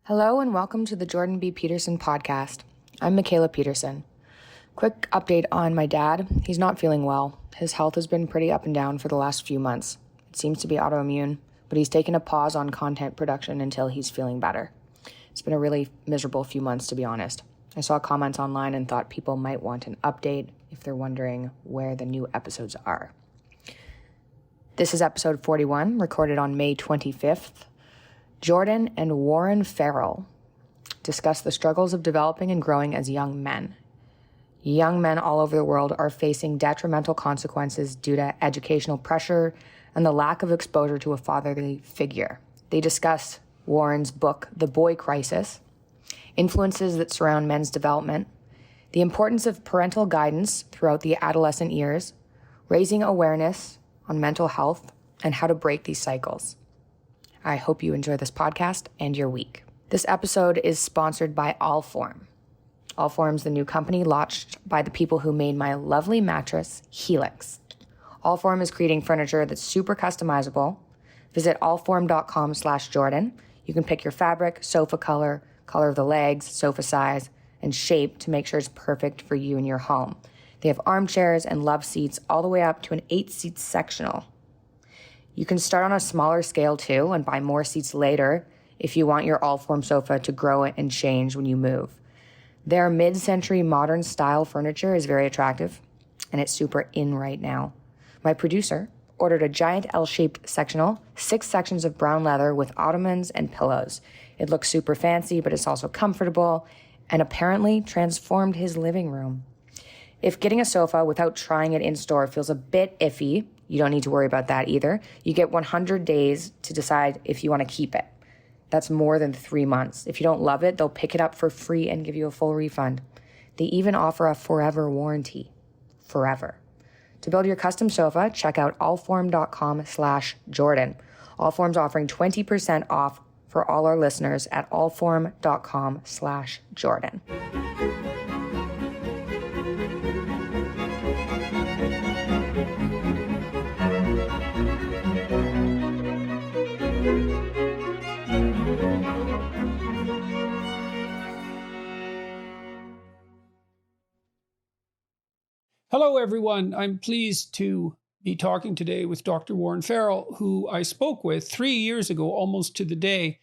Hello and welcome to the Jordan B. Peterson podcast. I'm Michaela Peterson. Quick update on my dad. He's not feeling well. His health has been pretty up and down for the last few months. It seems to be autoimmune, but he's taken a pause on content production until he's feeling better. It's been a really miserable few months, to be honest. I saw comments online and thought people might want an update if they're wondering where the new episodes are. This is episode 41, recorded on May 25th. Jordan and Warren Farrell discuss the struggles of developing and growing as young men. Young men all over the world are facing detrimental consequences due to educational pressure and the lack of exposure to a fatherly figure. They discuss Warren's book, The Boy Crisis, influences that surround men's development, the importance of parental guidance throughout the adolescent years, raising awareness on mental health, and how to break these cycles. I hope you enjoy this podcast and your week. This episode is sponsored by Allform. Allform's the new company launched by the people who made my lovely mattress, Helix. Allform is creating furniture that's super customizable. Visit allform.com/Jordan. You can pick your fabric, sofa color, color of the legs, sofa size, and shape to make sure it's perfect for you and your home. They have armchairs and love seats all the way up to an 8-seat sectional. You can start on a smaller scale too and buy more seats later if you want your Allform sofa to grow and change when you move. Their mid-century modern style furniture is very attractive and it's super in right now. My producer ordered a giant L-shaped sectional, 6 sections of brown leather with ottomans and pillows. It looks super fancy, but it's also comfortable and apparently transformed his living room. If getting a sofa without trying it in store feels a bit iffy, you don't need to worry about that either. You get 100 days to decide if you want to keep it. That's more than 3 months. If you don't love it, they'll pick it up for free and give you a full refund. They even offer a forever warranty. Forever. To build your custom sofa, check out allform.com/Jordan. Allform's offering 20% off for all our listeners at allform.com/Jordan. Hello, everyone. I'm pleased to be talking today with Dr. Warren Farrell, who I spoke with 3 years ago, almost to the day,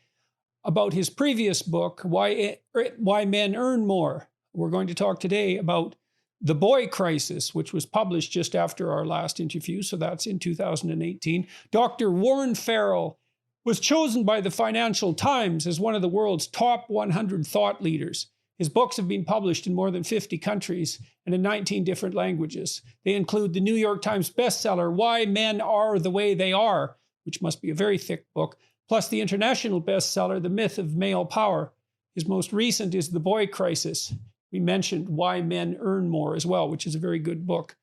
about his previous book, Why Men Earn More. We're going to talk today about The Boy Crisis, which was published just after our last interview, so that's in 2018. Dr. Warren Farrell was chosen by the Financial Times as one of the world's top 100 thought leaders. His books have been published in more than 50 countries and in 19 different languages. They include the New York Times bestseller, Why Men Are the Way They Are, which must be a very thick book, plus the international bestseller, The Myth of Male Power. His most recent is The Boy Crisis. We mentioned Why Men Earn More as well, which is a very good book.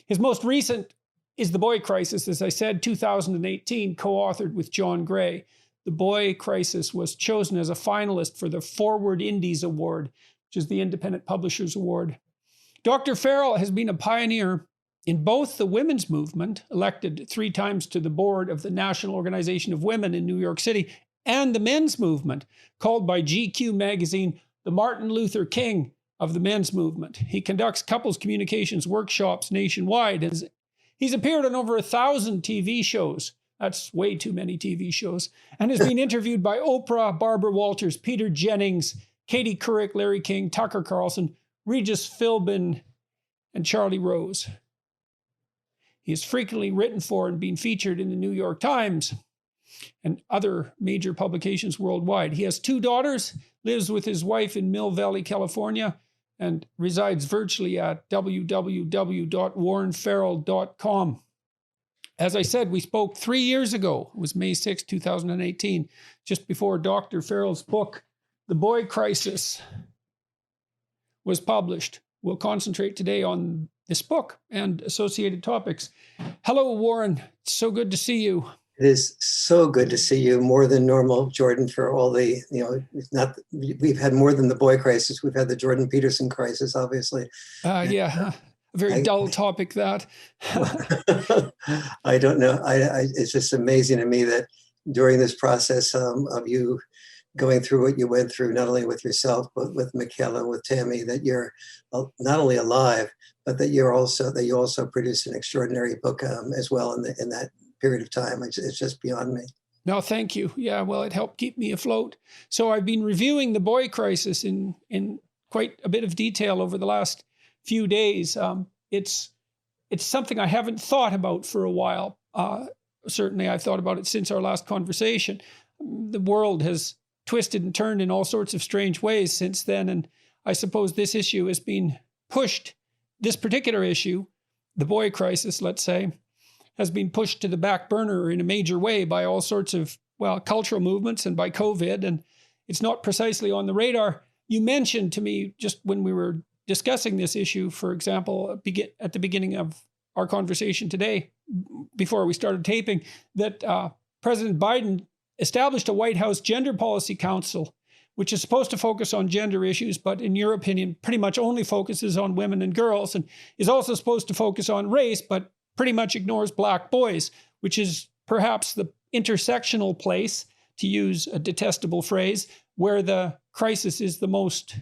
His most recent is The Boy Crisis, as I said, 2018, co-authored with John Gray. The Boy Crisis was chosen as a finalist for the Forward Indies Award, which is the Independent Publishers Award. Dr. Farrell has been a pioneer in both the women's movement, elected 3 times to the board of the National Organization of Women in New York City, and the men's movement, called by GQ magazine the Martin Luther King of the men's movement. He conducts couples communications workshops nationwide. He's appeared on over 1,000 TV shows. That's way too many TV shows. And has been interviewed by Oprah, Barbara Walters, Peter Jennings, Katie Couric, Larry King, Tucker Carlson, Regis Philbin, and Charlie Rose. He has frequently written for and been featured in the New York Times and other major publications worldwide. He has 2 daughters, lives with his wife in Mill Valley, California, and resides virtually at www.warrenfarrell.com. As I said, we spoke 3 years ago. It was May 6, 2018, just before Dr. Farrell's book, The Boy Crisis, was published. We'll concentrate today on this book and associated topics. Hello, Warren. It's so good to see you. It is so good to see you, more than normal, Jordan, for all the, we've had more than the boy crisis. We've had the Jordan Peterson crisis, obviously. Yeah, a very dull topic, that. I don't know. It's just amazing to me that during this process of you going through what you went through, not only with yourself, but with Michaela, with Tammy, that you're not only alive, but that you also produced an extraordinary book as well in that period of time. It's just beyond me. No, thank you. Yeah, well, it helped keep me afloat. So I've been reviewing the boy crisis in quite a bit of detail over the last few days. It's something I haven't thought about for a while. Certainly, I've thought about it since our last conversation. The world has twisted and turned in all sorts of strange ways since then, and I suppose this issue has been pushed. This particular issue, the boy crisis, let's say, has been pushed to the back burner in a major way by all sorts of, well, cultural movements and by COVID, and it's not precisely on the radar. You mentioned to me just when we were discussing this issue, for example, at the beginning of our conversation today, before we started taping, that President Biden established a White House Gender Policy Council, which is supposed to focus on gender issues, but in your opinion, pretty much only focuses on women and girls, and is also supposed to focus on race, but pretty much ignores Black boys, which is perhaps the intersectional place, to use a detestable phrase, where the crisis is the most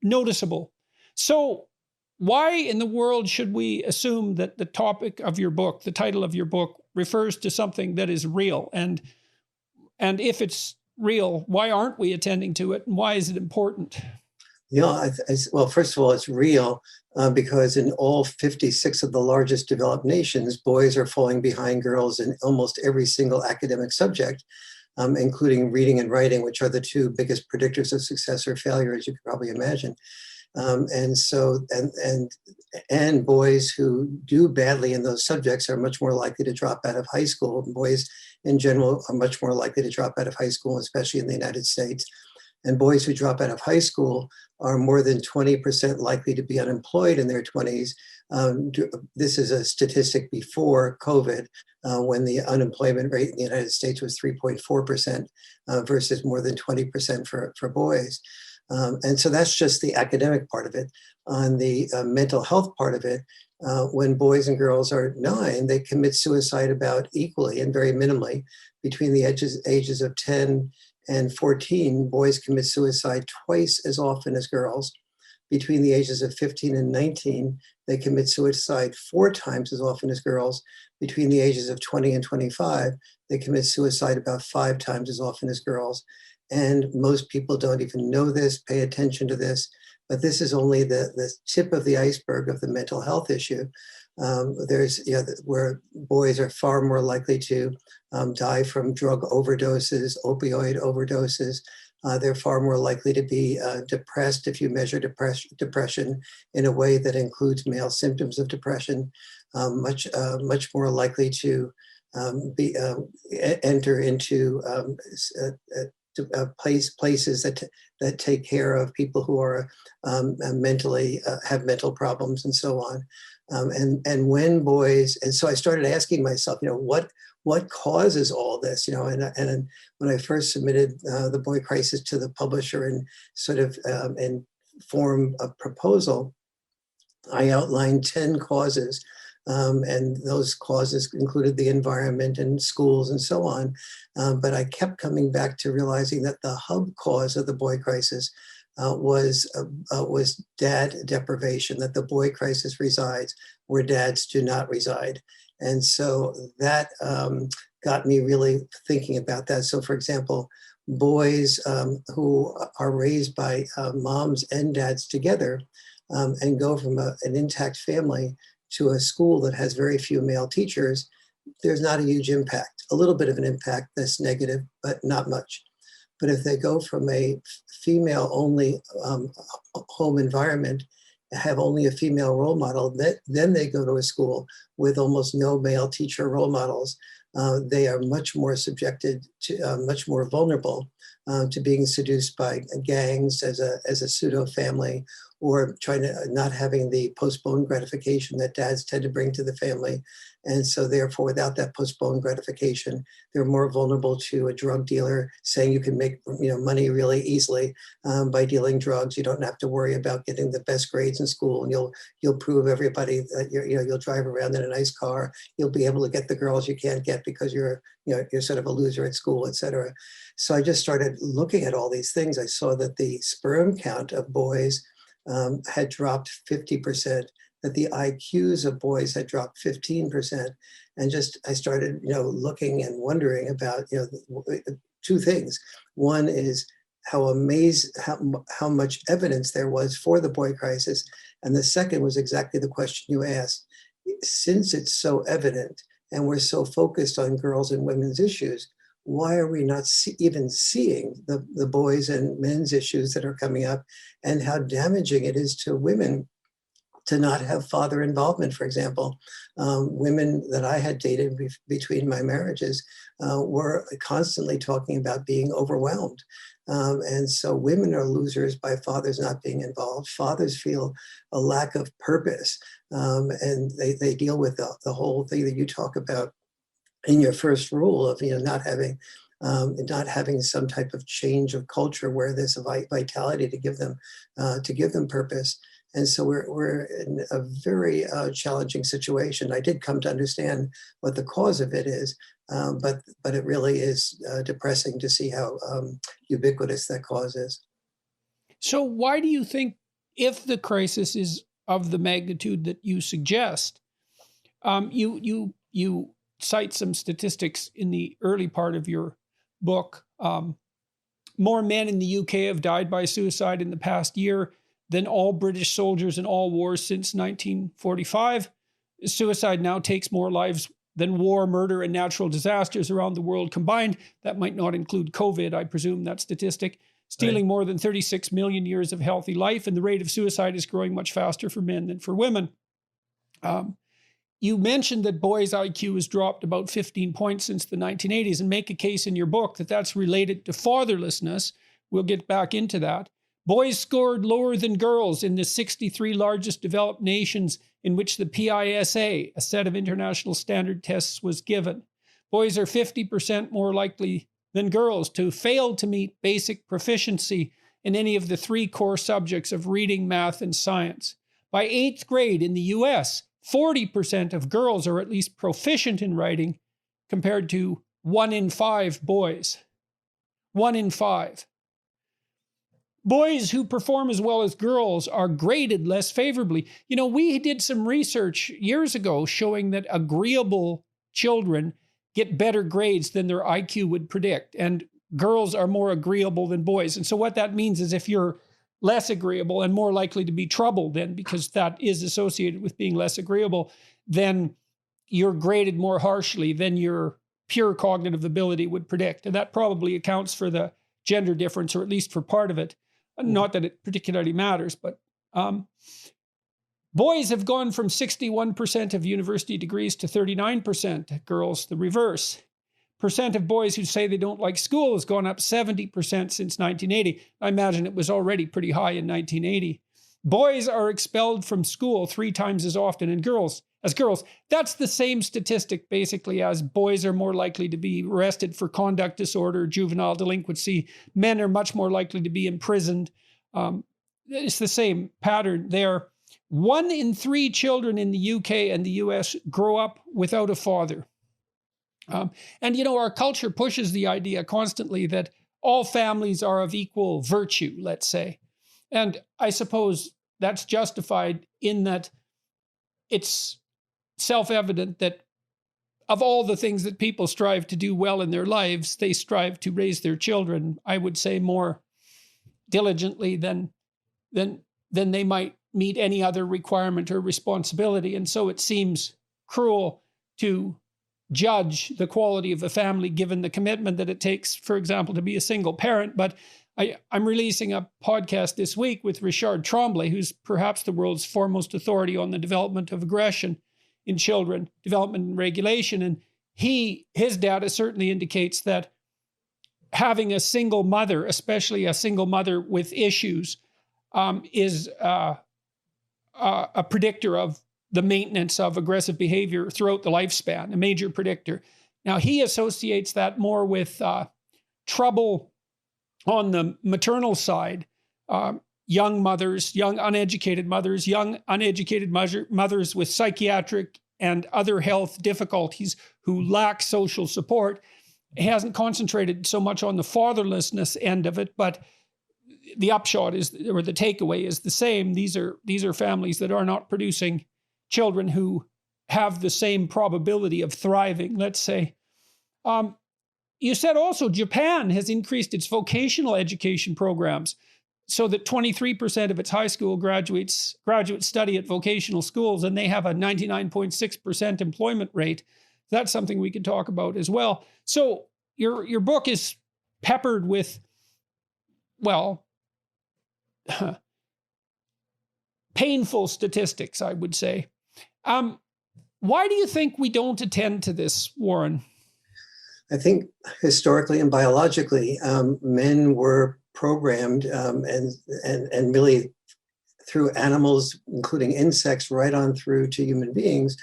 noticeable. So why in the world should we assume that the topic of your book, the title of your book, refers to something that is real? And if it's real, why aren't we attending to it? And why is it important? Well, first of all, it's real because in all 56 of the largest developed nations, boys are falling behind girls in almost every single academic subject, including reading and writing, which are the two biggest predictors of success or failure, as you can probably imagine. And boys who do badly in those subjects are much more likely to drop out of high school. Boys in general are much more likely to drop out of high school, especially in the United States. And boys who drop out of high school are more than 20% likely to be unemployed in their 20s. This is a statistic before COVID, when the unemployment rate in the United States was 3.4% versus more than 20% for boys. And so that's just the academic part of it. On the mental health part of it, when boys and girls are 9, they commit suicide about equally and very minimally. Between the ages of 10 and 14, boys commit suicide twice as often as girls. Between the ages of 15 and 19, they commit suicide 4 times as often as girls. Between the ages of 20 and 25, they commit suicide about 5 times as often as girls. And most people don't even know this, pay attention to this, but this is only the tip of the iceberg of the mental health issue. Where boys are far more likely to die from drug overdoses, opioid overdoses. They're far more likely to be depressed if you measure depression in a way that includes male symptoms of depression. Much more likely to enter into places that take care of people who are mentally have mental problems and so on. And when boys, and so I started asking myself, what causes all this, and when I first submitted the Boy Crisis to the publisher and sort of in form of proposal, I outlined 10 causes. And those causes included the environment and schools and so on. But I kept coming back to realizing that the hub cause of the boy crisis was dad deprivation, that the boy crisis resides where dads do not reside. And so that got me really thinking about that. So for example, boys who are raised by moms and dads together and go from an intact family to a school that has very few male teachers, there's not a huge impact. A little bit of an impact that's negative, but not much. But if they go from a female-only home environment, have only a female role model, then they go to a school with almost no male teacher role models, they are much more subjected to, much more vulnerable to being seduced by gangs as a pseudo family, or trying to not having the postponed gratification that dads tend to bring to the family. And so therefore, without that postponed gratification, they're more vulnerable to a drug dealer saying you can make money really easily by dealing drugs. You don't have to worry about getting the best grades in school, and you'll prove everybody that you'll drive around in a nice car. You'll be able to get the girls you can't get because you're sort of a loser at school, et cetera. So I just started started looking at all these things, I saw that the sperm count of boys had dropped 50%, that the IQs of boys had dropped 15%. And just, I started, looking and wondering about, two things. One is how much evidence there was for the boy crisis. And the second was exactly the question you asked. Since it's so evident and we're so focused on girls and women's issues, why are we not even seeing the boys and men's issues that are coming up, and how damaging it is to women to not have father involvement? For example, women that I had dated between my marriages were constantly talking about being overwhelmed. And so women are losers by fathers not being involved. Fathers feel a lack of purpose, and they deal with the whole thing that you talk about in your first rule of not having some type of change of culture where there's a vitality to give them purpose. And so we're in a very challenging situation. I did come to understand what the cause of it is, but it really is depressing to see how ubiquitous that cause is. So why do you think, if the crisis is of the magnitude that you suggest, you cite some statistics in the early part of your book. More men in the UK have died by suicide in the past year than all British soldiers in all wars since 1945. Suicide now takes more lives than war, murder, and natural disasters around the world combined. That might not include COVID, I presume, that statistic. Stealing more than 36 million years of healthy life, and the rate of suicide is growing much faster for men than for women. You mentioned that boys' IQ has dropped about 15 points since the 1980s, and make a case in your book that that's related to fatherlessness. We'll get back into that. Boys scored lower than girls in the 63 largest developed nations in which the PISA, a set of international standard tests, was given. Boys are 50% more likely than girls to fail to meet basic proficiency in any of the three core subjects of reading, math, and science. By 8th grade in the US, 40% of girls are at least proficient in writing, compared to 1 in 5 boys. 1 in 5. Boys who perform as well as girls are graded less favorably. We did some research years ago showing that agreeable children get better grades than their IQ would predict, and girls are more agreeable than boys. And so what that means is if you're less agreeable and more likely to be trouble, then, because that is associated with being less agreeable, then you're graded more harshly than your pure cognitive ability would predict. And that probably accounts for the gender difference, or at least for part of it. Not that it particularly matters, but boys have gone from 61% of university degrees to 39%. Girls, the reverse. Percent of boys who say they don't like school has gone up 70% since 1980. I imagine it was already pretty high in 1980. Boys are expelled from school 3 times as often as girls. That's the same statistic, basically, as boys are more likely to be arrested for conduct disorder, juvenile delinquency. Men are much more likely to be imprisoned. It's the same pattern there. 1 in 3 children in the UK and the US grow up without a father. And our culture pushes the idea constantly that all families are of equal virtue, let's say. And I suppose that's justified in that it's self-evident that of all the things that people strive to do well in their lives, they strive to raise their children, I would say, more diligently than they might meet any other requirement or responsibility. And so it seems cruel to judge the quality of a family given the commitment that it takes, for example, to be a single parent. But I'm releasing a podcast this week with Richard Tremblay, who's perhaps the world's foremost authority on the development of aggression in children, development and regulation. And his data certainly indicates that having a single mother, especially a single mother with issues, is a predictor of the maintenance of aggressive behavior throughout the lifespan, a major predictor. Now, he associates that more with trouble on the maternal side, young mothers, young uneducated mothers with psychiatric and other health difficulties who lack social support. hasn't concentrated so much on the fatherlessness end of it, but the upshot is, or the takeaway is the same. These are families that are not producing children who have the same probability of thriving, let's say. You said also Japan has increased its vocational education programs so that 23% of its high school graduates study at vocational schools, and they have a 99.6% employment rate. That's something we could talk about as well. So your book is peppered with, well, painful statistics, I would say. Why do you think we don't attend to this, Warren? I think historically and biologically, men were programmed and really through animals, including insects, right on through to human beings.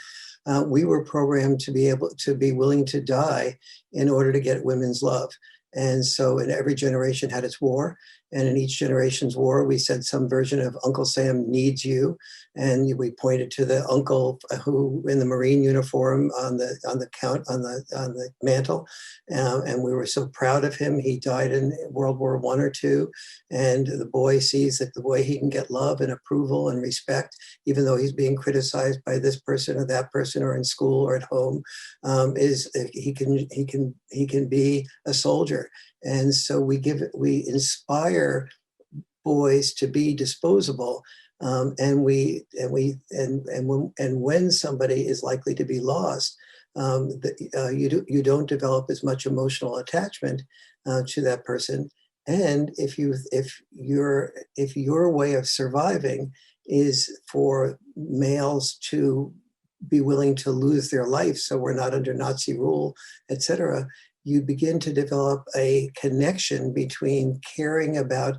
We were programmed to be willing to die in order to get women's love. And so in every generation had its war. And in each generation's war, we said some version of Uncle Sam needs you. And we pointed to the uncle who in the Marine uniform on the mantle. And we were so proud of him. He died in World War I or II. And the boy sees that the way he can get love and approval and respect, even though he's being criticized by this person or that person or in school or at home, is he can be a soldier. And so we inspire boys to be disposable, and when somebody is likely to be lost, you don't develop as much emotional attachment to that person. And if your way of surviving is for males to be willing to lose their life, so we're not under Nazi rule, etc., you begin to develop a connection between caring about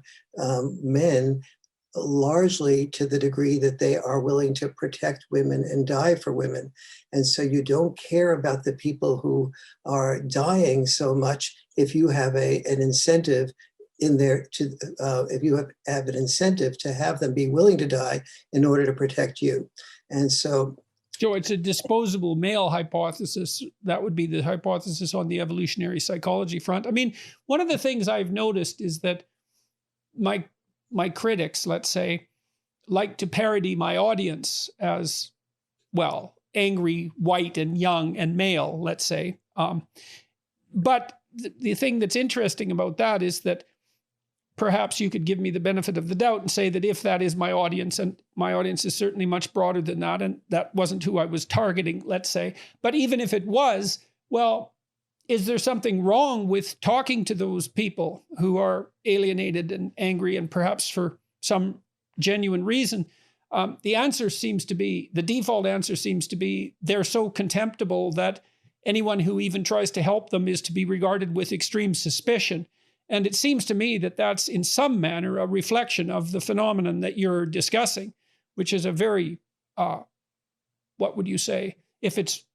men largely to the degree that they are willing to protect women and die for women. And so you don't care about the people who are dying so much if you have an incentive in there if you have an incentive to have them be willing to die in order to protect you. And so it's a disposable male hypothesis. That would be the hypothesis on the evolutionary psychology front. I mean, one of the things I've noticed is that my critics, let's say, like to parody my audience as, well, angry, white, and young, and male, let's say. But the thing that's interesting about that is that perhaps you could give me the benefit of the doubt and say that if that is my audience, and my audience is certainly much broader than that, and that wasn't who I was targeting, let's say, but even if it was, well, is there something wrong with talking to those people who are alienated and angry and perhaps for some genuine reason? The default answer seems to be they're so contemptible that anyone who even tries to help them is to be regarded with extreme suspicion. And it seems to me that that's in some manner a reflection of the phenomenon that you're discussing, which is a very, what would you say? If it's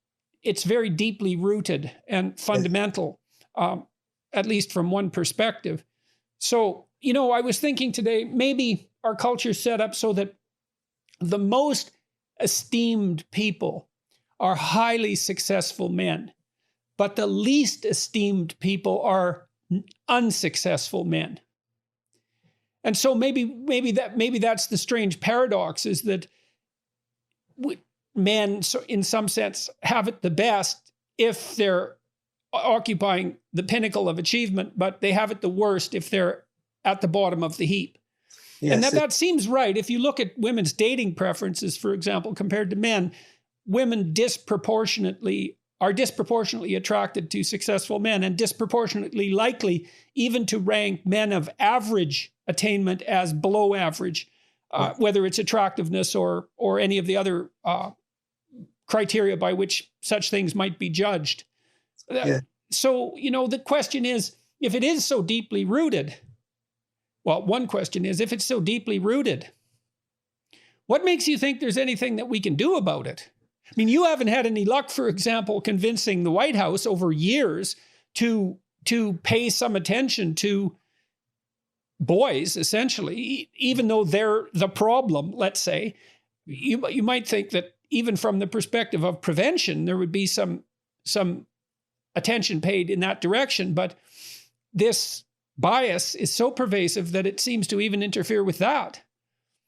very deeply rooted and fundamental, at least from one perspective. So, I was thinking today, maybe our culture is set up so that the most esteemed people are highly successful men, but the least esteemed people are unsuccessful men. And so maybe that's the strange paradox, is that men, in some sense, have it the best if they're occupying the pinnacle of achievement, but they have it the worst if they're at the bottom of the heap. Yes, and that seems right. If you look at women's dating preferences, for example, compared to men, women are disproportionately attracted to successful men and disproportionately likely even to rank men of average attainment as below average, whether it's attractiveness or any of the other criteria by which such things might be judged. Yeah. So, the question is, if it is so deeply rooted, well, one question is, if it's so deeply rooted, what makes you think there's anything that we can do about it? I mean, you haven't had any luck, for example, convincing the White House over years to pay some attention to boys, essentially, even though they're the problem, let's say. You might think that even from the perspective of prevention, there would be some attention paid in that direction. But this bias is so pervasive that it seems to even interfere with that.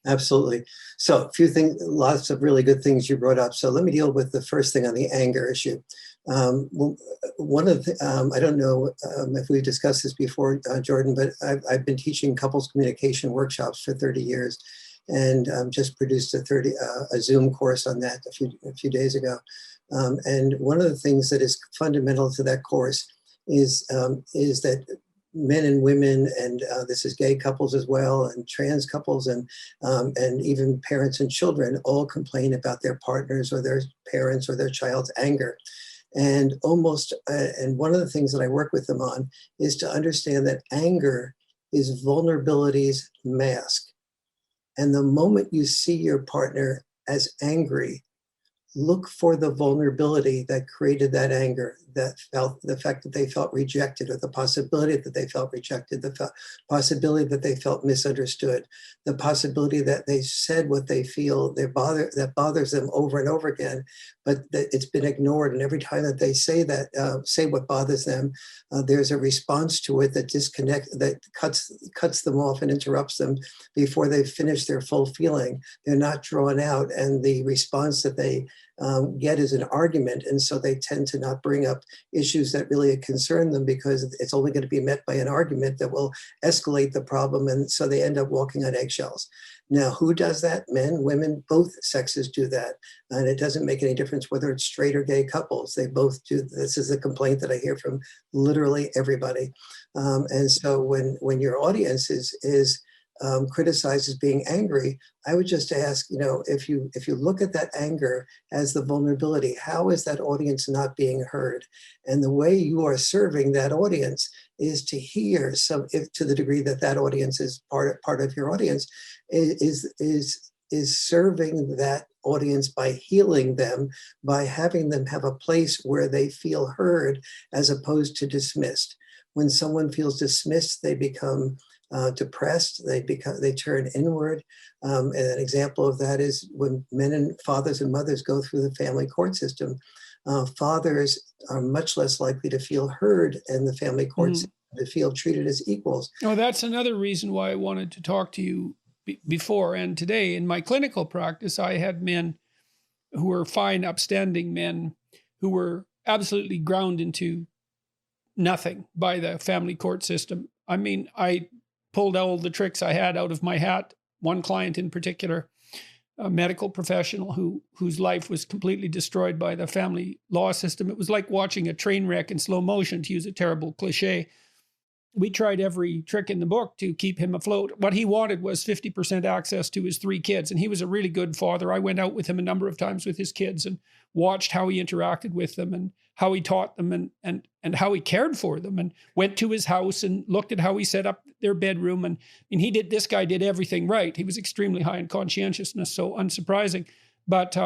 Absolutely. So a few things, lots of really good things you brought up. So let me deal with the first thing on the anger issue. One of the, I don't know if we discussed this before, Jordan, but I've been teaching couples communication workshops for 30 years, and just produced a Zoom course on that a few days ago. And one of the things that is fundamental to that course is that men and women, and this is gay couples as well, and trans couples, and even parents and children all complain about their partners or their parents or their child's anger. And and one of the things that I work with them on is to understand that anger is vulnerability's mask. And the moment you see your partner as angry, look for the vulnerability that created that anger, the fact that they felt rejected, or the possibility that they felt rejected, the possibility that they felt misunderstood, the possibility that they said what they feel that bothers them over and over again, but that it's been ignored. And every time that they say what bothers them, there's a response to it that cuts them off and interrupts them before they've finished their full feeling. They're not drawn out, and the response that they get is an argument. And so they tend to not bring up issues that really concern them, because it's only going to be met by an argument that will escalate the problem. And so they end up walking on eggshells. Now, who does that? Men, women, both sexes do that. And it doesn't make any difference whether it's straight or gay couples. They both do. This is a complaint that I hear from literally everybody. And so when your audience is criticized as being angry, I would just ask, if you look at that anger as the vulnerability, how is that audience not being heard? And the way you are serving that audience is to hear if to the degree that that audience is part of your audience, is serving that audience by healing them, by having them have a place where they feel heard as opposed to dismissed. When someone feels dismissed, they become depressed, they turn inward. And an example of that is when men and fathers and mothers go through the family court system. Fathers are much less likely to feel heard in the family court system, to feel treated as equals. Oh, that's another reason why I wanted to talk to you before and today. In my clinical practice, I had men who were fine, upstanding men who were absolutely ground into nothing by the family court system. I mean, I pulled all the tricks I had out of my hat. One client in particular, a medical professional whose life was completely destroyed by the family law system. It was like watching a train wreck in slow motion, to use a terrible cliche. We tried every trick in the book to keep him afloat. What he wanted was 50% access to his 3 kids. And he was a really good father. I went out with him a number of times with his kids and watched how he interacted with them and how he taught them and how he cared for them, and went to his house and looked at how he set up their bedroom. And this guy did everything right. He was extremely high in conscientiousness, so unsurprising. But,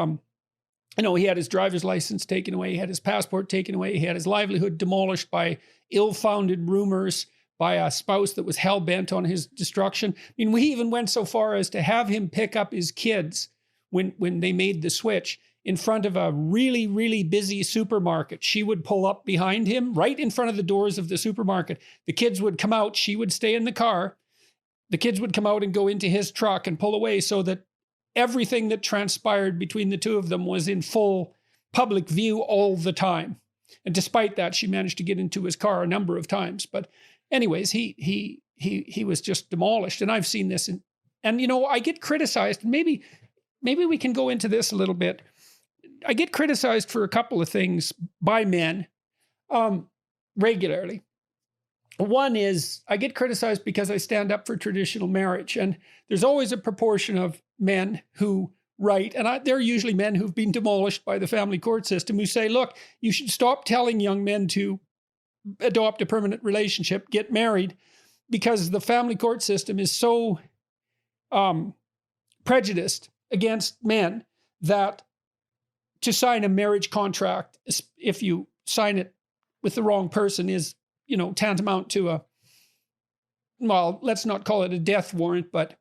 he had his driver's license taken away. He had his passport taken away. He had his livelihood demolished by ill-founded rumors, by a spouse that was hell-bent on his destruction. We even went so far as to have him pick up his kids when they made the switch in front of a really, really busy supermarket. She would pull up behind him right in front of the doors of the supermarket. The kids would come out. She would stay in the car. The kids would come out and go into his truck and pull away, so that everything that transpired between the two of them was in full public view all the time. And despite that, she managed to get into his car a number of times. But anyways, he was just demolished. And I've seen this. And I get criticized. Maybe we can go into this a little bit. I get criticized for a couple of things by men regularly. One is I get criticized because I stand up for traditional marriage. And there's always a proportion of men who write, and they're usually men who've been demolished by the family court system, who say, look, you should stop telling young men to adopt a permanent relationship, get married, because the family court system is so prejudiced against men that to sign a marriage contract, if you sign it with the wrong person, is, tantamount to let's not call it a death warrant, but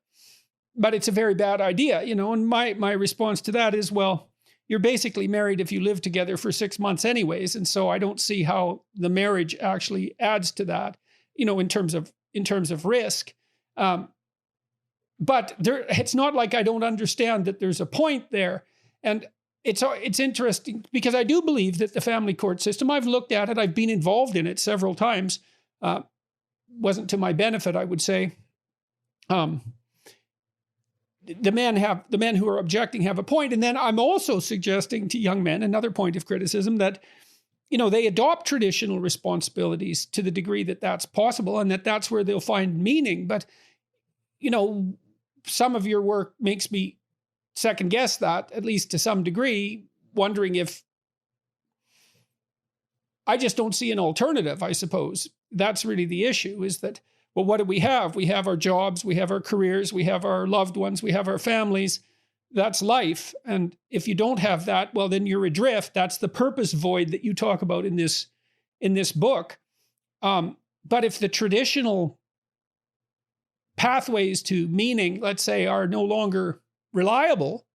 it's a very bad idea, and my response to that is, well, you're basically married if you live together for 6 months anyways. And so I don't see how the marriage actually adds to that, in terms of risk. But it's not like I don't understand that there's a point there. And it's interesting because I do believe that the family court system, I've looked at it, I've been involved in it several times. Wasn't to my benefit, I would say. The men who are objecting have a point. And then I'm also suggesting to young men, another point of criticism, that, they adopt traditional responsibilities to the degree that that's possible and that's where they'll find meaning. But, some of your work makes me second guess that, at least to some degree, wondering if I just don't see an alternative, I suppose. That's really the issue, is that, well, what do we have? We have our jobs, we have our careers, we have our loved ones, we have our families. That's life. And if you don't have that, well, then you're adrift. That's the purpose void that you talk about in this book. But if the traditional pathways to meaning, let's say, are no longer reliable,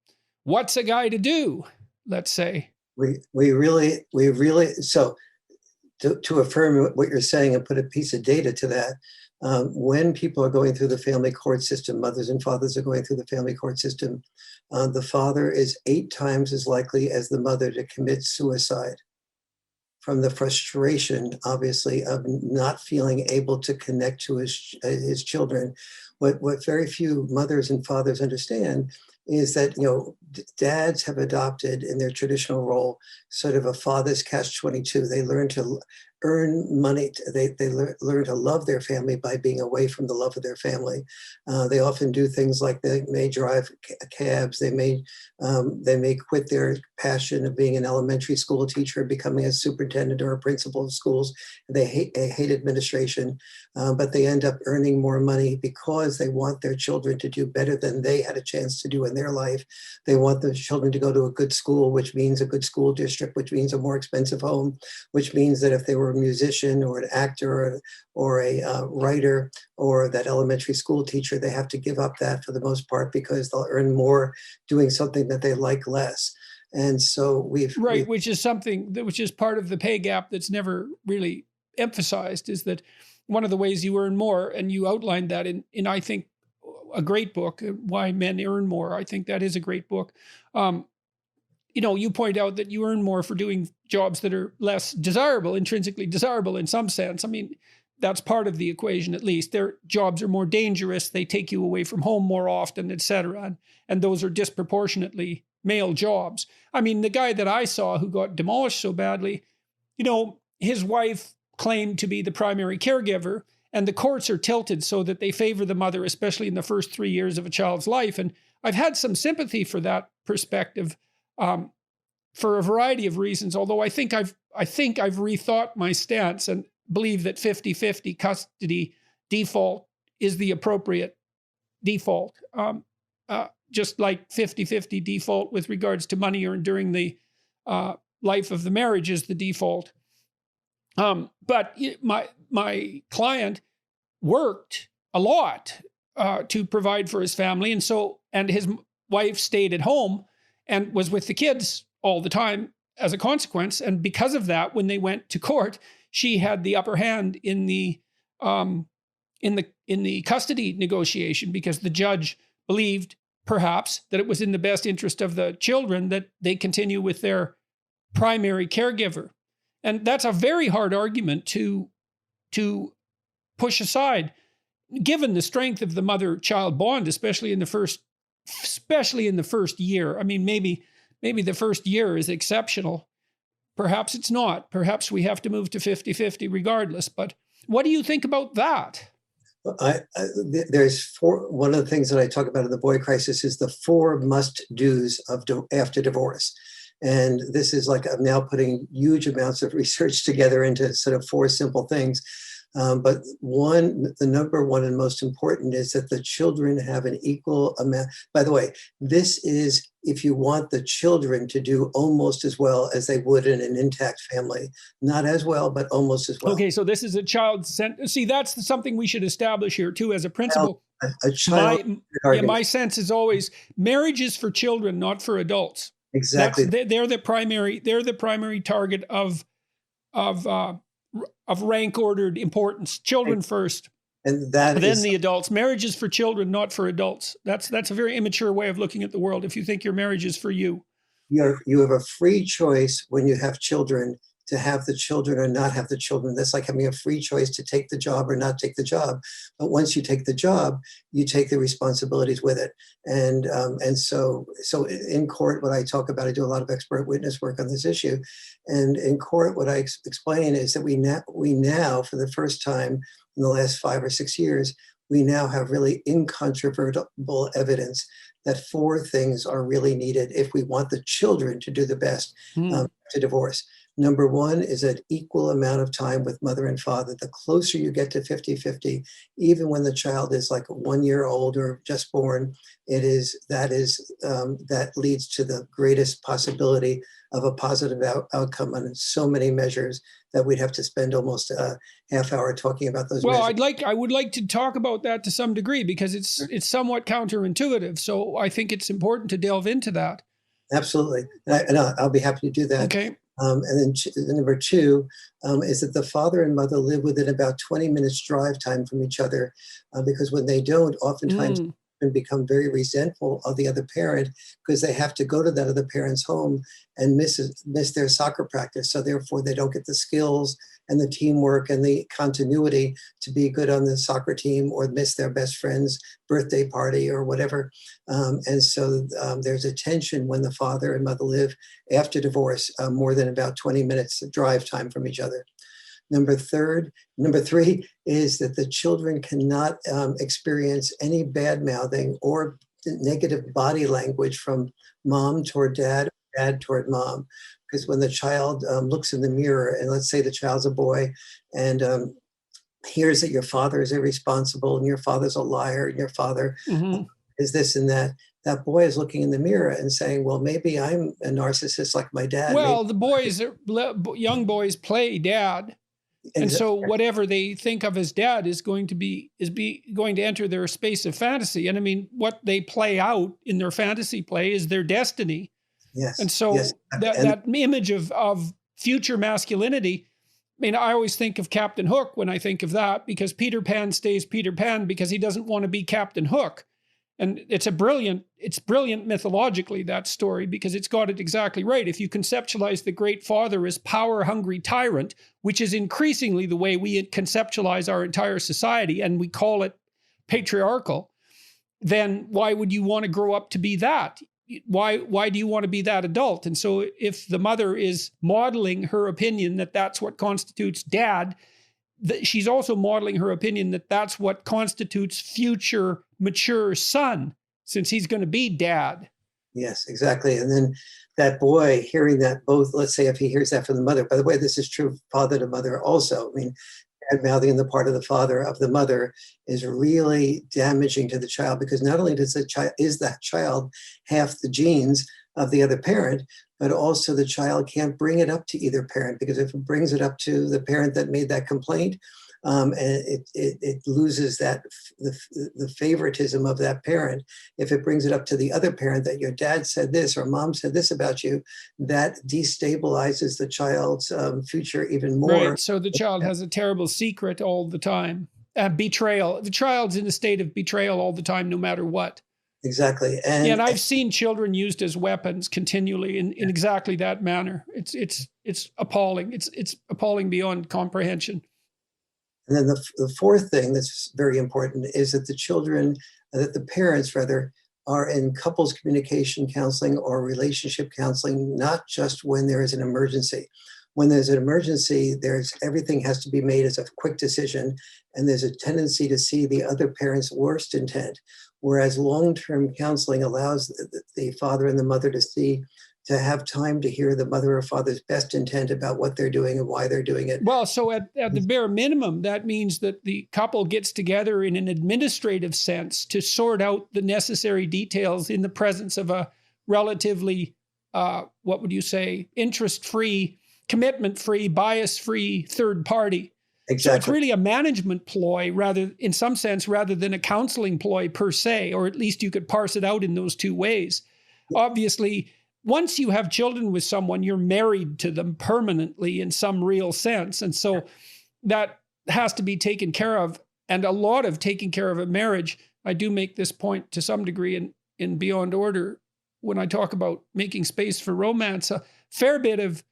what's a guy to do? Let's say. We really, so to affirm what you're saying and put a piece of data to that, when people are going through the family court system, mothers and fathers are going through the family court system, the father is 8 times as likely as the mother to commit suicide from the frustration, obviously, of not feeling able to connect to his children. What very few mothers and fathers understand is that, dads have adopted in their traditional role sort of a father's catch-22. They learn to earn money. They learn to love their family by being away from the love of their family. They often do things like they may drive cabs. They may quit their passion of being an elementary school teacher, becoming a superintendent or a principal of schools. They hate administration, but they end up earning more money because they want their children to do better than they had a chance to do in their life. They want the children to go to a good school, which means a good school district, which means a more expensive home, which means that if they were a musician or an actor or a writer or that elementary school teacher, they have to give up that for the most part because they'll earn more doing something that they like less. And so which is part of the pay gap that's never really emphasized, is that one of the ways you earn more, and you outlined that in I think a great book, Why Men Earn More. I think that is a great book. You point out that you earn more for doing jobs that are less desirable, intrinsically desirable in some sense. I mean, that's part of the equation, at least. Their jobs are more dangerous. They take you away from home more often, et cetera. And those are disproportionately male jobs. I mean, the guy that I saw who got demolished so badly, his wife claimed to be the primary caregiver, and the courts are tilted so that they favor the mother, especially in the first 3 years of a child's life. And I've had some sympathy for that perspective, for a variety of reasons, although I think I've rethought my stance and believe that 50-50 custody default is the appropriate default, just like 50-50 default with regards to money earned during the life of the marriage is the default. But my client worked a lot to provide for his family, and his wife stayed at home and was with the kids all the time as a consequence. And because of that, when they went to court, she had the upper hand in the custody negotiation, because the judge believed perhaps that it was in the best interest of the children that they continue with their primary caregiver. And that's a very hard argument to push aside, given the strength of the mother-child bond, especially in the first year. I mean, maybe the first year is exceptional. Perhaps it's not. Perhaps we have to move to 50-50 regardless. But what do you think about that? There's 4. One of the things that I talk about in the Boy Crisis is the 4 must-dos after divorce. And this is like, I'm now putting huge amounts of research together into sort of 4 simple things. But the number one and most important is that the children have an equal amount. By the way, this is if you want the children to do almost as well as they would in an intact family. Not as well, but almost as well. Okay, so this is a see, that's something we should establish here too as a principle. A child. My sense is always marriage is for children, not for adults. Exactly. They're the primary target of rank ordered importance. Children first, And that then is, the adults. Marriage is for children, not for adults. That's a very immature way of looking at the world. If you think your marriage is for you. you have a free choice when you have children to have the children or not have the children. That's like having a free choice to take the job or not take the job. But once you take the job, you take the responsibilities with it. And so in court, what I talk about, I do a lot of expert witness work on this issue. And in court, what I explain is that we now, for the first time in the last 5 or 6 years, we now have really incontrovertible evidence that 4 things are really needed if we want the children to do the best to divorce. Number 1 is an equal amount of time with mother and father. The closer you get to 50-50, even when the child is like 1 year old or just born, that leads to the greatest possibility of a positive outcome on so many measures that we'd have to spend almost a half hour talking about those measures. I would like to talk about that to some degree because it's somewhat counterintuitive. So I think it's important to delve into that. Absolutely. And I'll be happy to do that. Okay. And then number 2 is that the father and mother live within about 20 minutes drive time from each other, because when they don't, oftentimes and become very resentful of the other parent because they have to go to that other parent's home and miss their soccer practice. So therefore they don't get the skills and the teamwork and the continuity to be good on the soccer team, or miss their best friend's birthday party or whatever. And so there's a tension when the father and mother live after divorce more than about 20 minutes of drive time from each other. Number 3 is that the children cannot experience any bad mouthing or negative body language from mom toward dad, dad toward mom. Because when the child looks in the mirror, and let's say the child's a boy, and hears that your father is irresponsible and your father's a liar and your father is this and that, that boy is looking in the mirror and saying, well, maybe I'm a narcissist like my dad. Well, young boys play dad. And so whatever they think of as dad is going to enter their space of fantasy. And I mean, what they play out in their fantasy play is their destiny. Yes. And so that image of future masculinity, I mean, I always think of Captain Hook when I think of that, because Peter Pan stays Peter Pan because he doesn't want to be Captain Hook. And it's brilliant mythologically, that story, because it's got it exactly right. If you conceptualize the great father as power-hungry tyrant, which is increasingly the way we conceptualize our entire society, and we call it patriarchal, then why would you want to grow up to be that? Why do you want to be that adult? And so if the mother is modeling her opinion that that's what constitutes dad, she's also modeling her opinion that that's what constitutes future mature son, since he's going to be dad. Yes, exactly. And then that boy hearing that, both, let's say if he hears that from the mother, by the way, this is true father to mother also. I mean, bad mouthing on the part of the father of the mother is really damaging to the child, because not only is that child half the genes of the other parent, but also the child can't bring it up to either parent, because if it brings it up to the parent that made that complaint, and it loses the favoritism of that parent. If it brings it up to the other parent that your dad said this or mom said this about you, that destabilizes the child's future even more. Right. So the child has a terrible secret all the time. Betrayal. The child's in a state of betrayal all the time, no matter what. Exactly. And I've seen children used as weapons continually in exactly that manner. It's appalling. It's appalling beyond comprehension. And then the 4th thing that's very important is that the parents rather, are in couples communication counseling or relationship counseling, not just when there is an emergency. When there's an emergency, everything has to be made as a quick decision, and there's a tendency to see the other parent's worst intent. Whereas long-term counseling allows the father and the mother to have time to hear the mother or father's best intent about what they're doing and why they're doing it. Well, so at the bare minimum, that means that the couple gets together in an administrative sense to sort out the necessary details in the presence of a relatively, what would you say, interest-free, commitment-free, bias-free third party. Exactly. So it's really a management ploy in some sense, rather than a counseling ploy per se, or at least you could parse it out in those 2 ways. Obviously, once you have children with someone, you're married to them permanently in some real sense. And so that has to be taken care of. And a lot of taking care of a marriage, I do make this point to some degree in Beyond Order when I talk about making space for romance. A fair bit of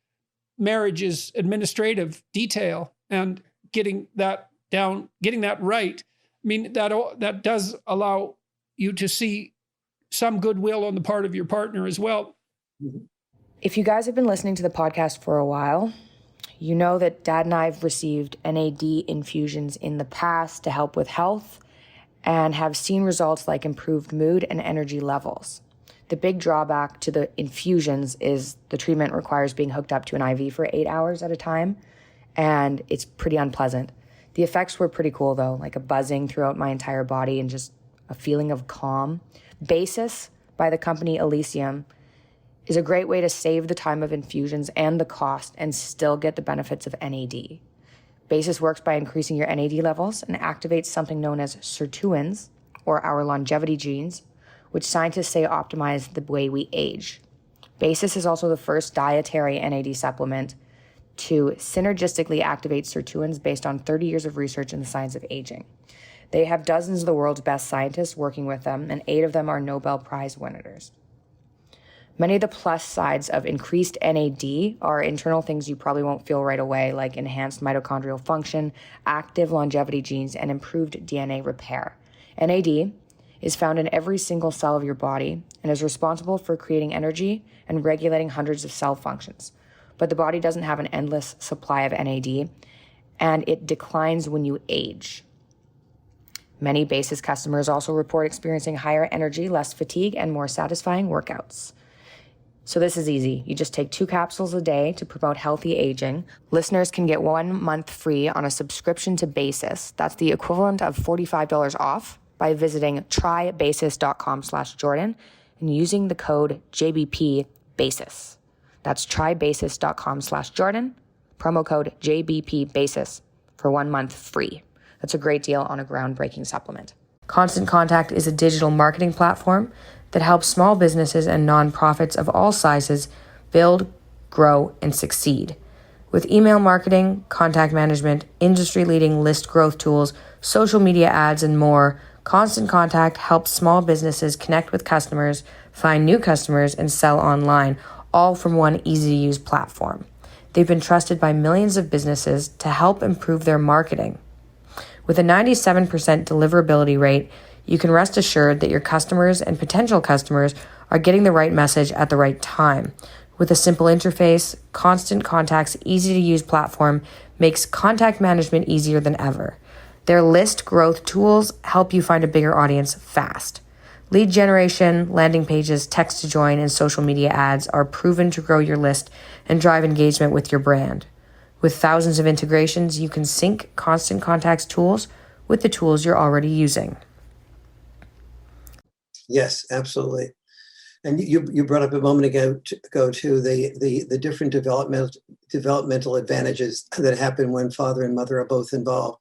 marriage is administrative detail, and getting that down, getting that right. I mean, that does allow you to see some goodwill on the part of your partner as well. If you guys have been listening to the podcast for a while, you know that Dad and I have received NAD infusions in the past to help with health and have seen results like improved mood and energy levels. The big drawback to the infusions is the treatment requires being hooked up to an IV for 8 hours at a time, and it's pretty unpleasant. The effects were pretty cool though, like a buzzing throughout my entire body and just a feeling of calm. Basis by the company Elysium is a great way to save the time of infusions and the cost and still get the benefits of NAD. Basis works by increasing your NAD levels and activates something known as sirtuins, or our longevity genes, which scientists say optimize the way we age. Basis is also the first dietary NAD supplement to synergistically activate sirtuins based on 30 years of research in the science of aging. They have dozens of the world's best scientists working with them, and 8 of them are Nobel Prize winners. Many of the plus sides of increased NAD are internal things you probably won't feel right away, like enhanced mitochondrial function, active longevity genes, and improved DNA repair. NAD is found in every single cell of your body and is responsible for creating energy and regulating hundreds of cell functions. But the body doesn't have an endless supply of NAD, and it declines when you age. Many Basis customers also report experiencing higher energy, less fatigue, and more satisfying workouts. So this is easy. You just take 2 capsules a day to promote healthy aging. Listeners can get 1 month free on a subscription to Basis. That's the equivalent of $45 off by visiting trybasis.com/Jordan and using the code JBP Basis. That's trybasis.com/Jordan, promo code JBP Basis for 1 month free. That's a great deal on a groundbreaking supplement. Constant Contact is a digital marketing platform that helps small businesses and nonprofits of all sizes build, grow, and succeed. With email marketing, contact management, industry-leading list growth tools, social media ads, and more, Constant Contact helps small businesses connect with customers, find new customers, and sell online, all from one easy-to-use platform. They've been trusted by millions of businesses to help improve their marketing. With a 97% deliverability rate, you can rest assured that your customers and potential customers are getting the right message at the right time. With a simple interface, Constant Contact's easy-to-use platform makes contact management easier than ever. Their list growth tools help you find a bigger audience fast. Lead generation, landing pages, text to join, and social media ads are proven to grow your list and drive engagement with your brand. With thousands of integrations, you can sync Constant Contact's tools with the tools you're already using. Yes, absolutely. And you brought up a moment ago to the different developmental advantages that happen when father and mother are both involved.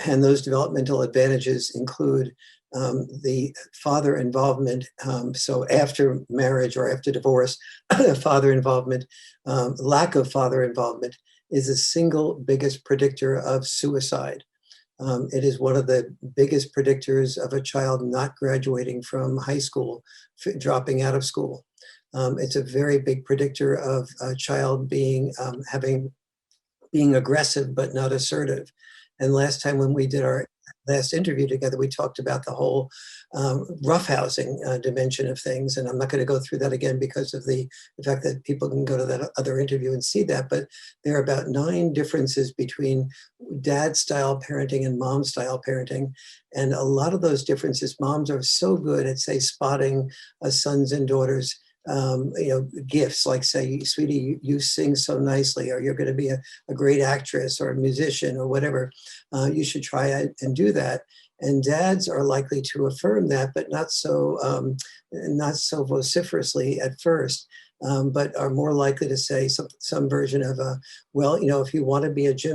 And those developmental advantages include the father involvement. So after marriage or after divorce, father involvement, lack of father involvement is the single biggest predictor of suicide. It is one of the biggest predictors of a child not graduating from high school, dropping out of school. It's a very big predictor of a child being aggressive but not assertive. And last time when we did our last interview together, we talked about the whole roughhousing dimension of things. And I'm not going to go through that again because of the fact that people can go to that other interview and see that. But there are about 9 differences between dad-style parenting and mom-style parenting. And a lot of those differences, moms are so good at, say, spotting sons and daughters' gifts, like say, sweetie, you sing so nicely, or you're going to be a great actress or a musician or whatever. You should try it and do that. And dads are likely to affirm that, but not so vociferously at first, but are more likely to say some version of, if you want to be if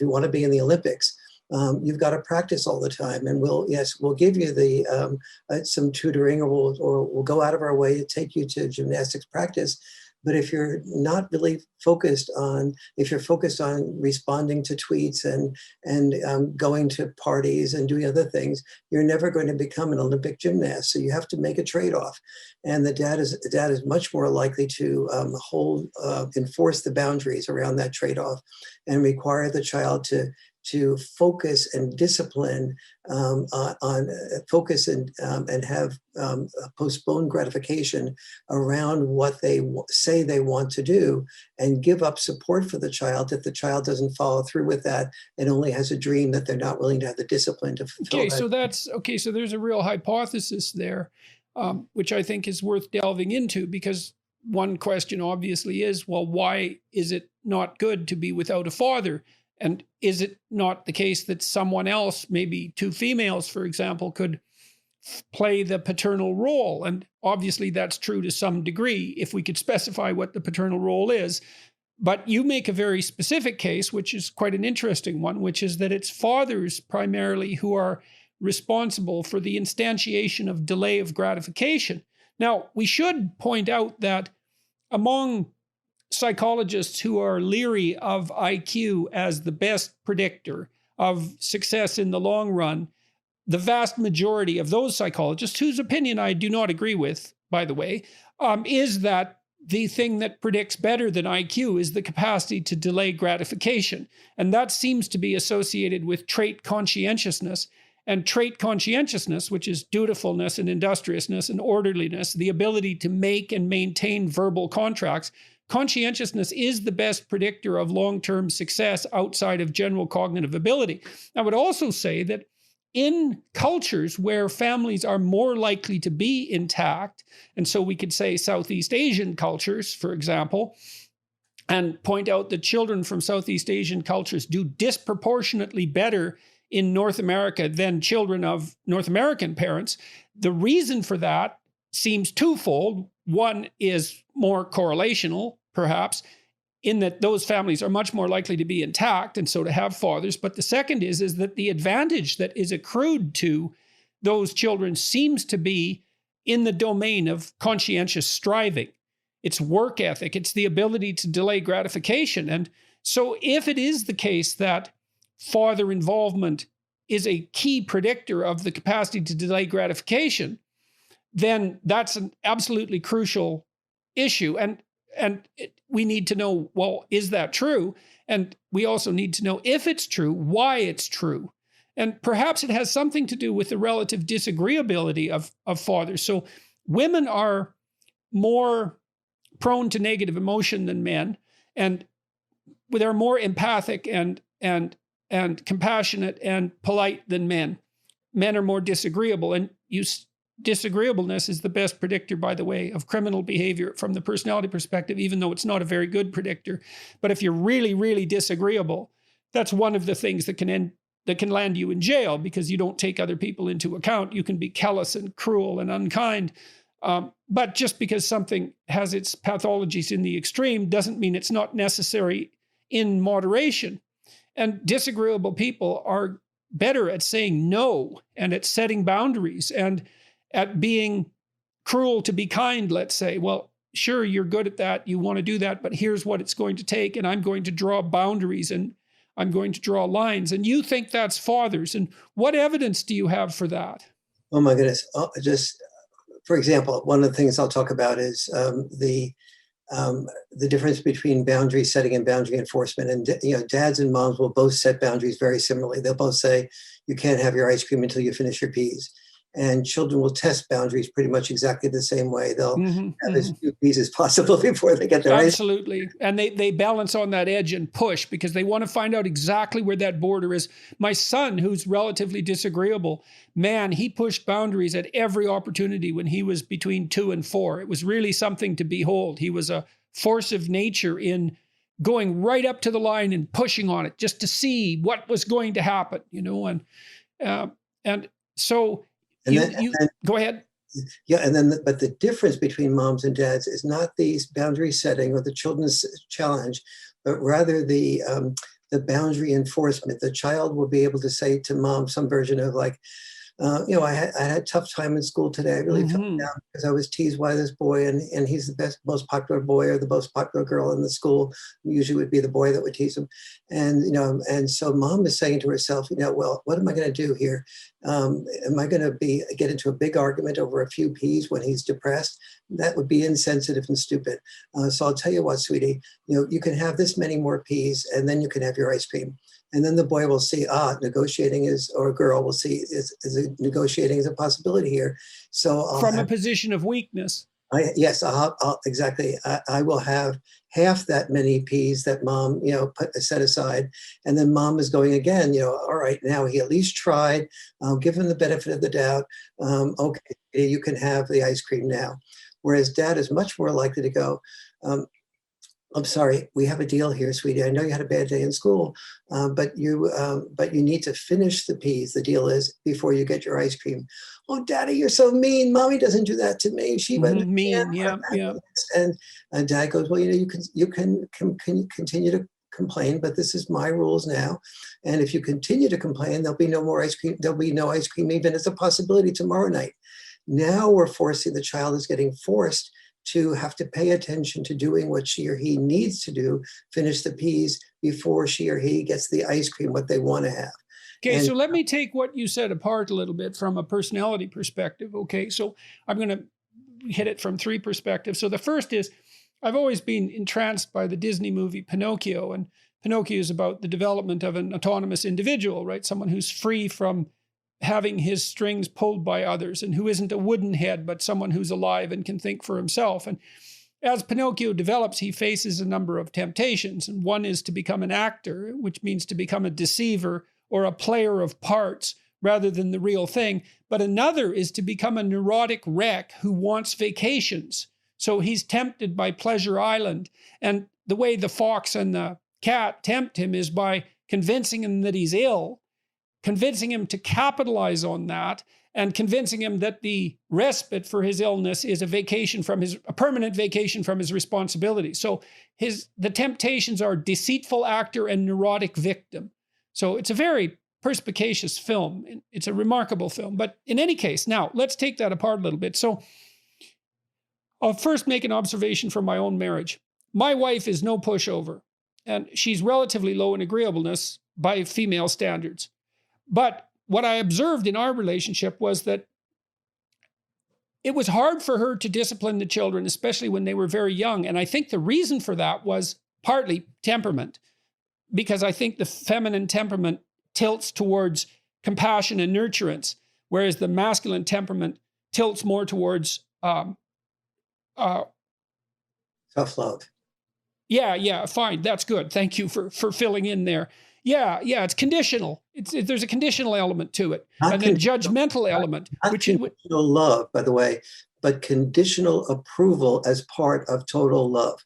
you want to be in the Olympics, you've got to practice all the time. And we'll give you the some tutoring, or we'll go out of our way to take you to gymnastics practice. But if you're not really focused on, if you're focused on responding to tweets and going to parties and doing other things, you're never going to become an Olympic gymnast. So you have to make a trade-off. And the dad is much more likely to enforce the boundaries around that trade-off, and require the child to focus and discipline on focus and have postponed gratification around what they say they want to do, and give up support for the child if the child doesn't follow through with that and only has a dream that they're not willing to have the discipline to fulfill. Okay, so there's a real hypothesis there, which I think is worth delving into, because one question obviously is, well, why is it not good to be without a father? And is it not the case that someone else, maybe two females, for example, could play the paternal role? And obviously that's true to some degree, if we could specify what the paternal role is. But you make a very specific case, which is quite an interesting one, which is that it's fathers primarily who are responsible for the instantiation of delay of gratification. Now, we should point out that among psychologists who are leery of IQ as the best predictor of success in the long run, the vast majority of those psychologists, whose opinion I do not agree with, by the way, is that the thing that predicts better than IQ is the capacity to delay gratification. And that seems to be associated with trait conscientiousness. And trait conscientiousness, which is dutifulness and industriousness and orderliness, the ability to make and maintain verbal contracts, conscientiousness is the best predictor of long-term success outside of general cognitive ability. I would also say that in cultures where families are more likely to be intact, and so we could say Southeast Asian cultures, for example, and point out that children from Southeast Asian cultures do disproportionately better in North America than children of North American parents. The reason for that seems twofold. One is more correlational, perhaps, in that those families are much more likely to be intact and so to have fathers. But the second is that the advantage that is accrued to those children seems to be in the domain of conscientious striving. It's work ethic. It's the ability to delay gratification. And so if it is the case that father involvement is a key predictor of the capacity to delay gratification, then that's an absolutely crucial issue. And we need to know, well, is that true? And we also need to know, if it's true, why it's true. And perhaps it has something to do with the relative disagreeability of fathers. So women are more prone to negative emotion than men, and they're more empathic and compassionate and polite than men. Men are more disagreeable, and disagreeableness is the best predictor, by the way, of criminal behavior from the personality perspective, even though it's not a very good predictor. But if you're really, really disagreeable, that's one of the things that can land you in jail, because you don't take other people into account. You can be callous and cruel and unkind. But just because something has its pathologies in the extreme doesn't mean it's not necessary in moderation. And disagreeable people are better at saying no and at setting boundaries and at being cruel to be kind, let's say. Well, sure, you're good at that. You want to do that, but here's what it's going to take. And I'm going to draw boundaries and I'm going to draw lines. And you think that's fathers. And what evidence do you have for that? Oh my goodness. Just for example, one of the things I'll talk about is the difference between boundary setting and boundary enforcement. And dads and moms will both set boundaries very similarly. They'll both say, you can't have your ice cream until you finish your peas. And children will test boundaries pretty much exactly the same way. They'll have as few peas as possible before they get their ice cream. Absolutely. And they balance on that edge and push, because they want to find out exactly where that border is. My son, who's relatively disagreeable, man, he pushed boundaries at every opportunity when he was between 2 and 4. It was really something to behold. He was a force of nature in going right up to the line and pushing on it just to see what was going to happen, and so go ahead. Yeah, but the difference between moms and dads is not the boundary setting or the children's challenge, but rather the the boundary enforcement. The child will be able to say to mom some version of like, I had a tough time in school today. I really felt down because I was teased by this boy, and he's the most popular boy or the most popular girl in the school. Usually would be the boy that would tease him. And so mom is saying to herself, well, what am I going to do here? Am I going to get into a big argument over a few peas when he's depressed? That would be insensitive and stupid. So I'll tell you what, sweetie, you can have this many more peas and then you can have your ice cream. And then the boy will see, negotiating or a girl will see, negotiating is a possibility here. So from a position of weakness. Yes, exactly. I will have half that many peas that mom, set aside. And then mom is going again, all right, now he at least tried. I'll give him the benefit of the doubt. Okay, you can have the ice cream now. Whereas dad is much more likely to go, I'm sorry, we have a deal here, sweetie. I know you had a bad day in school, but you need to finish the peas. The deal is before you get your ice cream. Oh, daddy, you're so mean. Mommy doesn't do that to me. She went mean, yeah. And dad goes, well, you can continue to complain, but this is my rules now. And if you continue to complain, there'll be no more ice cream. There'll be no ice cream even as a possibility tomorrow night. Now we're forcing, the child is getting forced to have to pay attention to doing what she or he needs to do, finish the peas before she or he gets the ice cream, what they want to have. Okay, so let me take what you said apart a little bit from a personality perspective. Okay, so I'm going to hit it from three perspectives. So the first is, I've always been entranced by the Disney movie Pinocchio, and Pinocchio is about the development of an autonomous individual, right? Someone who's free from having his strings pulled by others and who isn't a wooden head, but someone who's alive and can think for himself. And as Pinocchio develops, he faces a number of temptations. And one is to become an actor, which means to become a deceiver or a player of parts rather than the real thing. But another is to become a neurotic wreck who wants vacations. So he's tempted by Pleasure Island. And the way the fox and the cat tempt him is by convincing him that he's ill, convincing him to capitalize on that, and convincing him that the respite for his illness is a permanent vacation from his responsibility. So the temptations are deceitful actor and neurotic victim. So it's a very perspicacious film. It's a remarkable film. But in any case, now let's take that apart a little bit. So I'll first make an observation from my own marriage. My wife is no pushover, and she's relatively low in agreeableness by female standards. But what I observed in our relationship was that it was hard for her to discipline the children, especially when they were very young. And I think the reason for that was partly temperament, because I think the feminine temperament tilts towards compassion and nurturance, whereas the masculine temperament tilts more towards tough love. Yeah, fine. That's good. Thank you for filling in there. Yeah, it's conditional. There's a conditional element to it, and then judgmental element. Not conditional love, by the way, but conditional approval as part of total love.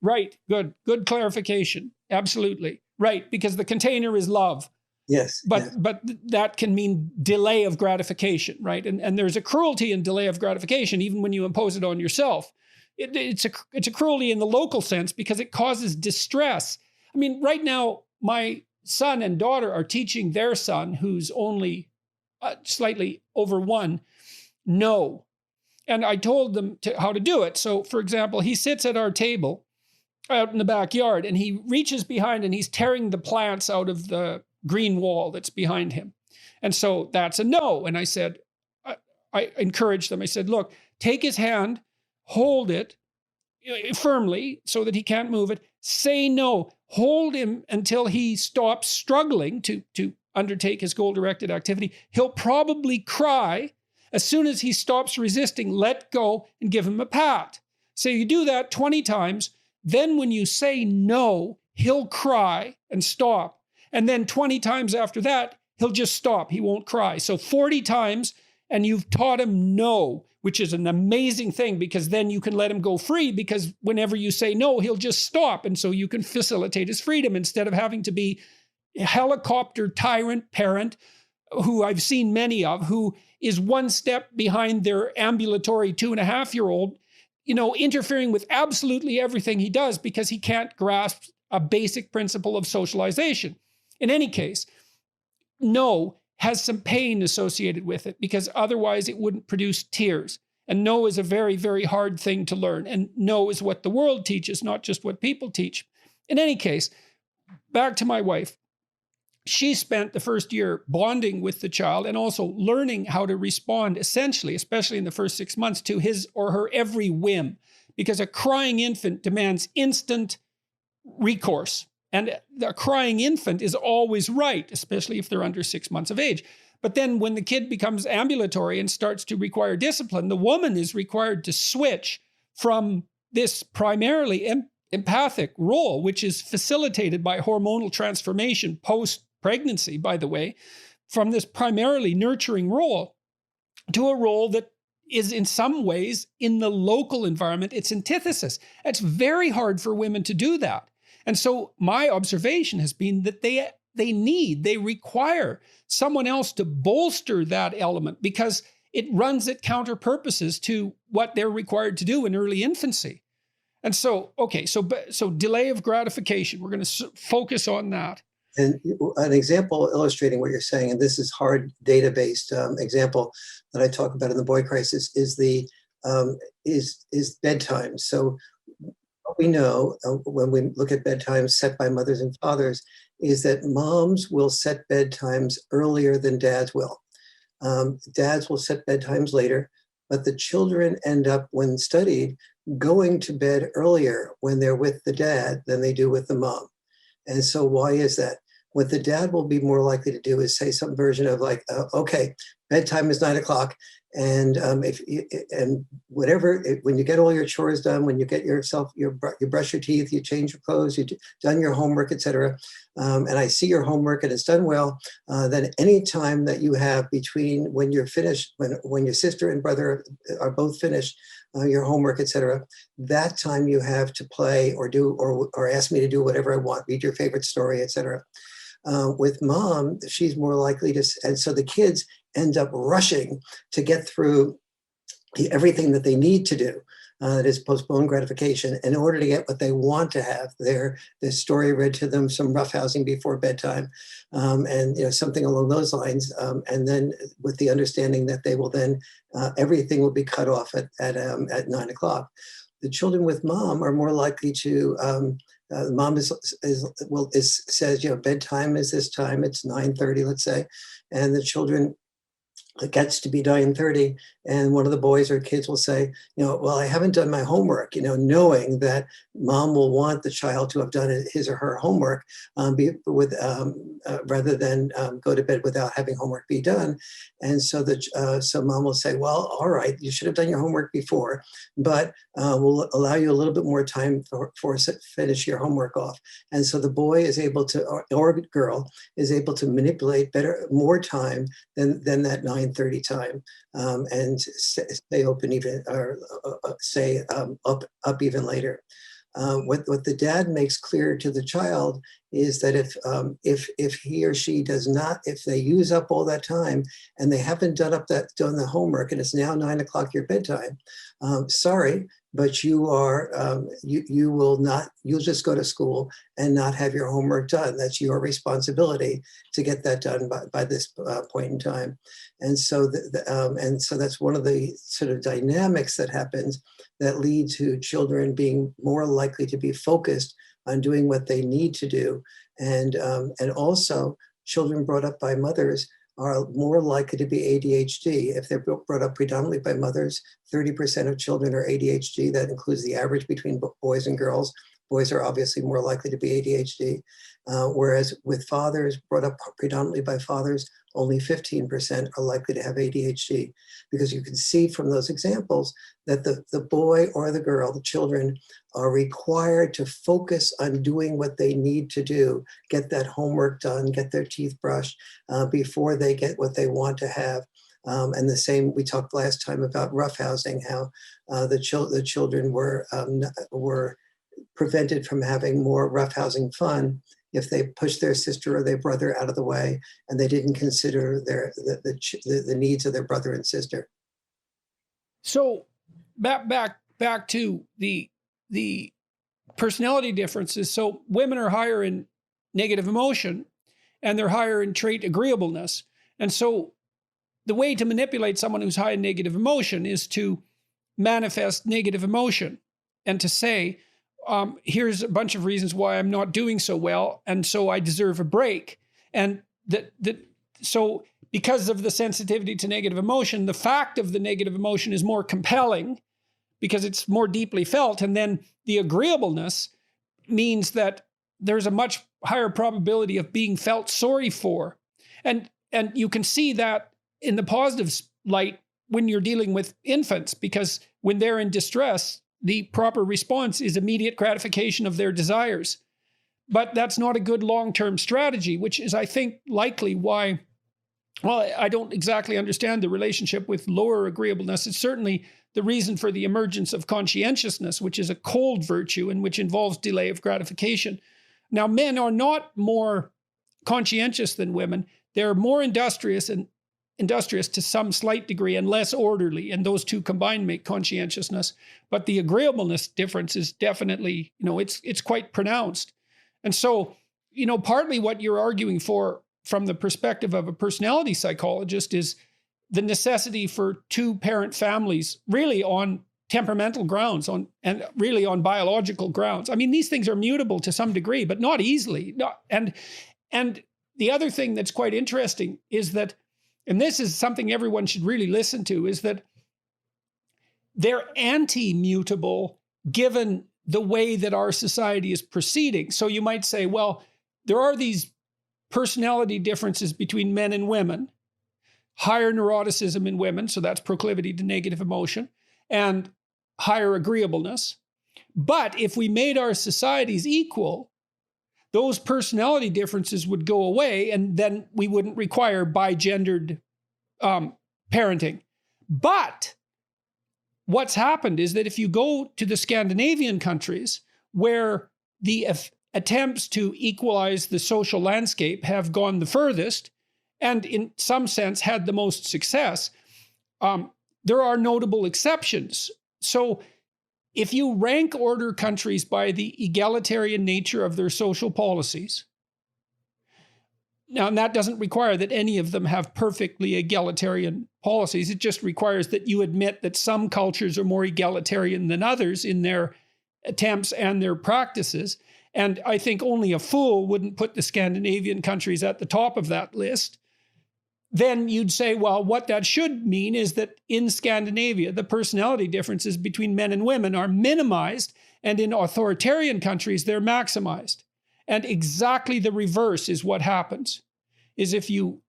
Right. Good clarification. Absolutely. Right, because the container is love. Yes. But that can mean delay of gratification, right? And there's a cruelty in delay of gratification, even when you impose it on yourself. It's a cruelty in the local sense because it causes distress. I mean, right now, my son and daughter are teaching their son, who's only slightly over 1, no. And I told them how to do it. So, for example, he sits at our table out in the backyard and he reaches behind and he's tearing the plants out of the green wall that's behind him. And so that's a no. And I said, I encouraged them. I said, look, take his hand, hold it firmly so that he can't move it. Say no. Hold him until he stops struggling to undertake his goal-directed activity. He'll probably cry. As soon as he stops resisting, let go and give him a pat. So you do that 20 times. Then when you say no, he'll cry and stop. And then 20 times after that, he'll just stop. He won't cry. So 40 times, and you've taught him no, which is an amazing thing because then you can let him go free because whenever you say no, he'll just stop. And so you can facilitate his freedom instead of having to be a helicopter tyrant parent who I've seen many of, who is one step behind their ambulatory 2.5-year-old, interfering with absolutely everything he does because he can't grasp a basic principle of socialization. In any case, no has some pain associated with it because otherwise it wouldn't produce tears. And no is a very, very hard thing to learn. And no is what the world teaches, not just what people teach. In any case, back to my wife. She spent the first year bonding with the child and also learning how to respond, essentially, especially in the first 6 months, to his or her every whim, because a crying infant demands instant recourse. And a crying infant is always right, especially if they're under 6 months of age. But then when the kid becomes ambulatory and starts to require discipline, the woman is required to switch from this primarily empathic role, which is facilitated by hormonal transformation post-pregnancy, by the way, from this primarily nurturing role to a role that is in some ways in the local environment, its antithesis. It's very hard for women to do that. And so my observation has been that they require someone else to bolster that element because it runs at counter purposes to what they're required to do in early infancy. And so, okay, so delay of gratification, we're going to focus on that. And an example illustrating what you're saying, and this is hard data-based example that I talk about in the Boy Crisis, is the is bedtime. So what we know when we look at bedtimes set by mothers and fathers is that moms will set bedtimes earlier than dads will. Dads will set bedtimes later, but the children end up, when studied, going to bed earlier when they're with the dad than they do with the mom. And so why is that? What the dad will be more likely to do is say some version of like, okay, bedtime is 9 o'clock. And when you get all your chores done, when you get yourself, you brush your teeth, you change your clothes, you've done your homework, etc. And I see your homework and it's done well, then any time that you have between when you're finished, when your sister and brother are both finished, your homework, etc., that time you have to play or do or ask me to do whatever I want, read your favorite story, etc. With mom, she's more likely to, and so the kids end up rushing to get through everything that they need to do. That is postponed gratification in order to get what they want to have, their story read to them, some roughhousing before bedtime, and something along those lines. And then with the understanding that they will then, everything will be cut off at 9 o'clock. The children with mom are more likely to, mom says, bedtime is this time, it's 9:30, let's say, and the children, it gets to be 9:30, and one of the boys or kids will say, well, I haven't done my homework, knowing that mom will want the child to have done his or her homework rather than go to bed without having homework be done. And so so mom will say, well, all right, you should have done your homework before, but we'll allow you a little bit more time for finish your homework off. And so the boy is able to, or girl is able to manipulate more time than that 9:30 time, and stay open even, or stay up even later. What the dad makes clear to the child is that if he or she does not, if they use up all that time and they haven't done the homework and it's now 9 o'clock your bedtime, sorry, but you will not, you'll just go to school and not have your homework done. That's your responsibility to get that done by this point in time. And so that's one of the sort of dynamics that happens that lead to children being more likely to be focused on doing what they need to do. And also children brought up by mothers are more likely to be ADHD. If they're brought up predominantly by mothers, 30% of children are ADHD. That includes the average between boys and girls. Boys are obviously more likely to be ADHD. Whereas with fathers, brought up predominantly by fathers, only 15% are likely to have ADHD. Because you can see from those examples that the boy or the girl, the children, are required to focus on doing what they need to do, get that homework done, get their teeth brushed before they get what they want to have. And the same, we talked last time about roughhousing, how the children were prevented from having more roughhousing fun if they pushed their sister or their brother out of the way and they didn't consider the needs of their brother and sister. So back to the personality differences. So women are higher in negative emotion and they're higher in trait agreeableness. And so the way to manipulate someone who's high in negative emotion is to manifest negative emotion and to say, here's a bunch of reasons why I'm not doing so well, and so I deserve a break. And so because of the sensitivity to negative emotion, the fact of the negative emotion is more compelling because it's more deeply felt. And then the agreeableness means that there's a much higher probability of being felt sorry for. And you can see that in the positive light when you're dealing with infants, because when they're in distress, the proper response is immediate gratification of their desires. But that's not a good long-term strategy, which is, I think, likely why, well, I don't exactly understand the relationship with lower agreeableness. It's certainly the reason for the emergence of conscientiousness, which is a cold virtue and which involves delay of gratification. Now, men are not more conscientious than women. They're more industrious to some slight degree and less orderly, and those two combined make conscientiousness. But the agreeableness difference is definitely, it's quite pronounced. And so, partly what you're arguing for from the perspective of a personality psychologist is the necessity for two-parent families, really on temperamental grounds, and really on biological grounds. I mean, these things are mutable to some degree, but not easily. And the other thing that's quite interesting is that, and this is something everyone should really listen to, is that they're anti-mutable given the way that our society is proceeding. So you might say, well, there are these personality differences between men and women, higher neuroticism in women, so that's proclivity to negative emotion, and higher agreeableness. But if we made our societies equal, those personality differences would go away, and then we wouldn't require bigendered parenting. But what's happened is that if you go to the Scandinavian countries, where the attempts to equalize the social landscape have gone the furthest, and in some sense had the most success, there are notable exceptions. So if you rank order countries by the egalitarian nature of their social policies, now, and that doesn't require that any of them have perfectly egalitarian policies. It just requires that you admit that some cultures are more egalitarian than others in their attempts and their practices. And I think only a fool wouldn't put the Scandinavian countries at the top of that list. Then you'd say, well, what that should mean is that in Scandinavia, the personality differences between men and women are minimized, and in authoritarian countries, they're maximized. And exactly the reverse is what happens, is if you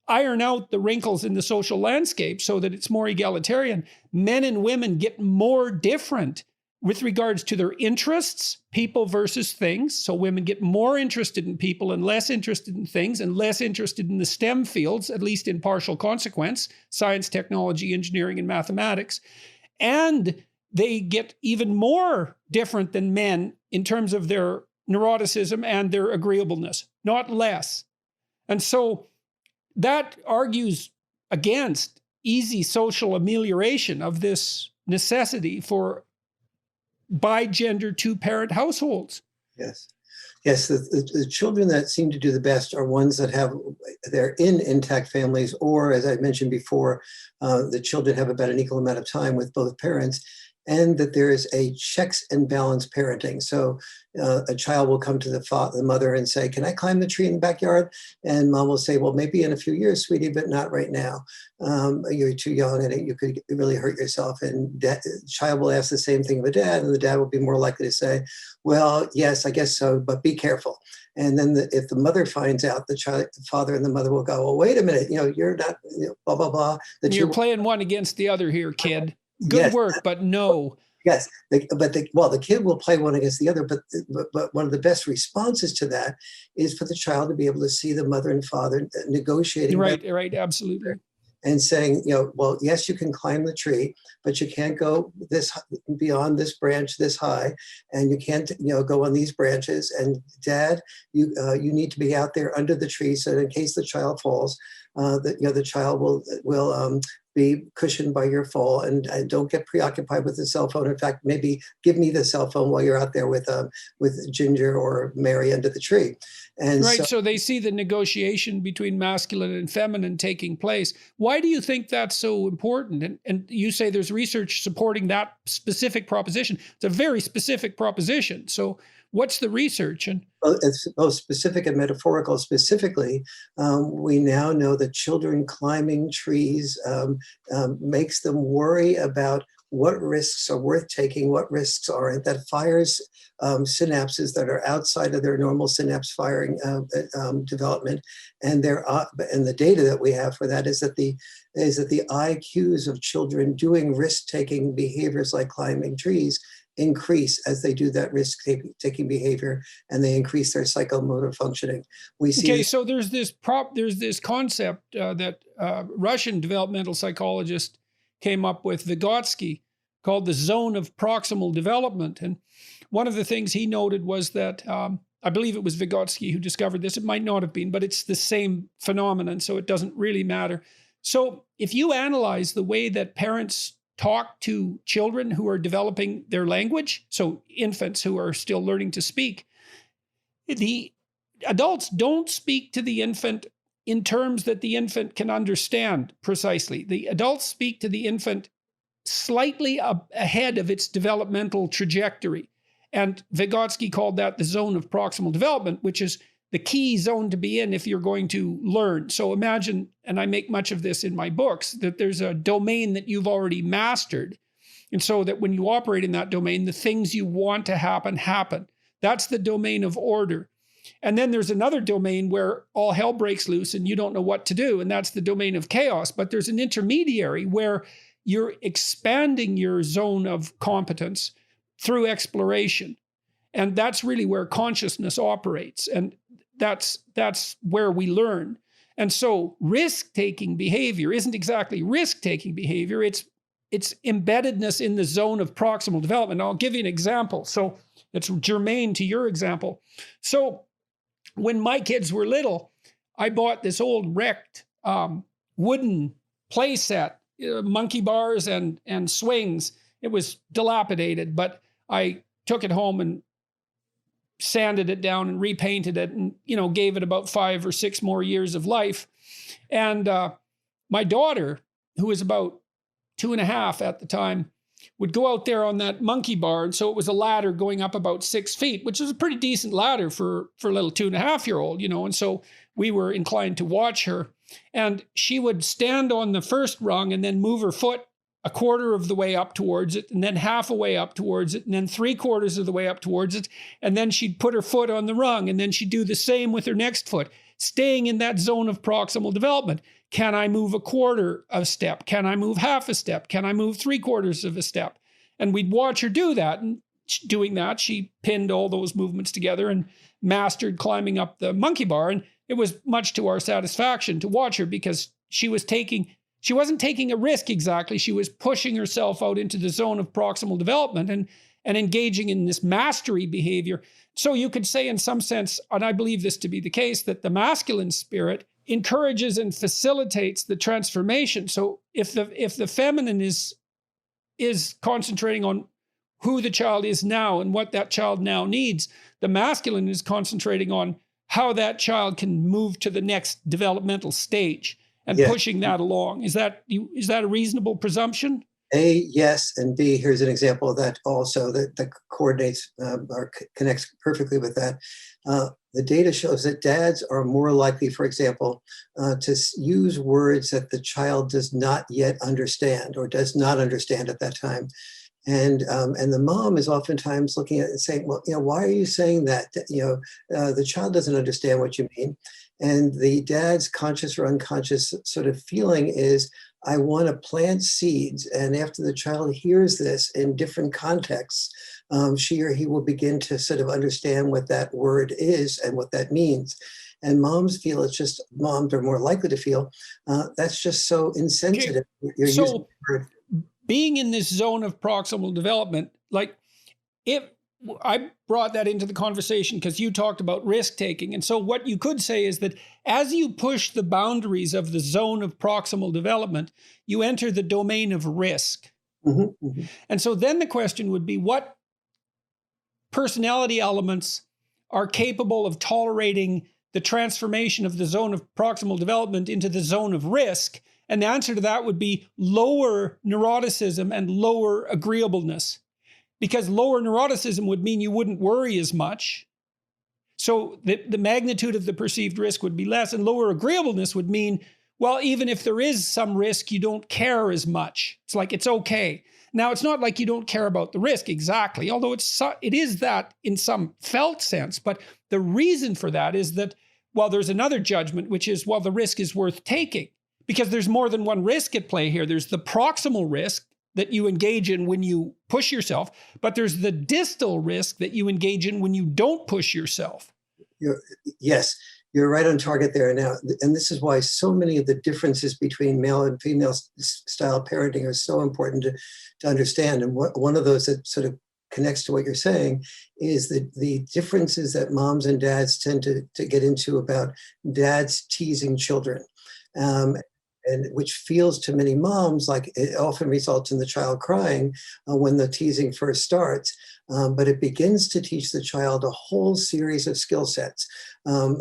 iron out the wrinkles in the social landscape so that it's more egalitarian, men and women get more different with regards to their interests, people versus things. So women get more interested in people and less interested in things, and less interested in the STEM fields, at least in partial consequence, science, technology, engineering, and mathematics. And they get even more different than men in terms of their neuroticism and their agreeableness, not less. And so that argues against easy social amelioration of this necessity for bigender two-parent households. Yes. Yes, the children that seem to do the best are ones that they're in intact families, or, as I mentioned before, the children have about an equal amount of time with both parents, and that there is a checks and balance parenting. So a child will come to the mother and say, can I climb the tree in the backyard? And mom will say, well, maybe in a few years, sweetie, but not right now. You're too young and you could really hurt yourself. And the child will ask the same thing of a dad, and the dad will be more likely to say, well, yes, I guess so, but be careful. And then if the mother finds out, the father and the mother will go, well, wait a minute, you're not, blah, blah, blah. You're playing one against the other here, kid. Good work, but no. Yes, the kid will play one against the other, but one of the best responses to that is for the child to be able to see the mother and father negotiating. Right, absolutely. And saying, well, yes, you can climb the tree, but you can't go beyond this branch this high, and you can't, go on these branches. And Dad, you need to be out there under the tree, so that in case the child falls, the child will be cushioned by your fall, and don't get preoccupied with the cell phone. In fact, maybe give me the cell phone while you're out there with Ginger or Mary under the tree. And right. So they see the negotiation between masculine and feminine taking place. Why do you think that's so important? And you say there's research supporting that specific proposition. It's a very specific proposition. So what's the research? And well, it's both specific and metaphorical. Specifically, we now know that children climbing trees makes them worry about what risks are worth taking, what risks aren't. That fires synapses that are outside of their normal synapse firing development. And the data that we have for that is that the IQs of children doing risk-taking behaviors like climbing trees increase as they do that risk-taking behavior, and they increase their psychomotor functioning. We see. Okay, so there's this concept that Russian developmental psychologist came up with, Vygotsky, called the zone of proximal development. And one of the things he noted was that, I believe it was Vygotsky who discovered this, it might not have been, but it's the same phenomenon, so it doesn't really matter. So if you analyze the way that parents talk to children who are developing their language, so infants who are still learning to speak, the adults don't speak to the infant in terms that the infant can understand precisely. The adults speak to the infant slightly ahead of its developmental trajectory. And Vygotsky called that the zone of proximal development, which is the key zone to be in if you're going to learn. So imagine, and I make much of this in my books, that there's a domain that you've already mastered. And so that when you operate in that domain, the things you want to happen, happen. That's the domain of order. And then there's another domain where all hell breaks loose and you don't know what to do. And that's the domain of chaos. But there's an intermediary where you're expanding your zone of competence through exploration. And that's really where consciousness operates. And that's where we learn. And so risk-taking behavior isn't exactly risk-taking behavior. It's embeddedness in the zone of proximal development. I'll give you an example. So it's germane to your example. So when my kids were little, I bought this old wrecked wooden play set, monkey bars and swings. It was dilapidated, but I took it home and sanded it down and repainted it and, gave it about 5 or 6 more years of life. And my daughter, who was about 2.5 at the time, would go out there on that monkey bar. And so it was a ladder going up about 6 feet, which is a pretty decent ladder for a little 2.5-year-old, And so we were inclined to watch her. And she would stand on the first rung and then move her foot 1/4 of the way up towards it, and then half a way up towards it, and then 3/4 of the way up towards it. And then she'd put her foot on the rung, and then she'd do the same with her next foot, staying in that zone of proximal development. Can I move 1/4 of a step? Can I move half a step? Can I move 3/4 of a step? And we'd watch her do that. And doing that, she pinned all those movements together and mastered climbing up the monkey bar. And it was much to our satisfaction to watch her, because she wasn't taking a risk exactly. She was pushing herself out into the zone of proximal development and engaging in this mastery behavior. So you could say in some sense, and I believe this to be the case, that the masculine spirit encourages and facilitates the transformation. So if the feminine is concentrating on who the child is now and what that child now needs, the masculine is concentrating on how that child can move to the next developmental stage and pushing that along. Is that a reasonable presumption? A, yes, and B, here's an example of that also that coordinates or connects perfectly with that. The data shows that dads are more likely, for example, to use words that the child does not yet understand or does not understand at that time. And the mom is oftentimes looking at it and saying, well, why are you saying that? The child doesn't understand what you mean. And the dad's conscious or unconscious sort of feeling is, I want to plant seeds. And after the child hears this in different contexts, she or he will begin to sort of understand what that word is and what that means. And moms are more likely to feel that's just so insensitive. You're using the word. Being in this zone of proximal development, like if I brought that into the conversation because you talked about risk taking. And so what you could say is that as you push the boundaries of the zone of proximal development, you enter the domain of risk. Mm-hmm, mm-hmm. And so then the question would be, what personality elements are capable of tolerating the transformation of the zone of proximal development into the zone of risk? And the answer to that would be lower neuroticism and lower agreeableness. Because lower neuroticism would mean you wouldn't worry as much. So the magnitude of the perceived risk would be less, and lower agreeableness would mean, well, even if there is some risk, you don't care as much. It's like, it's okay. Now, it's not like you don't care about the risk exactly, although it is that in some felt sense. But the reason for that is that, well, there's another judgment, which is, well, the risk is worth taking because there's more than one risk at play here. There's the proximal risk that you engage in when you push yourself, but there's the distal risk that you engage in when you don't push yourself. Yes, you're right on target there now. And this is why so many of the differences between male and female style parenting are so important to understand. And one of those that sort of connects to what you're saying is the differences that moms and dads tend to get into about dads teasing children. And which feels to many moms like it often results in the child crying when the teasing first starts. But it begins to teach the child a whole series of skill sets. What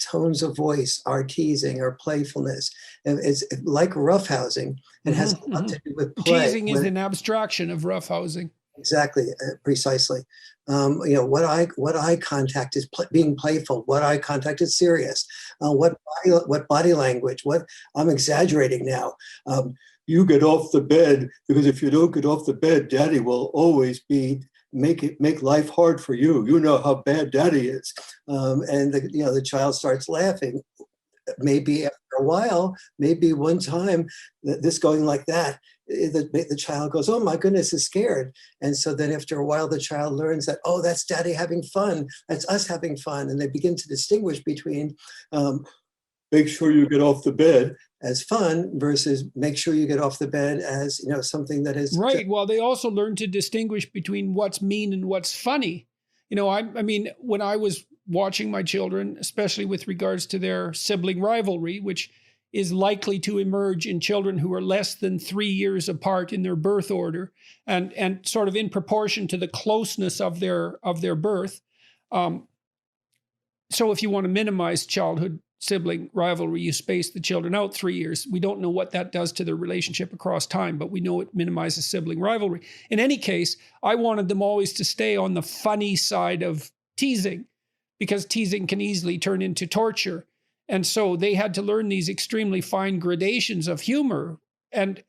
tones of voice are teasing or playfulness. And it's like roughhousing. It has a lot to do with play. Teasing is an abstraction of roughhousing. Exactly, precisely. What eye contact is being playful. What eye contact is serious. What body language. What I'm exaggerating now. You get off the bed because if you don't get off the bed, Daddy will always make life hard for you. You know how bad Daddy is, and the child starts laughing. Maybe after a while, maybe one time, this going like that. The child goes, oh my goodness, is scared. And so then after a while, the child learns that, oh, that's Daddy having fun. That's us having fun. And they begin to distinguish between make sure you get off the bed as fun versus make sure you get off the bed as, something that is. Right. Well, they also learn to distinguish between what's mean and what's funny. I mean, when I was watching my children, especially with regards to their sibling rivalry, which is likely to emerge in children who are less than 3 years apart in their birth order and sort of in proportion to the closeness of their birth. So if you want to minimize childhood sibling rivalry, you space the children out 3 years. We don't know what that does to their relationship across time, but we know it minimizes sibling rivalry. In any case, I wanted them always to stay on the funny side of teasing because teasing can easily turn into torture. And so they had to learn these extremely fine gradations of humor. And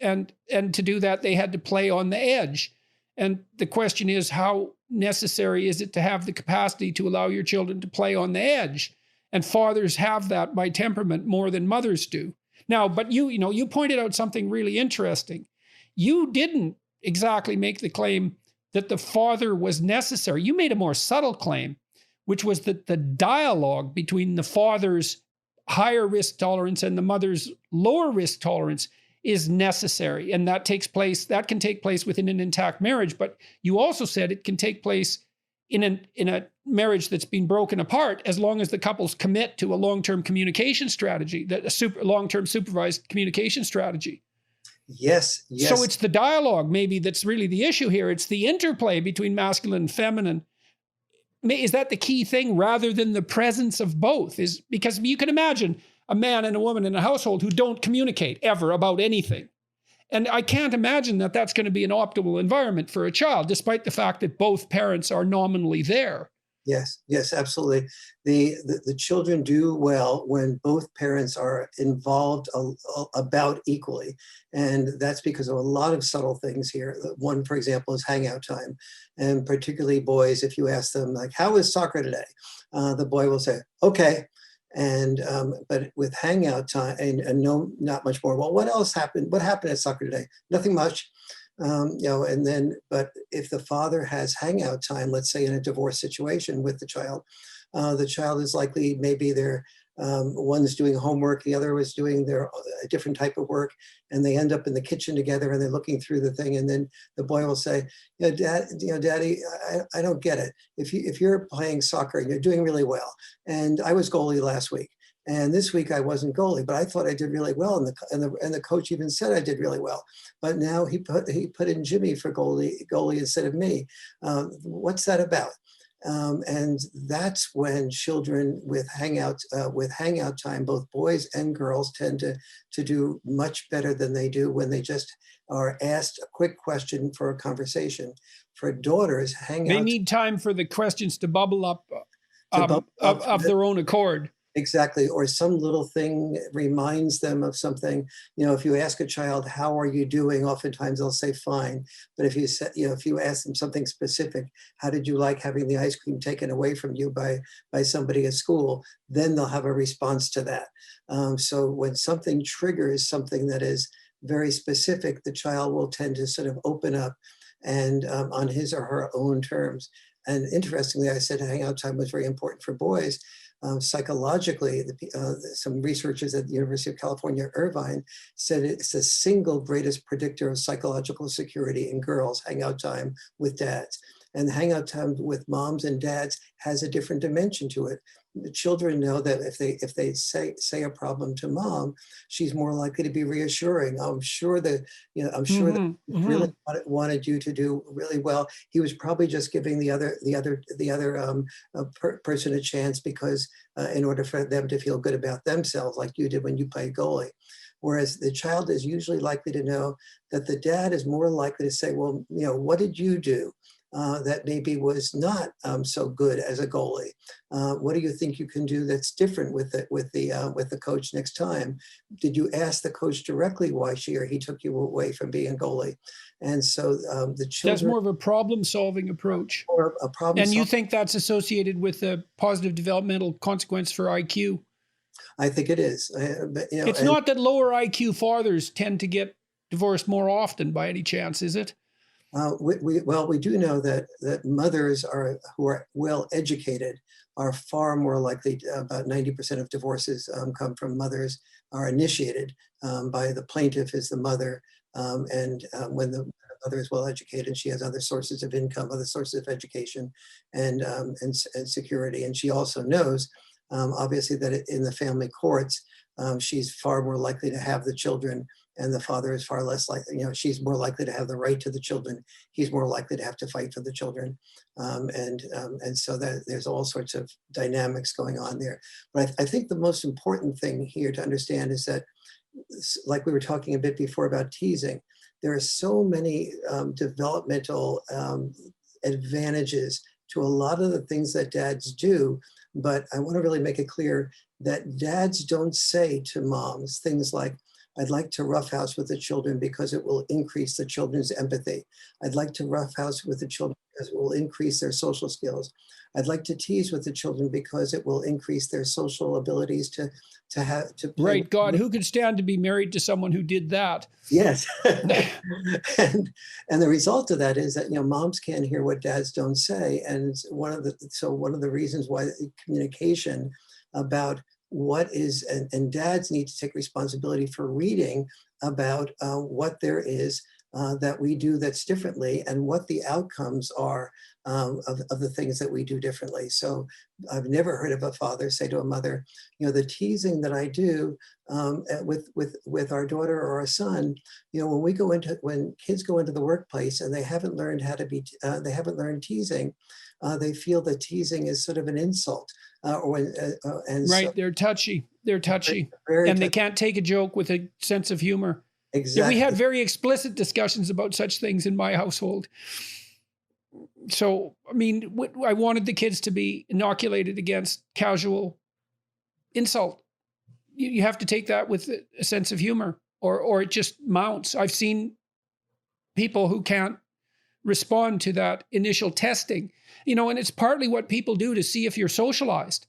to do that, they had to play on the edge. And the question is, how necessary is it to have the capacity to allow your children to play on the edge? And fathers have that by temperament more than mothers do. Now, but you pointed out something really interesting. You didn't exactly make the claim that the father was necessary. You made a more subtle claim, which was that the dialogue between the father's higher risk tolerance and the mother's lower risk tolerance is necessary. And that can take place within an intact marriage. But you also said it can take place in a marriage that's been broken apart as long as the couples commit to a long-term communication strategy, long-term supervised communication strategy. Yes. So it's the dialogue maybe that's really the issue here. It's the interplay between masculine and feminine. Is that the key thing rather than the presence of both? Is because you can imagine a man and a woman in a household who don't communicate ever about anything. And I can't imagine that that's going to be an optimal environment for a child, despite the fact that both parents are nominally there. Yes, absolutely. The children do well when both parents are involved about equally. And that's because of a lot of subtle things here. One, for example, is hangout time. And particularly boys, if you ask them, like, how is soccer today? The boy will say, okay. And but with hangout time and no, not much more. Well, what else happened? What happened at soccer today? Nothing much. And then, but if the father has hangout time, let's say in a divorce situation with the child is likely maybe they're One's doing homework, the other was doing a different type of work, and they end up in the kitchen together and they're looking through the thing. And then the boy will say, Daddy, I don't get it. If you're playing soccer and you're doing really well, and I was goalie last week, and this week I wasn't goalie, but I thought I did really well, and the coach even said I did really well. But now he put in Jimmy for goalie instead of me. What's that about? And that's when children with hangout time, both boys and girls, tend to do much better than they do when they just are asked a quick question for a conversation. For daughters, they need time for the questions to bubble up of their own accord. Exactly. Or some little thing reminds them of something. If you ask a child, how are you doing? Oftentimes they'll say fine. But if you ask them something specific, how did you like having the ice cream taken away from you by somebody at school? Then they'll have a response to that. So when something triggers something that is very specific, the child will tend to sort of open up and on his or her own terms. And interestingly, I said hangout time was very important for boys. Psychologically, some researchers at the University of California, Irvine, said it's the single greatest predictor of psychological security in girls, hangout time with dads. And hangout time with moms and dads has a different dimension to it. The children know that if they say a problem to mom, she's more likely to be reassuring. I'm sure that he really wanted you to do really well. He was probably just giving the other person a chance because in order for them to feel good about themselves, like you did when you played goalie. Whereas the child is usually likely to know that the dad is more likely to say, well, what did you do that maybe was not so good as a goalie? What do you think you can do that's different with the coach next time? Did you ask the coach directly why she or he took you away from being a goalie? And so the children— That's more of a problem-solving approach. Or a problem. And you think that's associated with a positive developmental consequence for IQ? I think it is. It's not that lower IQ fathers tend to get divorced more often by any chance, is it? We do know that mothers who are well educated are far more likely. About 90% of divorces come from mothers, are initiated by the plaintiff is the mother, and when the mother is well educated, she has other sources of income, other sources of education, and security, and she also knows, obviously, that in the family courts, she's far more likely to have the children. And the father is far less likely, she's more likely to have the right to the children. He's more likely to have to fight for the children. And so there's all sorts of dynamics going on there. But I think the most important thing here to understand is that, like we were talking a bit before about teasing, there are so many developmental advantages to a lot of the things that dads do. But I want to really make it clear that dads don't say to moms things like, I'd like to roughhouse with the children because it will increase the children's empathy. I'd like to roughhouse with the children because it will increase their social skills. I'd like to tease with the children because it will increase their social abilities to play. Right, God, who could stand to be married to someone who did that? Yes. and the result of that is that, moms can't hear what dads don't say. And one of the reasons why communication about what is, and dads need to take responsibility for reading about what there is that we do that's differently and what the outcomes are of the things that we do differently. So I've never heard of a father say to a mother, the teasing that I do with our daughter or our son, when kids go into the workplace and they haven't learned they haven't learned teasing, they feel that teasing is sort of an insult. They're touchy. They're touchy. Very and touchy. They can't take a joke with a sense of humor. Exactly. Yeah, we had very explicit discussions about such things in my household. So, I mean, I wanted the kids to be inoculated against casual insult. You have to take that with a sense of humor, or it just mounts. I've seen people who can't respond to that initial testing, and it's partly what people do to see if you're socialized.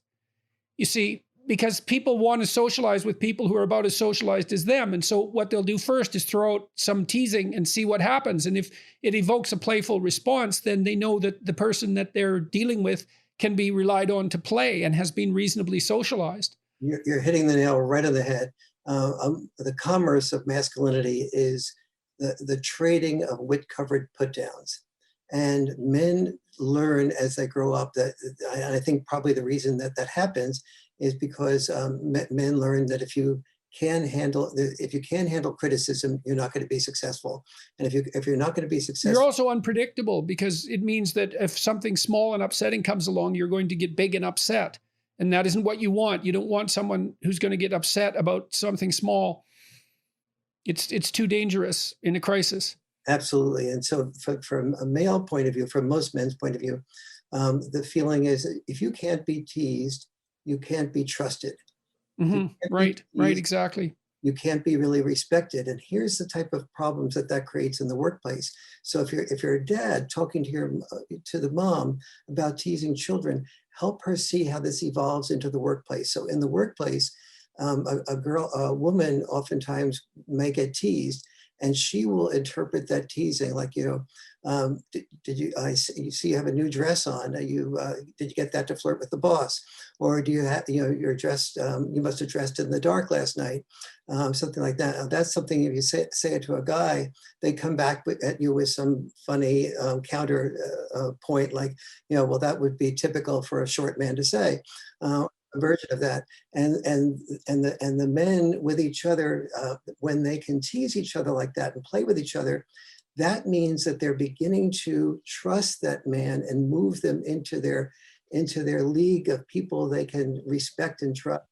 You see, because people want to socialize with people who are about as socialized as them. And so what they'll do first is throw out some teasing and see what happens. And if it evokes a playful response, then they know that the person that they're dealing with can be relied on to play and has been reasonably socialized. You're hitting the nail right on the head. The commerce of masculinity is the trading of wit-covered put-downs. And men learn as they grow up that, I think probably the reason that that happens is because men learn that if you can handle criticism, you're not going to be successful. And if you're not going to be successful, you're also unpredictable, because it means that if something small and upsetting comes along, you're going to get big and upset. And that isn't what you want. You don't want someone who's going to get upset about something small. It's too dangerous in a crisis. Absolutely. And so from a male point of view, from most men's point of view, the feeling is if you can't be teased, you can't be trusted. Mm-hmm. Right, exactly. You can't be really respected. And here's the type of problems that creates in the workplace. So if you're a dad talking to the mom about teasing children, help her see how this evolves into the workplace. So in the workplace, a woman oftentimes may get teased, and she will interpret that teasing like, did you see you have a new dress on? Did you get that to flirt with the boss? Or do you have, you're dressed, you must have dressed in the dark last night, something like that. That's something, if you say it to a guy, they come back at you with some funny counter point, like, well, that would be typical for a short man to say. Version of that, and the men with each other, when they can tease each other like that and play with each other, that means that they're beginning to trust that man and move them into their league of people they can respect and trust.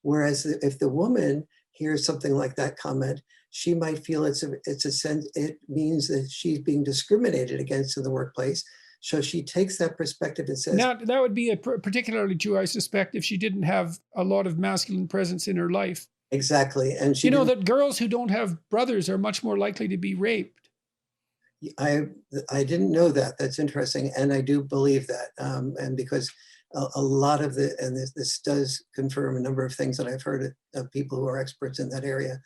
Whereas if the woman hears something like that comment, she might feel it means that she's being discriminated against in the workplace. So she takes that perspective and says... Now, that would be particularly true, I suspect, if she didn't have a lot of masculine presence in her life. Exactly. And she that girls who don't have brothers are much more likely to be raped. I didn't know that. That's interesting. And I do believe that. And because a lot of this does confirm a number of things that I've heard of people who are experts in that area.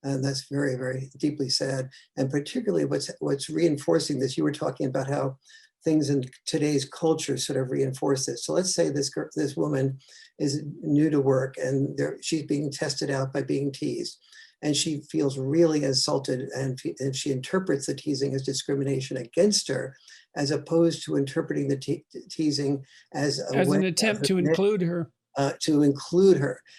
And that's very, very deeply sad. And particularly what's reinforcing this, you were talking about how things in today's culture sort of reinforce this. So let's say this woman is new to work and she's being tested out by being teased, and she feels really insulted, and she interprets the teasing as discrimination against her, as opposed to interpreting the teasing as an attempt to include her.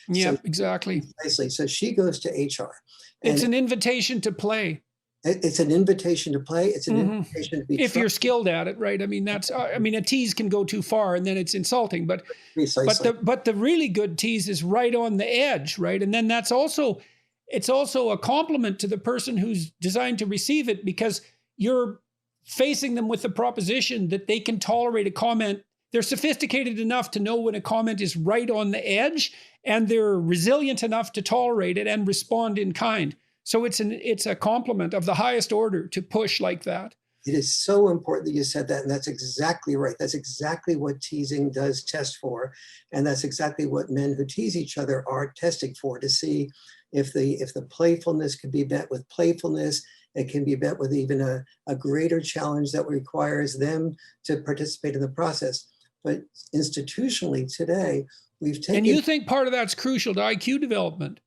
Yeah, so, exactly. Precisely. So she goes to HR. It's an invitation to play. It's an invitation to play. It's an invitation to be if you're skilled at it, right? I mean, a tease can go too far and then it's insulting, but the really good tease is right on the edge, right? And then it's also a compliment to the person who's designed to receive it, because you're facing them with the proposition that they can tolerate a comment. They're sophisticated enough to know when a comment is right on the edge, and they're resilient enough to tolerate it and respond in kind. So it's a compliment of the highest order to push like that. It is so important that you said that, and that's exactly right. That's exactly what teasing does test for, and that's exactly what men who tease each other are testing for, to see if the playfulness can be met with playfulness. It can be met with even a greater challenge that requires them to participate in the process. But institutionally today, we've taken... And you think part of that's crucial to IQ development?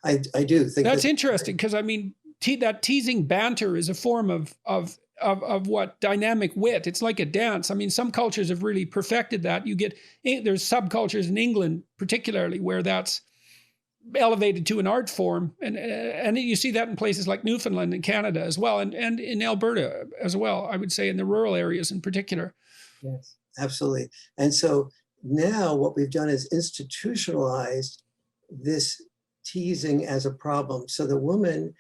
I do think that's interesting, because I mean, that teasing banter is a form of what dynamic wit. It's like a dance. I mean, some cultures have really perfected that. There's subcultures in England particularly where that's elevated to an art form, and you see that in places like Newfoundland and Canada as well, and in Alberta as well. I would say in the rural areas in particular. Yes, absolutely. And so now what we've done is institutionalized this teasing as a problem. So the woman,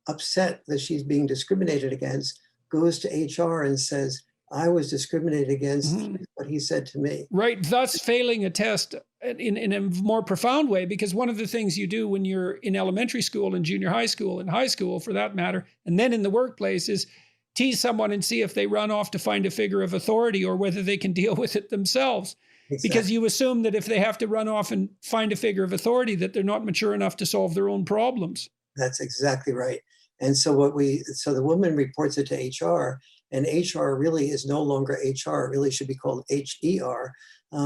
upset that she's being discriminated against, goes to HR and says, I was discriminated against, what he said to me. Right, thus failing a test in a more profound way, because one of the things you do when you're in elementary school and junior high school and high school for that matter, and then in the workplace, is tease someone and see if they run off to find a figure of authority or whether they can deal with it themselves. Exactly. Because you assume that if they have to run off and find a figure of authority, that they're not mature enough to solve their own problems. That's exactly right. And so so the woman reports it to HR, and HR really is no longer HR. It really should be called HER,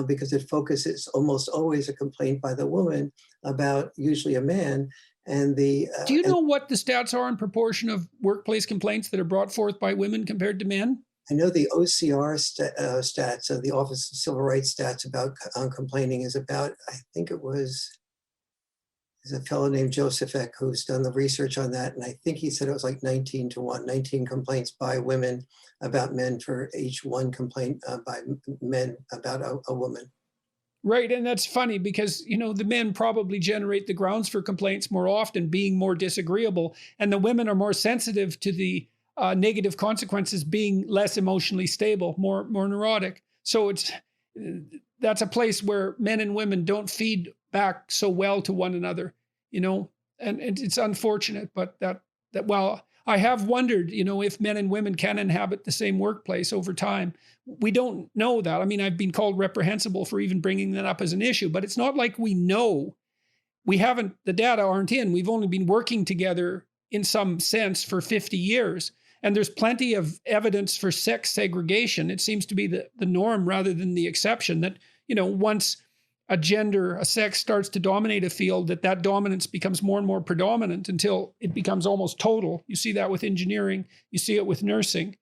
because it focuses almost always a complaint by the woman about usually a man. And Do you know what the stats are in proportion of workplace complaints that are brought forth by women compared to men? I know the OCR stats, the Office of Civil Rights stats about complaining is about, I think there's a fellow named Joseph Eck who's done the research on that. And I think he said it was like 19-1, 19 complaints by women about men for each one complaint by men about a woman. Right. And that's funny because, the men probably generate the grounds for complaints more often, being more disagreeable. And the women are more sensitive to the negative consequences, being less emotionally stable, more neurotic. So that's a place where men and women don't feed back so well to one another, and it's unfortunate, but well, I have wondered, if men and women can inhabit the same workplace over time. We don't know that. I mean, I've been called reprehensible for even bringing that up as an issue, but it's not like we know. We haven't, the data aren't in. We've only been working together in some sense for 50 years. And there's plenty of evidence for sex segregation. It seems to be the norm rather than the exception that, once a sex starts to dominate a field, that dominance becomes more and more predominant until it becomes almost total. You see that with engineering, you see it with nursing.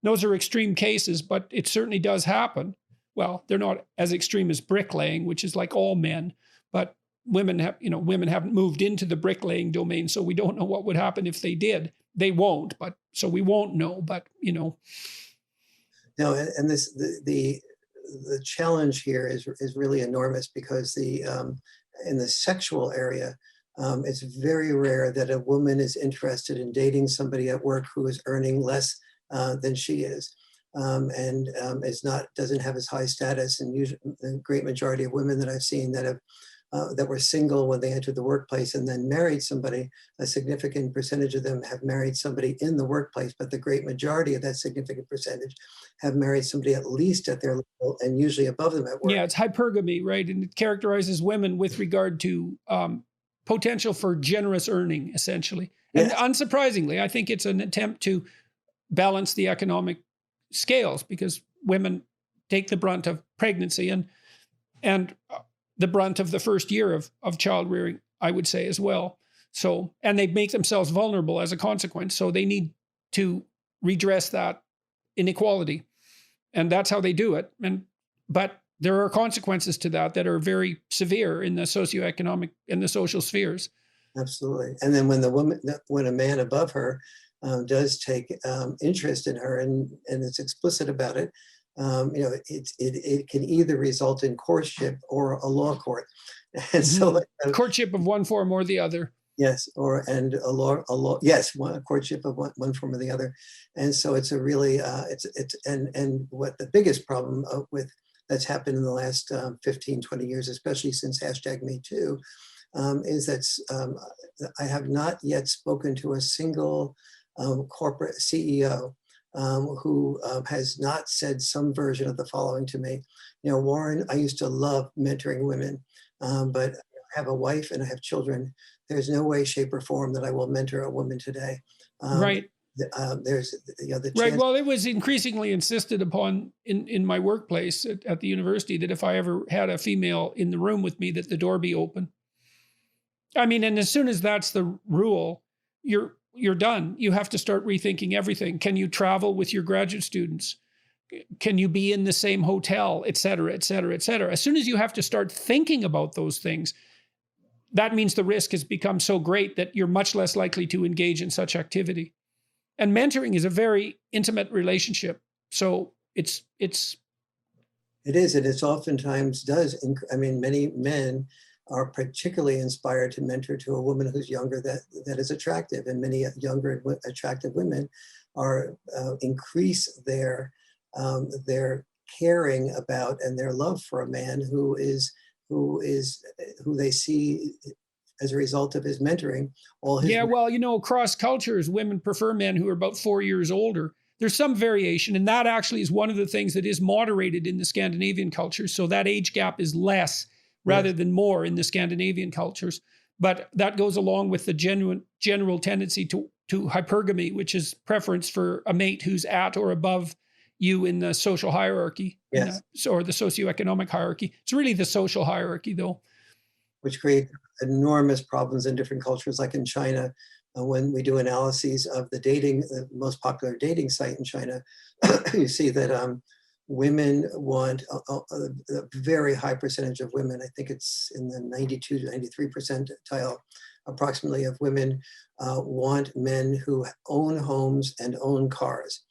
Those are extreme cases, but it certainly does happen. Well, they're not as extreme as bricklaying, which is like all men, but women haven't moved into the bricklaying domain, so we don't know what would happen if they did. They won't, so we won't know, but. No, and the challenge here is really enormous because in the sexual area, it's very rare that a woman is interested in dating somebody at work who is earning less than she is, and doesn't have as high status. And usually, the great majority of women that I've seen that were single when they entered the workplace and then married somebody, a significant percentage of them have married somebody in the workplace, but the great majority of that significant percentage have married somebody at least at their level and usually above them at work. Yeah, it's hypergamy, right? And it characterizes women with regard to potential for generous earning, essentially. And unsurprisingly, I think it's an attempt to balance the economic scales because women take the brunt of pregnancy and the brunt of the first year of child rearing, I would say as well. So, and they make themselves vulnerable as a consequence. So they need to redress that inequality. And that's how they do it. But there are consequences to that are very severe in the socioeconomic and the social spheres. Absolutely. And then when a man above her does take interest in her and is explicit about it, it can either result in courtship or a law court. And so courtship of one form or the other. Yes, one courtship of one form or the other. And so it's a really and what the biggest problem that's happened in the last 15, 20 years, especially since #MeToo, is that I have not yet spoken to a single corporate CEO who has not said some version of the following to me. Warren, I used to love mentoring women, but I have a wife and I have children. There's no way, shape, or form that I will mentor a woman today. Right. There's the chance. Right. Well, it was increasingly insisted upon in my workplace at the university that if I ever had a female in the room with me, that the door be open. I mean, and as soon as that's the rule, you're done. You have to start rethinking everything. Can you travel with your graduate students? Can you be in the same hotel, et cetera, et cetera, et cetera? As soon as you have to start thinking about those things, that means the risk has become so great that you're much less likely to engage in such activity. And mentoring is a very intimate relationship. So it is, and it's oftentimes does. Many men are particularly inspired to mentor to a woman who's younger that is attractive, and many younger attractive women are increase their caring about and their love for a man who they see as a result of his mentoring. Across cultures, women prefer men who are about 4 years older. There's some variation, and that actually is one of the things that is moderated in the Scandinavian culture. So that age gap is less rather than more in the Scandinavian cultures. But that goes along with the general tendency to hypergamy, which is preference for a mate who's at or above you in the social hierarchy, Yes. or the socioeconomic hierarchy. It's really the social hierarchy, though. Which create enormous problems in different cultures, like in China. When we do analyses of the most popular dating site in China, you see that women want, a very high percentage of women, I think it's in the 92 to 93 percentile, approximately, of women want men who own homes and own cars.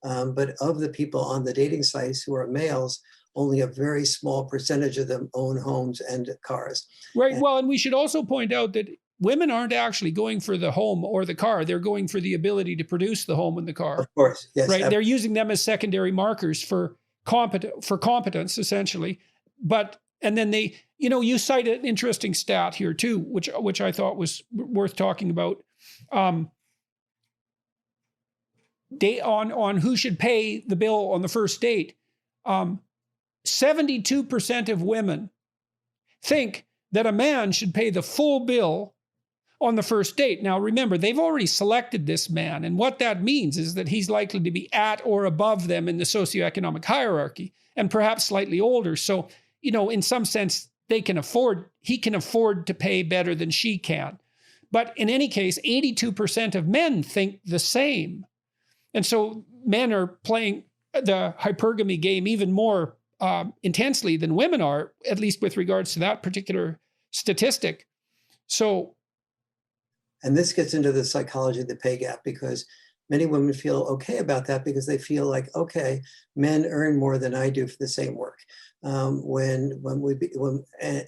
But of the people on the dating sites who are males, only a very small percentage of them own homes and cars. Right. Well, and we should also point out that women aren't actually going for the home or the car. They're going for the ability to produce the home and the car. Of course, yes. Right. They're using them as secondary markers for competence, essentially. And then they, you cite an interesting stat here too, which I thought was worth talking about. On who should pay the bill on the first date. 72% of women think that a man should pay the full bill on the first date. Now, remember, they've already selected this man. And what that means is that he's likely to be at or above them in the socioeconomic hierarchy, and perhaps slightly older. So, in some sense, he can afford to pay better than she can. But in any case, 82% of men think the same. And so men are playing the hypergamy game even more intensely than women are, at least with regards to that particular statistic. So, and this gets into the psychology of the pay gap, because many women feel okay about that because they feel like, okay, men earn more than I do for the same work. And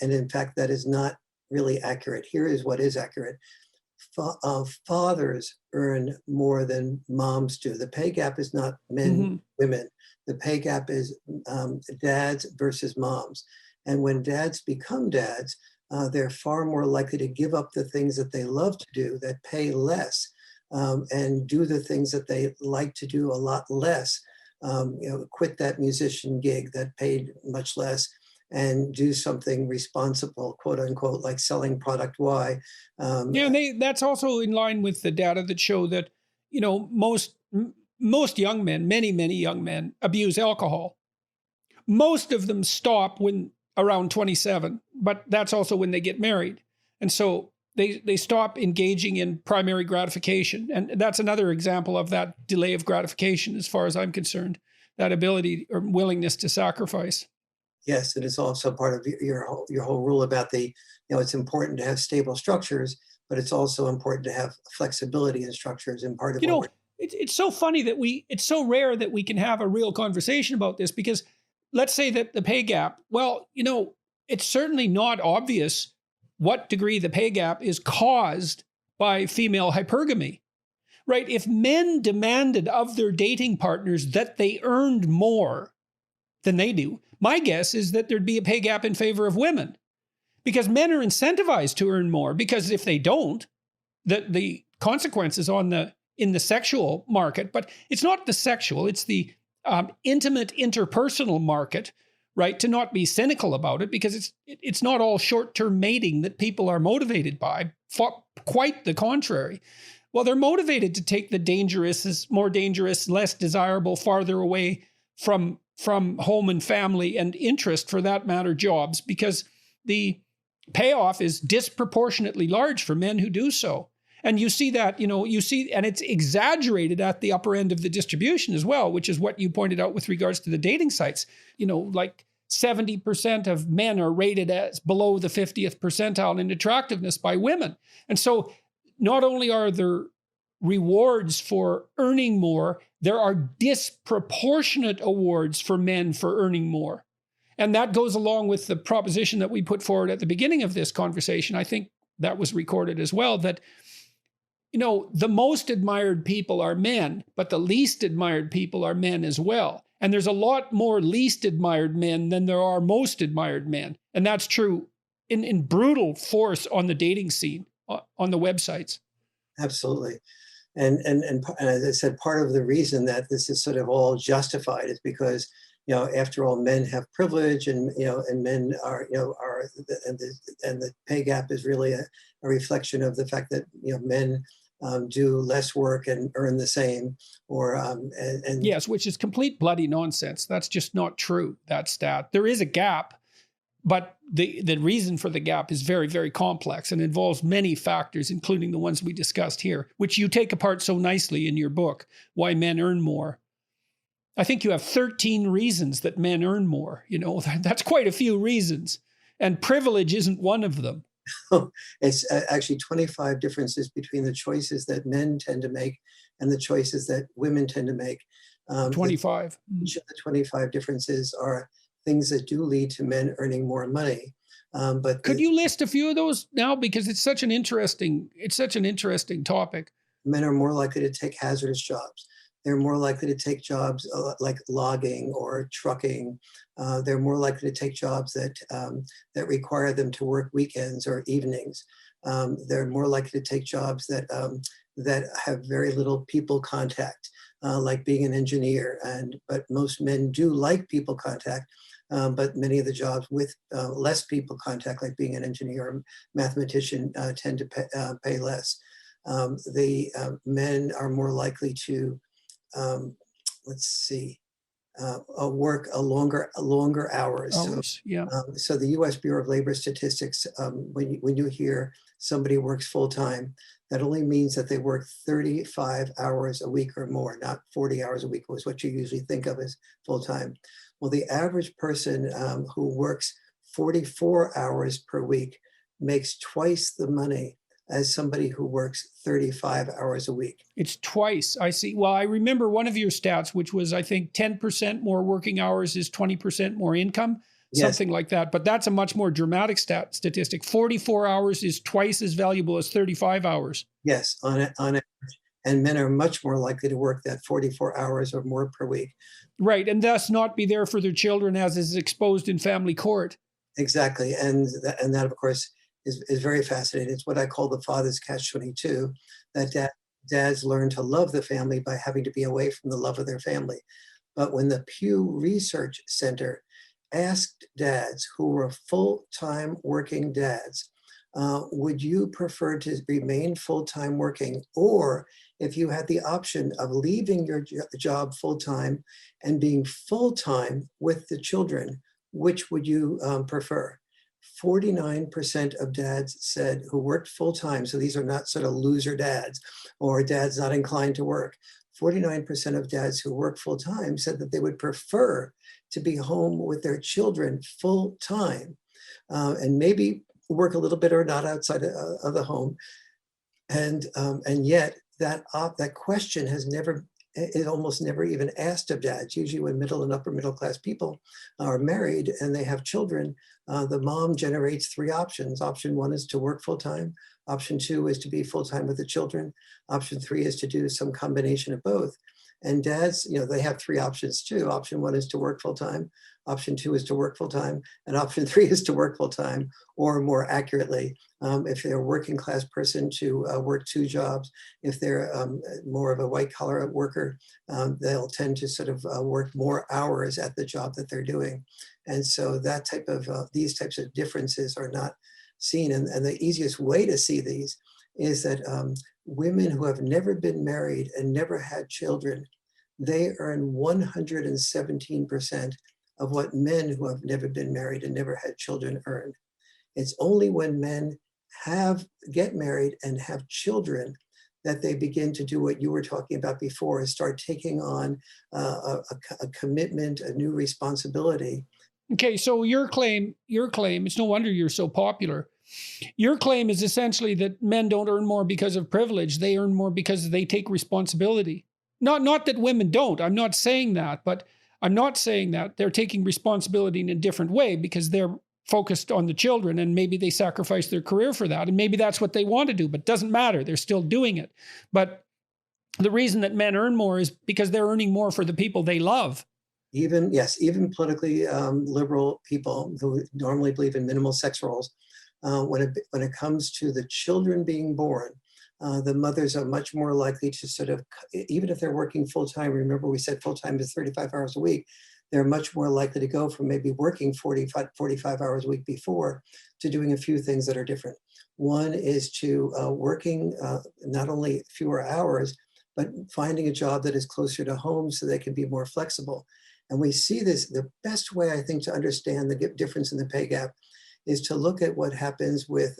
in fact, that is not really accurate. Here is what is accurate. Fathers earn more than moms do. The pay gap is not men, women. The pay gap is dads versus moms. And when dads become dads, they're far more likely to give up the things that they love to do that pay less, and do the things that they like to do a lot less. Quit that musician gig that paid much less and do something responsible, quote unquote, like selling product Y. And that's also in line with the data that show that, most young men, many young men, abuse alcohol. Most of them stop when around 27, but that's also when they get married. And so they stop engaging in primary gratification. And that's another example of that delay of gratification, as far as I'm concerned, that ability or willingness to sacrifice. Yes, it is also part of your whole rule about it's important to have stable structures, but it's also important to have flexibility in structures. And part of it's so funny that it's so rare that we can have a real conversation about this, because let's say that the pay gap, it's certainly not obvious what degree the pay gap is caused by female hypergamy, right? If men demanded of their dating partners that they earned more than they do, my guess is that there'd be a pay gap in favor of women, because men are incentivized to earn more, because if they don't, the consequences in the sexual market, but it's not the sexual, it's the intimate interpersonal market, right? To not be cynical about it, because it's not all short-term mating that people are motivated by. Quite the contrary. Well, they're motivated to take the more dangerous, less desirable, farther away from home and family and interest, for that matter, jobs, because the payoff is disproportionately large for men who do so. And you see that, and it's exaggerated at the upper end of the distribution as well, which is what you pointed out with regards to the dating sites. Like 70% of men are rated as below the 50th percentile in attractiveness by women. And so not only are there rewards for earning more, there are disproportionate awards for men for earning more. And that goes along with the proposition that we put forward at the beginning of this conversation. I think that was recorded as well, that the most admired people are men, but the least admired people are men as well. And there's a lot more least admired men than there are most admired men. And that's true in brutal force on the dating scene, on the websites. Absolutely. And as I said, part of the reason that this is sort of all justified is because, after all, men have privilege, and men are, and the pay gap is really a reflection of the fact that, men do less work and earn the same, or and Yes, which is complete bloody nonsense. That's just not true, that stat. There is a gap, but the reason for the gap is very, very complex and involves many factors, including the ones we discussed here, which you take apart so nicely in your book, Why Men Earn More. I think you have 13 reasons that men earn more. You know, that's quite a few reasons. And privilege isn't one of them. it's actually 25 differences between the choices that men tend to make and the choices that women tend to make. 25. Each of the 25 differences are things that do lead to men earning more money. But could you list a few of those now? Because it's such an interesting topic. Men are more likely to take hazardous jobs. They're more likely to take jobs like logging or trucking. They're more likely to take jobs that require them to work weekends or evenings. They're more likely to take jobs that have very little people contact, like being an engineer. But most men do like people contact. But many of the jobs with less people contact, like being an engineer or mathematician, tend to pay less. The men are more likely to work longer hours. So the U.S. Bureau of Labor Statistics, when you hear somebody works full time, that only means that they work 35 hours a week or more, not 40 hours a week, was what you usually think of as full time. Well, the average person who works 44 hours per week makes twice the money as somebody who works 35 hours a week. It's twice. I see. Well, I remember one of your stats, which was, I think, 10% more working hours is 20% more income, something like that. But that's a much more dramatic statistic. 44 hours is twice as valuable as 35 hours. Yes, on average. And men are much more likely to work that 44 hours or more per week. Right, and thus not be there for their children as is exposed in family court. Exactly, and that of course is very fascinating. It's what I call the father's catch-22, that dads learn to love the family by having to be away from the love of their family. But when the Pew Research Center asked dads who were full-time working dads, would you prefer to remain full-time working, or if you had the option of leaving your job full-time and being full-time with the children, which would you prefer? 49% of dads said who worked full-time, so these are not sort of loser dads or dads not inclined to work. 49% of dads who work full-time said that they would prefer to be home with their children full-time, and maybe work a little bit or not outside of the home. And yet that question is almost never even asked of dads. Usually when middle and upper middle class people are married and they have children, the mom generates three options. Option one is to work full-time. Option two is to be full-time with the children. Option three is to do some combination of both. And dads, they have three options too. Option one is to work full-time. Option two is to work full-time. And option three is to work full-time, or more accurately, if they're a working class person, to work two jobs. If they're more of a white collar worker, they'll tend to sort of work more hours at the job that they're doing. And so these types of differences are not seen. And the easiest way to see these is that women who have never been married and never had children, they earn 117% of what men who have never been married and never had children earn. It's only when men get married and have children that they begin to do what you were talking about before, is start taking on a commitment, a new responsibility. Okay, so your claim, it's no wonder you're so popular. Your claim is essentially that men don't earn more because of privilege. They earn more because they take responsibility. Not that women don't. I'm not saying that, but I'm not saying that. They're taking responsibility in a different way because they're focused on the children, and maybe they sacrifice their career for that, and maybe that's what they want to do, but it doesn't matter. They're still doing it. But the reason that men earn more is because they're earning more for the people they love. Even politically liberal people who normally believe in minimal sex roles, when it comes to the children being born, the mothers are much more likely to sort of, even if they're working full-time, remember we said full-time is 35 hours a week, they're much more likely to go from maybe working 45 hours a week before to doing a few things that are different. One is to working not only fewer hours, but finding a job that is closer to home so they can be more flexible. And we see this, the best way I think to understand the difference in the pay gap is to look at what happens with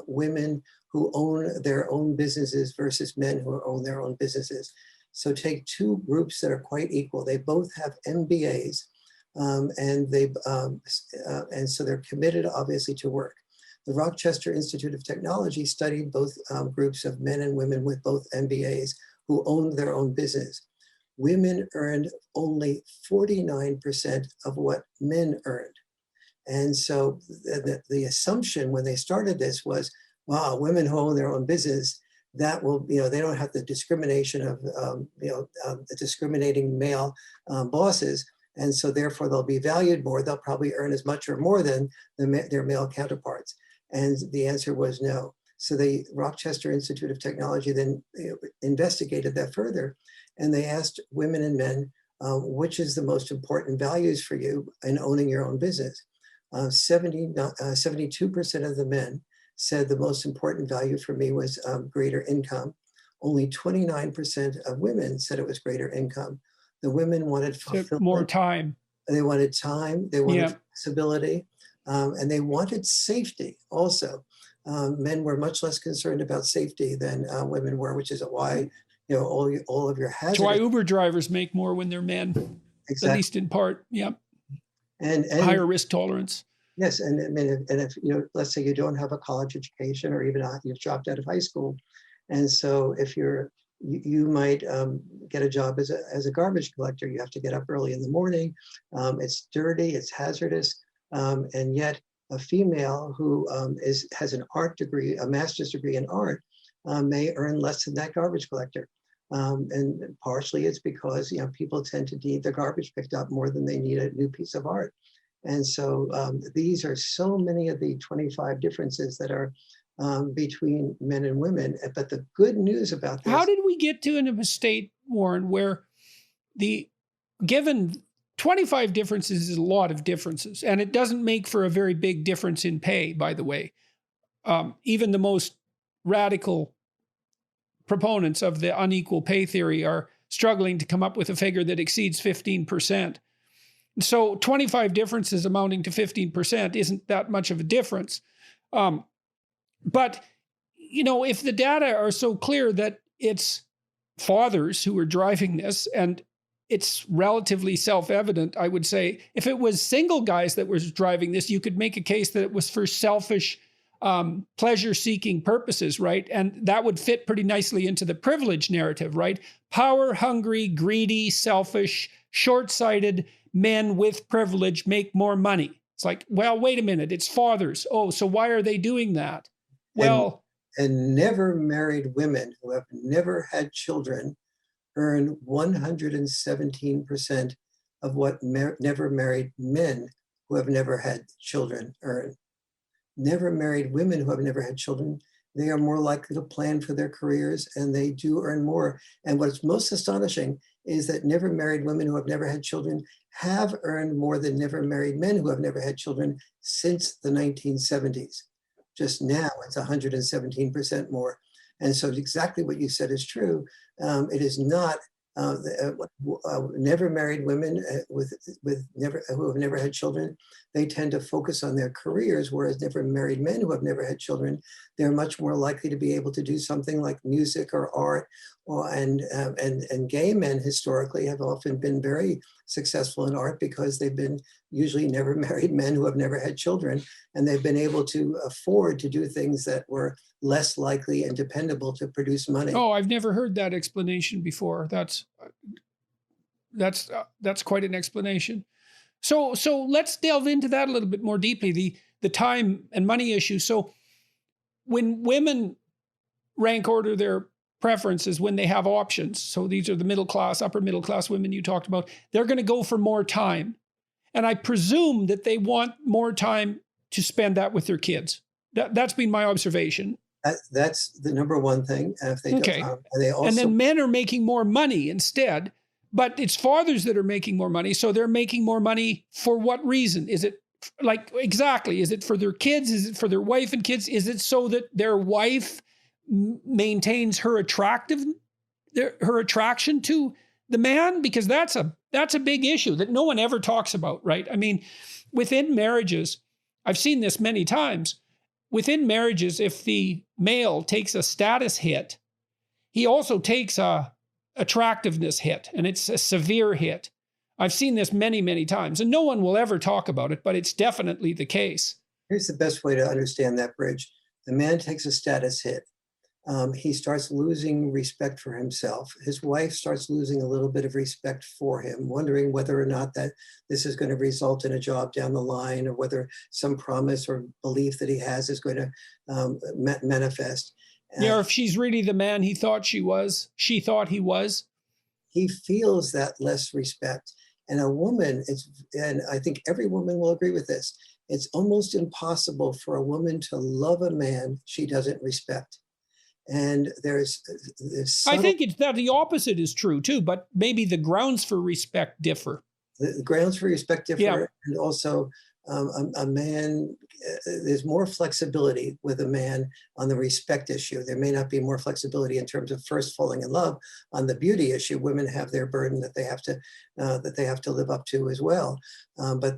women who own their own businesses versus men who own their own businesses. So take two groups that are quite equal. They both have MBAs, and so they're committed obviously to work. The Rochester Institute of Technology studied both groups of men and women with both MBAs who owned their own business. Women earned only 49% of what men earned. And so the assumption when they started this was, wow, women who own their own business, that will, they don't have the discrimination of, the discriminating male bosses. And so therefore they'll be valued more. They'll probably earn as much or more than their male counterparts. And the answer was no. So the Rochester Institute of Technology then investigated that further. And they asked women and men, which is the most important values for you in owning your own business? 72% of the men said the most important value for me was greater income. Only 29% of women said it was greater income. The women wanted fulfillment. More time. They wanted time. They wanted flexibility. And they wanted safety also. Men were much less concerned about safety than women were, which is why all of your hazards. That's why Uber drivers make more when they're men, exactly. At least in part. Yeah. And higher risk tolerance. Yes, and I mean, and if let's say you don't have a college education, or even you've dropped out of high school, and so if you might get a job as a garbage collector. You have to get up early in the morning. It's dirty. It's hazardous, and yet a female who has an art degree, a master's degree in art, may earn less than that garbage collector. And partially it's because people tend to need their garbage picked up more than they need a new piece of art. And so these are so many of the 25 differences that are between men and women. But the good news about this— How did we get to a state, Warren, where given 25 differences is a lot of differences, and it doesn't make for a very big difference in pay, by the way. Even the most radical proponents of the unequal pay theory are struggling to come up with a figure that exceeds 15%. So 25 differences amounting to 15% isn't that much of a difference. But, if the data are so clear that it's fathers who are driving this, and it's relatively self-evident, I would say, if it was single guys that was driving this, you could make a case that it was for selfish, pleasure-seeking purposes, right? And that would fit pretty nicely into the privilege narrative, right? Power-hungry, greedy, selfish, short-sighted men with privilege make more money. It's like, well, wait a minute, it's fathers. Oh, so why are they doing that? Well, and never married women who have never had children earn 117% of what never married men who have never had children earn. Never married women who have never had children, they are more likely to plan for their careers, and they do earn more. And what's most astonishing is that never married women who have never had children have earned more than never married men who have never had children since the 1970s. Just now, it's 117% more. And so exactly what you said is true. It is not never married women who have never had children. They tend to focus on their careers, whereas never married men who have never had children, they're much more likely to be able to do something like music or art. And gay men historically have often been very successful in art because they've been usually never married men who have never had children, and they've been able to afford to do things that were less likely and dependable to produce money. Oh, I've never heard that explanation before. That's quite an explanation. So let's delve into that a little bit more deeply, the time and money issue. So when women rank order their preferences, when they have options, so these are the middle class, upper middle class women you talked about, they're going to go for more time. And I presume that they want more time to spend that with their kids. That's been my observation. That's the number one thing. If they okay. They also, and then men are making more money instead, but it's fathers that are making more money. So they're making more money for what reason? Is it like, exactly, is it for their kids? Is it for their wife and kids? Is it so that their wife maintains her attraction to the man? Because that's a big issue that no one ever talks about, right? I mean, within marriages, I've seen this many times. Within marriages, if the male takes a status hit, he also takes a attractiveness hit, and it's a severe hit. I've seen this many, many times, and no one will ever talk about it, but it's definitely the case. Here's the best way to understand that, Bridge. The man takes a status hit. He starts losing respect for himself. His wife starts losing a little bit of respect for him, wondering whether or not that this is going to result in a job down the line, or whether some promise or belief that he has is going to manifest. Yeah, if she's really the man she thought he was. He feels that less respect. And a woman, and I think every woman will agree with this, it's almost impossible for a woman to love a man she doesn't respect. And there's I think it's that the opposite is true too, but maybe the grounds for respect differ. The grounds for respect differ, yeah. And also a man, there's more flexibility with a man on the respect issue. There may not be more flexibility in terms of first falling in love. On the beauty issue, women have their burden that they have to live up to as well. But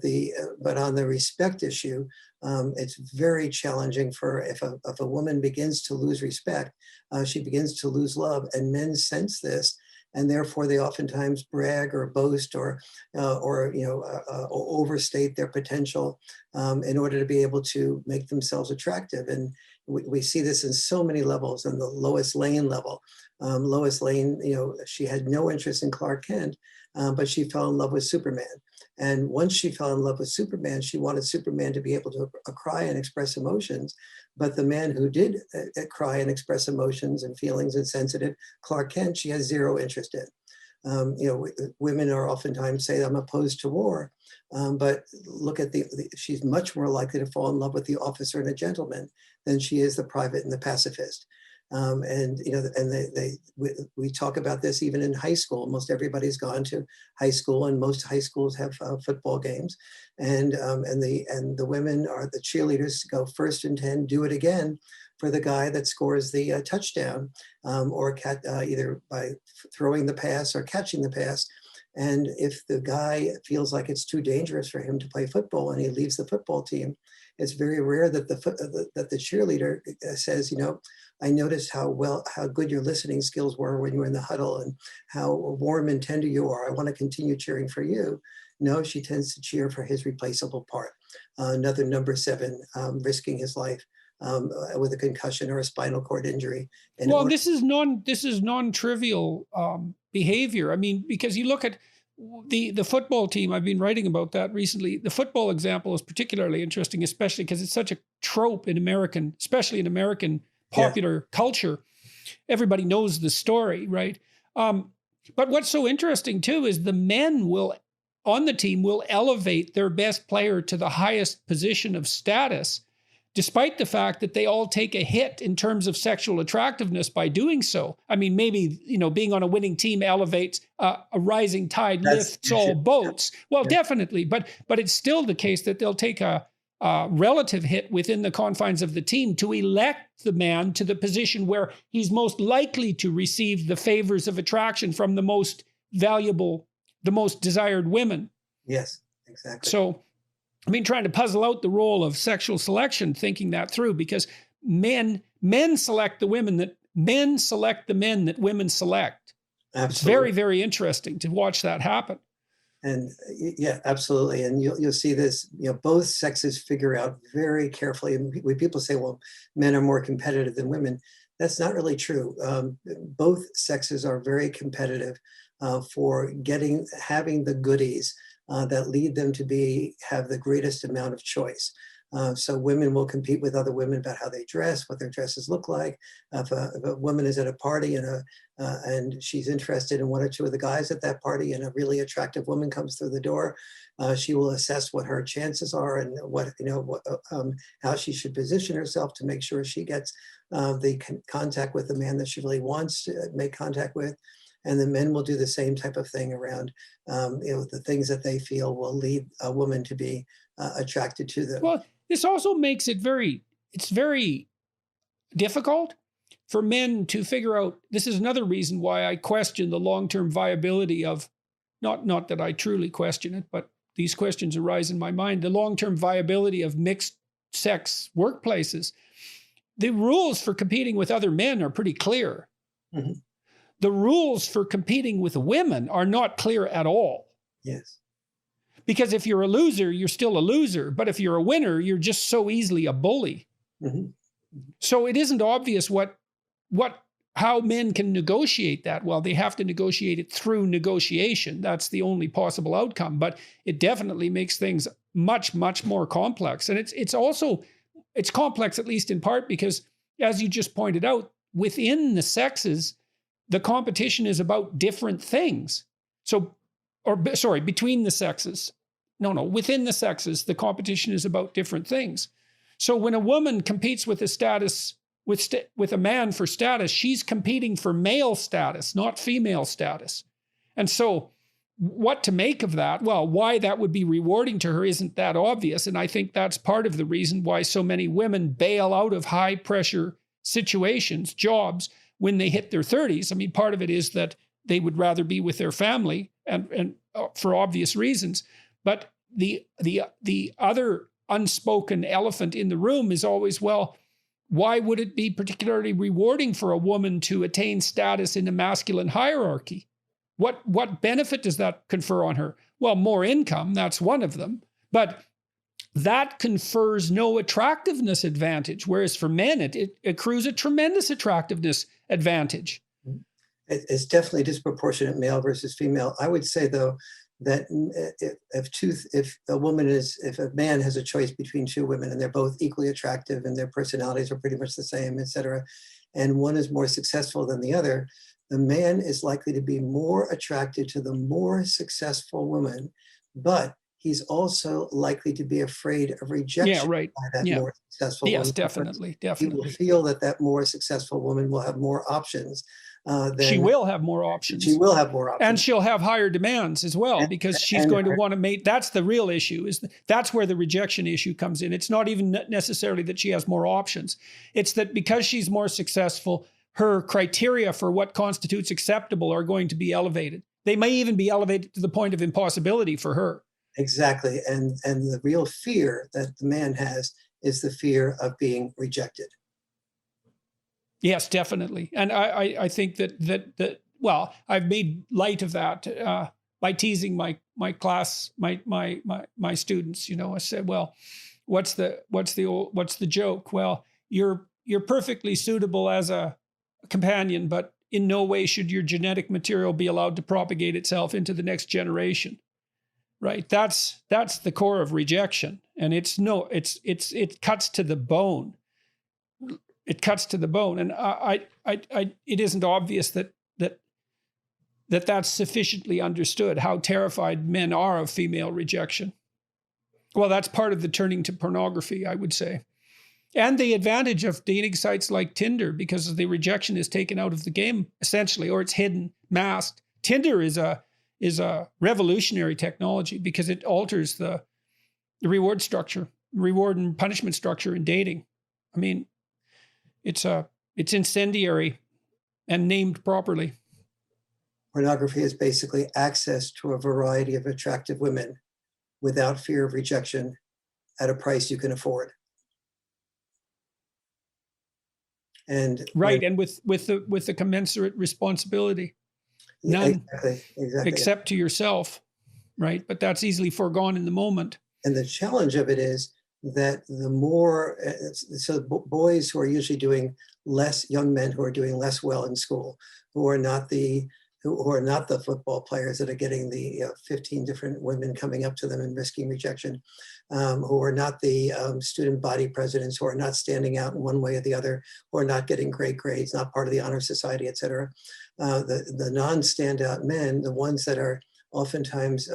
on the respect issue, it's very challenging for if a woman begins to lose respect, she begins to lose love, and men sense this. And therefore, they oftentimes brag or boast or overstate their potential in order to be able to make themselves attractive. And we see this in so many levels. On the Lois Lane level, Lois Lane, she had no interest in Clark Kent, but she fell in love with Superman. And once she fell in love with Superman, she wanted Superman to be able to cry and express emotions. But the man who did cry and express emotions and feelings and sensitive, Clark Kent, she has zero interest in. Women are oftentimes say, I'm opposed to war. But look at she's much more likely to fall in love with the officer and a gentleman than she is the private and the pacifist. We talk about this even in high school. Most everybody's gone to high school, and most high schools have football games, and the women are the cheerleaders to go 1st and 10, do it again for the guy that scores the touchdown, or either by throwing the pass or catching the pass. And if the guy feels like it's too dangerous for him to play football and he leaves the football team, it's very rare that the cheerleader says, I noticed how good your listening skills were when you were in the huddle, and how warm and tender you are. I want to continue cheering for you. No, she tends to cheer for his replaceable part. Another number 7, risking his life with a concussion or a spinal cord injury. This is non-trivial behavior. I mean, because you look at the football team, I've been writing about that recently. The football example is particularly interesting, especially because it's such a trope especially in American popular culture. Everybody knows the story, right? But what's so interesting too is the men on the team will elevate their best player to the highest position of status, despite the fact that they all take a hit in terms of sexual attractiveness by doing so. I mean, maybe, being on a winning team elevates a rising tide lifts all boats. Well, definitely. But it's still the case that they'll take a relative hit within the confines of the team to elect the man to the position where he's most likely to receive the favors of attraction from the most valuable, the most desired women. Yes, exactly. So, trying to puzzle out the role of sexual selection, thinking that through, because men select the men that women select. Absolutely. It's very, very interesting to watch that happen. And yeah, absolutely. And you'll see this, both sexes figure out very carefully. And when people say, well, men are more competitive than women, that's not really true. Both sexes are very competitive for having the goodies that lead them to have the greatest amount of choice. So women will compete with other women about how they dress, what their dresses look like. If a woman is at a party and she's interested in one or two of the guys at that party, and a really attractive woman comes through the door, she will assess what her chances are and how she should position herself to make sure she gets the contact with the man that she really wants to make contact with. and the men will do the same type of thing around, the things that they feel will lead a woman to be attracted to them. Well, this also makes it it's very difficult for men to figure out. This is another reason why I question the long-term viability of, not that I truly question it, but these questions arise in my mind, the long-term viability of mixed sex workplaces. The rules for competing with other men are pretty clear. Mm-hmm. The rules for competing with women are not clear at all. Yes. Because if you're a loser, you're still a loser. But if you're a winner, you're just so easily a bully. Mm-hmm. So it isn't obvious how men can negotiate that. Well, they have to negotiate it through negotiation. That's the only possible outcome. But it definitely makes things much, much more complex. And it's complex, at least in part, because, as you just pointed out, within the sexes, the competition is about different things. Between the sexes. No, within the sexes, the competition is about different things. So when a woman competes with with a man for status, she's competing for male status, not female status. And so what to make of that? Well, why that would be rewarding to her isn't that obvious. And I think that's part of the reason why so many women bail out of high pressure situations, jobs, when they hit their 30s. I mean, part of it is that they would rather be with their family and for obvious reasons. But the other unspoken elephant in the room is always, well, why would it be particularly rewarding for a woman to attain status in a masculine hierarchy? What benefit does that confer on her? Well, more income, that's one of them. But that confers no attractiveness advantage, whereas for men, it accrues a tremendous attractiveness advantage. It's definitely disproportionate male versus female. I would say, though, that if a man has a choice between two women and they're both equally attractive and their personalities are pretty much the same, etc., and one is more successful than the other, the man is likely to be more attracted to the more successful woman, but he's also likely to be afraid of rejection by that more successful woman. Yes, definitely. He will feel that more successful woman will have more options. She will have more options. She will have more options. And she'll have higher demands as well, because she's going to want to mate. That's the real issue. That's where the rejection issue comes in. It's not even necessarily that she has more options. It's that because she's more successful, her criteria for what constitutes acceptable are going to be elevated. They may even be elevated to the point of impossibility for her. Exactly. And the real fear that the man has is the fear of being rejected. Yes, definitely. And I think that well, I've made light of that by teasing my class, my students. I said, well, what's the joke? Well, you're perfectly suitable as a companion, but in no way should your genetic material be allowed to propagate itself into the next generation. Right? That's the core of rejection, and it cuts to the bone. It cuts to the bone, and it isn't obvious that's sufficiently understood, how terrified men are of female rejection. Well, that's part of the turning to pornography, I would say, and the advantage of dating sites like Tinder, because the rejection is taken out of the game essentially, or it's hidden, masked. Tinder is a revolutionary technology because it alters the reward and punishment structure in dating. I mean, it's incendiary and named properly. Pornography is basically access to a variety of attractive women without fear of rejection at a price you can afford. And right, and with the commensurate responsibility. None, exactly. Except to yourself, right? But that's easily foregone in the moment. And the challenge of it is that the more, so boys who are usually doing less, young men who are doing less well in school, who are not the football players that are getting the 15 different women coming up to them and risking rejection, who are not the student body presidents, who are not standing out in one way or the other, who are not getting great grades, not part of the honor society, et cetera. The non-standout men, the ones that are oftentimes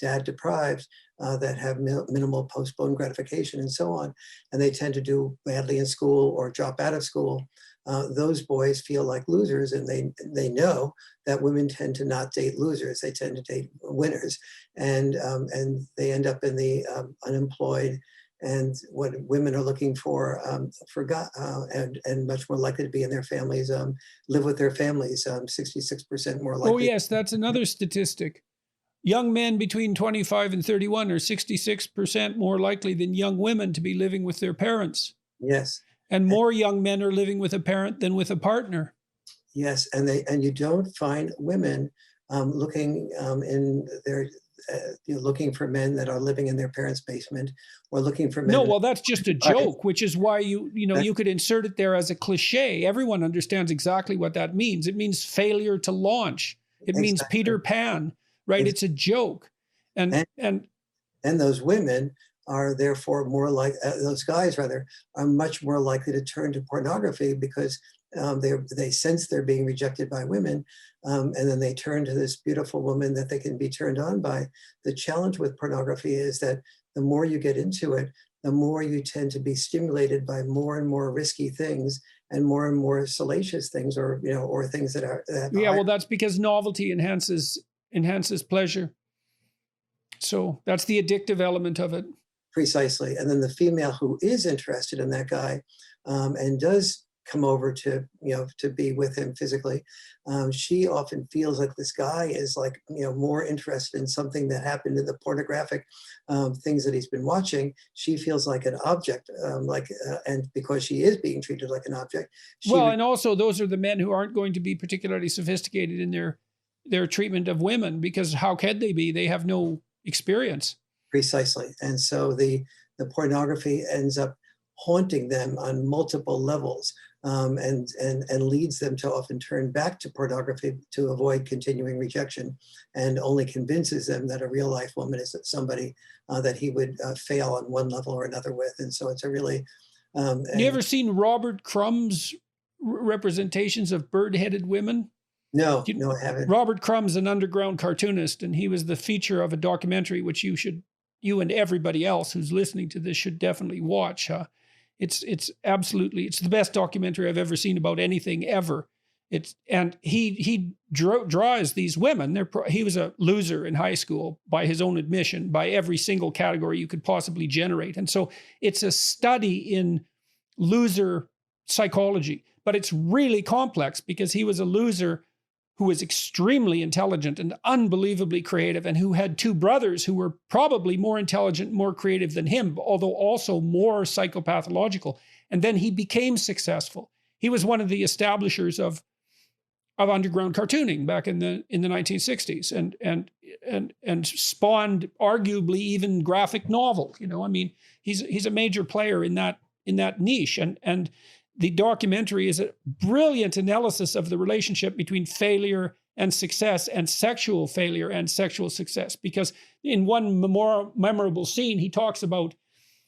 dad deprived, that have minimal post-bone gratification and so on, and they tend to do badly in school or drop out of school. those boys feel like losers, and they know that women tend to not date losers; they tend to date winners, and they end up in the unemployed. And what women are looking for and much more likely to be in their families, live with their families, 66% more likely. Oh, yes, that's another statistic. Young men between 25 and 31 are 66% more likely than young women to be living with their parents. Yes. And more young men are living with a parent than with a partner. Yes, and you don't find women looking in their looking for men that are living in their parents' basement, or looking for men. No, well, that's just a joke, which is why you could insert it there as a cliche. Everyone understands exactly what that means. It means failure to launch. It means Peter Pan, right? It's a joke, and those women are therefore more like those guys rather are much more likely to turn to pornography because they sense they're being rejected by women, and then they turn to this beautiful woman that they can be turned on by. The challenge with pornography is that the more you get into it, the more you tend to be stimulated by more and more risky things and more salacious things, or things that are well, that's because novelty enhances pleasure. So that's the addictive element of it. Precisely. And then the female who is interested in that guy and does come over to be with him physically, she often feels like this guy is like more interested in something that happened in the pornographic things that he's been watching. She feels like an object, and because she is being treated like an object. And also those are the men who aren't going to be particularly sophisticated in their treatment of women, because how can they be? They have no experience. Precisely. And so the pornography ends up haunting them on multiple levels, and leads them to often turn back to pornography to avoid continuing rejection, and only convinces them that a real life woman is somebody that he would fail on one level or another with. And so it's a really... you ever seen Robert Crumb's representations of bird-headed women? No, I haven't. Robert Crumb's an underground cartoonist, and he was the feature of a documentary which you and everybody else who's listening to this should definitely watch. It's the best documentary I've ever seen about anything ever. He draws these women. He was a loser in high school by his own admission, by every single category you could possibly generate. And so it's a study in loser psychology, but it's really complex because he was a loser who was extremely intelligent and unbelievably creative, and who had two brothers who were probably more intelligent, more creative than him, although also more psychopathological. And then he became successful. He was one of the establishers of underground cartooning back in the 1960s, and spawned arguably even graphic novel. He's a major player in that niche, and the documentary is a brilliant analysis of the relationship between failure and success, and sexual failure and sexual success. Because in one memorable scene, he talks about,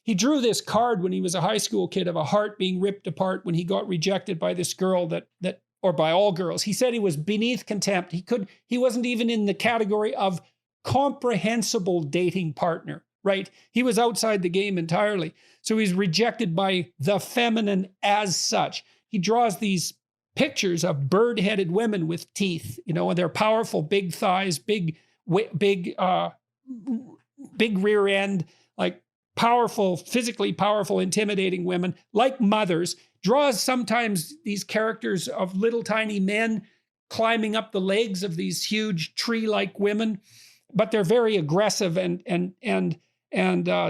he drew this card when he was a high school kid of a heart being ripped apart when he got rejected by this girl or by all girls. He said he was beneath contempt. He wasn't even in the category of comprehensible dating partner, right? He was outside the game entirely. So he's rejected by the feminine as such. He draws these pictures of bird-headed women with teeth, and they're powerful, big thighs, big rear end, like powerful, physically powerful, intimidating women, like mothers. Draws sometimes these characters of little tiny men climbing up the legs of these huge tree-like women, but they're very aggressive and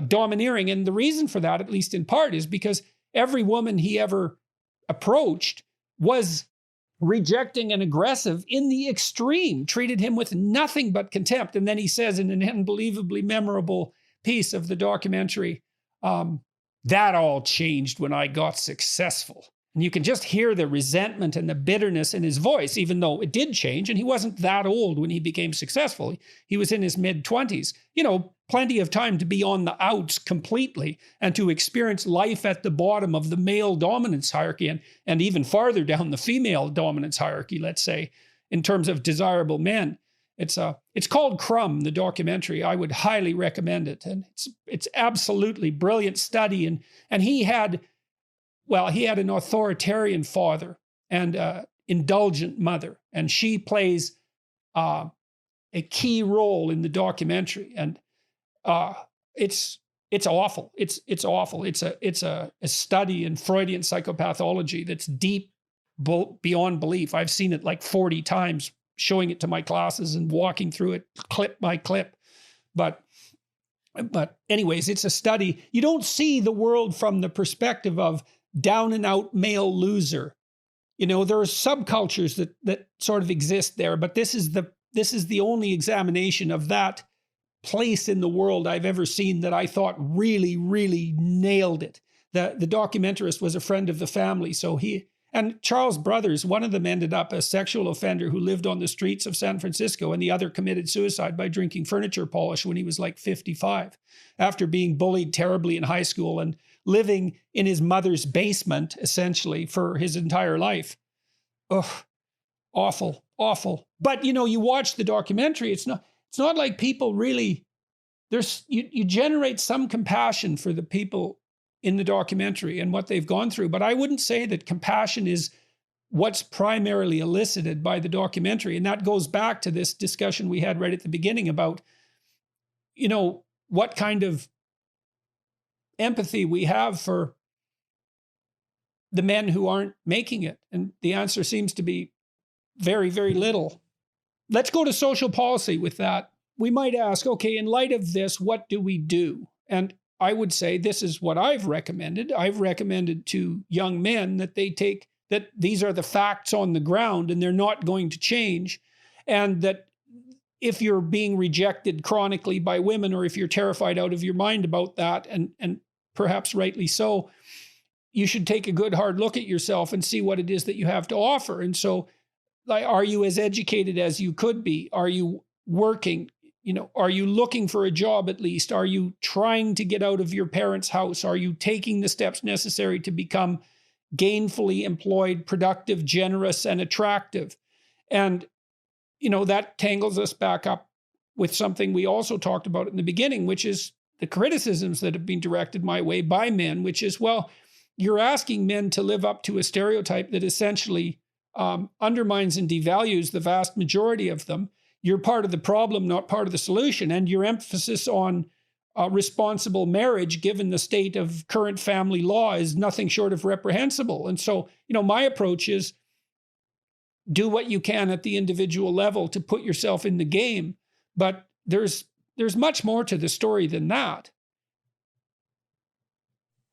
domineering. And the reason for that, at least in part, is because every woman he ever approached was rejecting and aggressive in the extreme, treated him with nothing but contempt. And then he says in an unbelievably memorable piece of the documentary, that all changed when I got successful. And you can just hear the resentment and the bitterness in his voice, even though it did change. And he wasn't that old when he became successful. He was in his mid-20s. Plenty of time to be on the outs completely and to experience life at the bottom of the male dominance hierarchy and even farther down the female dominance hierarchy, let's say, in terms of desirable men. It's called Crumb, the documentary. I would highly recommend it. And it's absolutely brilliant study. And he had well, he had an authoritarian father and indulgent mother, and she plays a key role in the documentary. And it's awful. It's awful. It's a study in Freudian psychopathology that's deep beyond belief. I've seen it like 40 times, showing it to my classes and walking through it clip by clip. But anyways, it's a study. You don't see the world from the perspective of down and out male loser. You know, there are subcultures that sort of exist there, but this is the only examination of that place in the world I've ever seen that I thought really, really nailed it. The documentarist was a friend of the family, so and Charles' brothers, one of them ended up a sexual offender who lived on the streets of San Francisco, and the other committed suicide by drinking furniture polish when he was like 55, after being bullied terribly in high school and living in his mother's basement, essentially, for his entire life. Ugh, awful, awful. But, you know, you watch the documentary, it's not like people really, you generate some compassion for the people in the documentary and what they've gone through. But I wouldn't say that compassion is what's primarily elicited by the documentary. And that goes back to this discussion we had right at the beginning about, you know, what kind of empathy we have for the men who aren't making it. And the answer seems to be very, very little. Let's go to social policy with that. We might ask, okay, in light of this, what do we do? And I would say this is what I've recommended. I've recommended to young men that that these are the facts on the ground and they're not going to change. And that if you're being rejected chronically by women, or if you're terrified out of your mind about that, and perhaps rightly so, you should take a good hard look at yourself and see what it is that you have to offer. And so, like, are you as educated as you could be? Are you working? You know, are you looking for a job at least? Are you trying to get out of your parents' house? Are you taking the steps necessary to become gainfully employed, productive, generous, and attractive? And, you know, that tangles us back up with something we also talked about in the beginning, which is the criticisms that have been directed my way by men, which is, well, you're asking men to live up to a stereotype that essentially undermines and devalues the vast majority of them. You're part of the problem, not part of the solution. And your emphasis on responsible marriage, given the state of current family law, is nothing short of reprehensible. And so, you know, my approach is do what you can at the individual level to put yourself in the game. But there's much more to the story than that.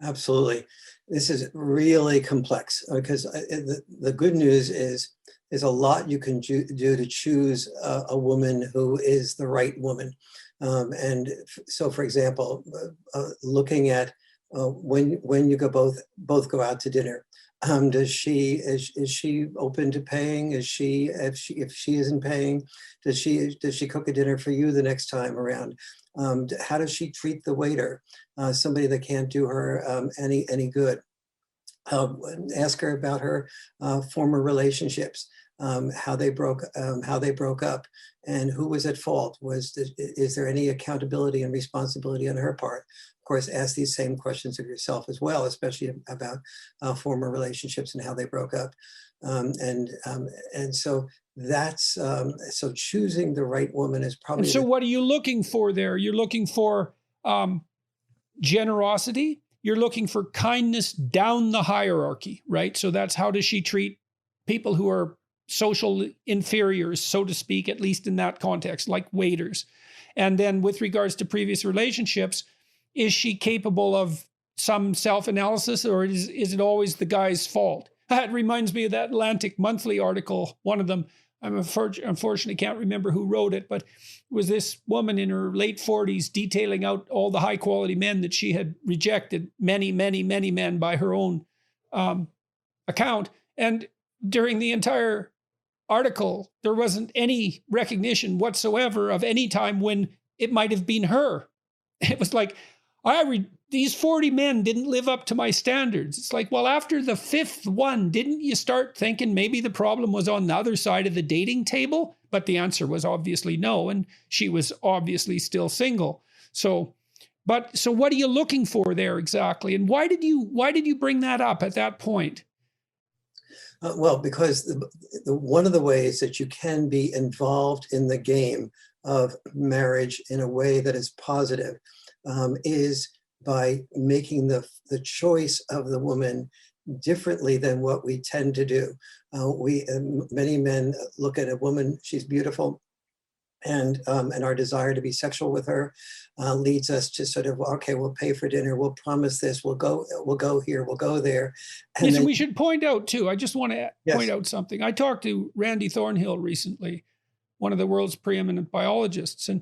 Absolutely. This is really complex because the good news is there's a lot you can do to choose a woman who is the right woman. And so, for example, looking at when you both go out to dinner, is she open to paying? If she isn't paying, does she cook a dinner for you the next time around? How does she treat the waiter? Somebody that can't do her any good. Ask her about her former relationships, how they broke up, and who was at fault. Is there any accountability and responsibility on her part? Of course, ask these same questions of yourself as well, especially about former relationships and how they broke up. And so that's so choosing the right woman is probably. And so, what are you looking for there? You're looking for generosity. You're looking for kindness down the hierarchy, right? So that's how does she treat people who are social inferiors, so to speak, at least in that context, like waiters. And then with regards to previous relationships, is she capable of some self-analysis, or is it always the guy's fault? That reminds me of that Atlantic Monthly article, one of them. I unfortunately can't remember who wrote it, but it was this woman in her late 40s detailing out all the high quality men that she had rejected, many, many, many men by her own account. And during the entire article, there wasn't any recognition whatsoever of any time when it might have been her. It was like, these 40 men didn't live up to my standards. It's like, well, after the fifth one, didn't you start thinking maybe the problem was on the other side of the dating table? But the answer was obviously no, and she was obviously still single. So But so what are you looking for there exactly? And why did you bring that up at that point? Well, because one of the ways that you can be involved in the game of marriage in a way that is positive is by making the choice of the woman differently than what we tend to do. Many men look at a woman, she's beautiful, and our desire to be sexual with her leads us to sort of, okay, we'll pay for dinner, we'll promise this, we'll go here, we'll go there. And yes, then, we should point out too, I just want to yes. point out something. I talked to Randy Thornhill recently, one of the world's preeminent biologists. And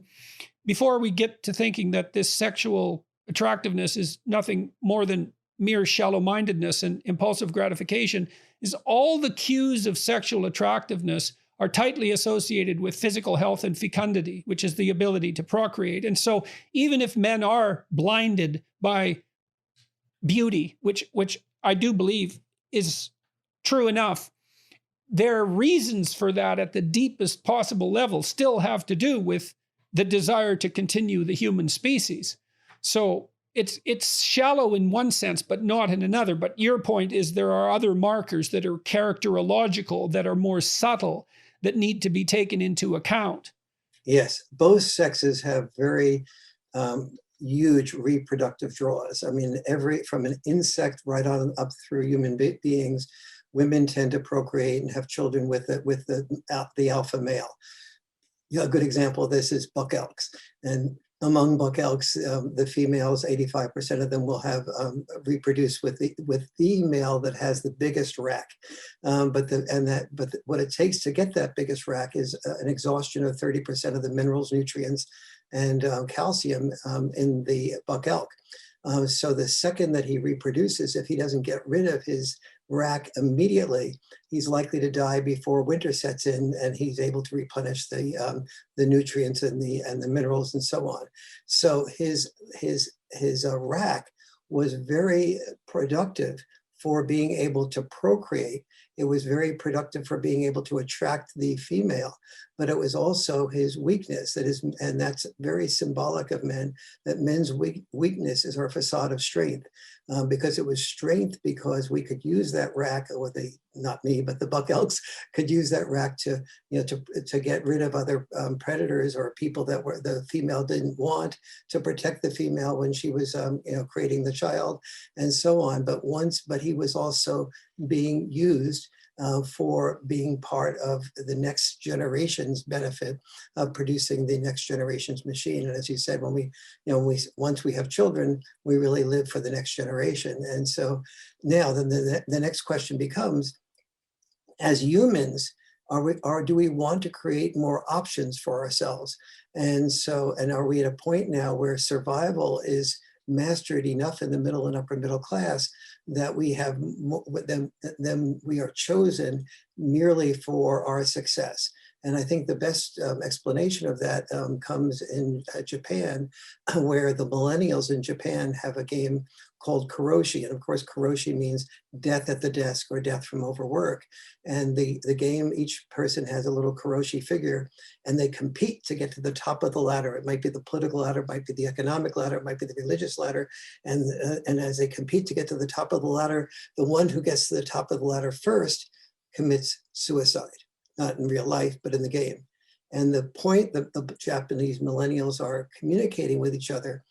before we get to thinking that this sexual attractiveness is nothing more than mere shallow-mindedness and impulsive gratification, is all the cues of sexual attractiveness are tightly associated with physical health and fecundity, which is the ability to procreate. And so even if men are blinded by beauty, which I do believe is true enough, their reasons for that at the deepest possible level still have to do with the desire to continue the human species. So it's shallow in one sense, but not in another. But your point is there are other markers that are characterological, that are more subtle, that need to be taken into account. Yes, both sexes have very huge reproductive draws. I mean, from an insect right on up through human beings, women tend to procreate and have children with the alpha male. A good example of this is buck elks. And among buck elks, the females, 85% of them will have reproduce with the male that has the biggest rack. But what it takes to get that biggest rack is an exhaustion of 30% of the minerals, nutrients, and calcium in the buck elk. So the second that he reproduces, if he doesn't get rid of his rack immediately, he's likely to die before winter sets in, and he's able to replenish the nutrients and the minerals and so on. So his rack was very productive for being able to procreate. It was very productive for being able to attract the female, but it was also his weakness and that's very symbolic of men, that men's weakness is our facade of strength, because it was strength because we could use that rack, or not me, but the buck elks could use that rack to get rid of other predators or people that the female didn't want, to protect the female when she was creating the child and so on. But he was also being used for being part of the next generation's benefit of producing the next generation's machine. And as you said, once we have children, we really live for the next generation. And so now then the next question becomes, as humans, do we want to create more options for ourselves? And are we at a point now where survival is mastered enough in the middle and upper middle class that we have then we are chosen merely for our success? And I think the best explanation of that comes in Japan, where the millennials in Japan have a game called karoshi. And of course, karoshi means death at the desk or death from overwork. And the game, each person has a little karoshi figure, and they compete to get to the top of the ladder. It might be the political ladder, it might be the economic ladder, it might be the religious ladder. And as they compete to get to the top of the ladder, the one who gets to the top of the ladder first commits suicide. Not in real life, but in the game. And the point that the Japanese millennials are communicating with each other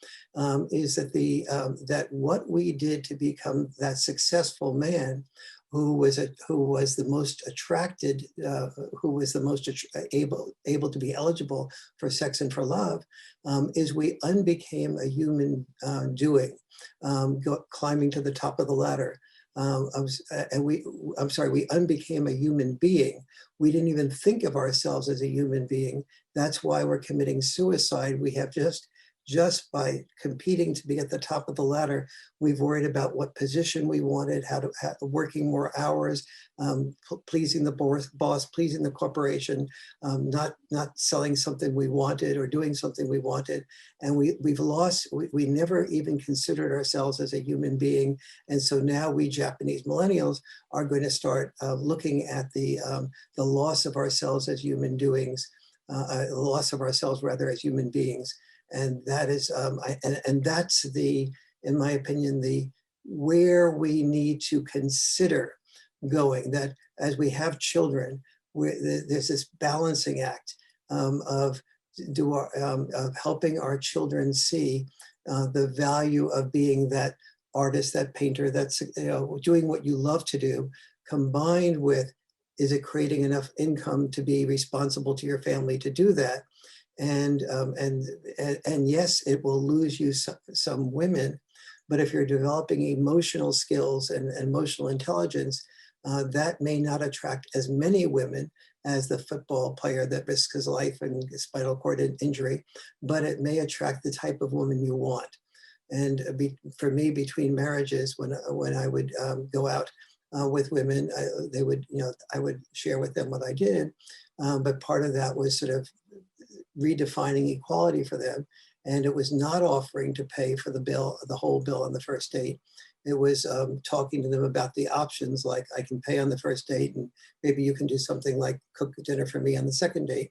is that that what we did to become that successful man, who was the most attracted, who was the most able to be eligible for sex and for love, is we unbecame a human doing, climbing to the top of the ladder. We unbecame a human being. We didn't even think of ourselves as a human being. That's why we're committing suicide. We have just by competing to be at the top of the ladder, we've worried about what position we wanted, working more hours, pleasing the boss, pleasing the corporation, not selling something we wanted or doing something we wanted. And we never even considered ourselves as a human being. And so now we Japanese millennials are going to start looking at the loss of ourselves as human doings, the loss of ourselves rather as human beings. And that is, and that's the, in my opinion, the where we need to consider going. That as we have children, there's this balancing act of of helping our children see the value of being that artist, that painter, that's doing what you love to do, combined with, is it creating enough income to be responsible to your family to do that? And yes, it will lose you some women, but if you're developing emotional skills and emotional intelligence, that may not attract as many women as the football player that risks his life and spinal cord injury, but it may attract the type of woman you want. And for me, between marriages, when I would go out with women, they would, I would share with them what I did, but part of that was sort of redefining equality for them. And it was not offering to pay for the bill, the whole bill on the first date. It was talking to them about the options, like I can pay on the first date and maybe you can do something like cook dinner for me on the second date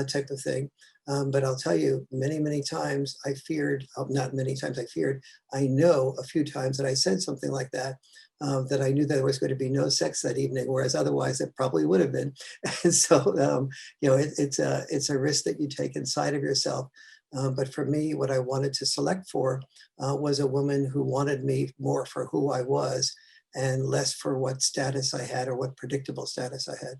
type of thing. But I'll tell you, many, many times I feared, not many times I feared, I know a few times that I said something like that, that I knew that there was going to be no sex that evening, whereas otherwise it probably would have been. And so, it's a risk that you take inside of yourself. But for me, what I wanted to select for was a woman who wanted me more for who I was and less for what status I had or what predictable status I had.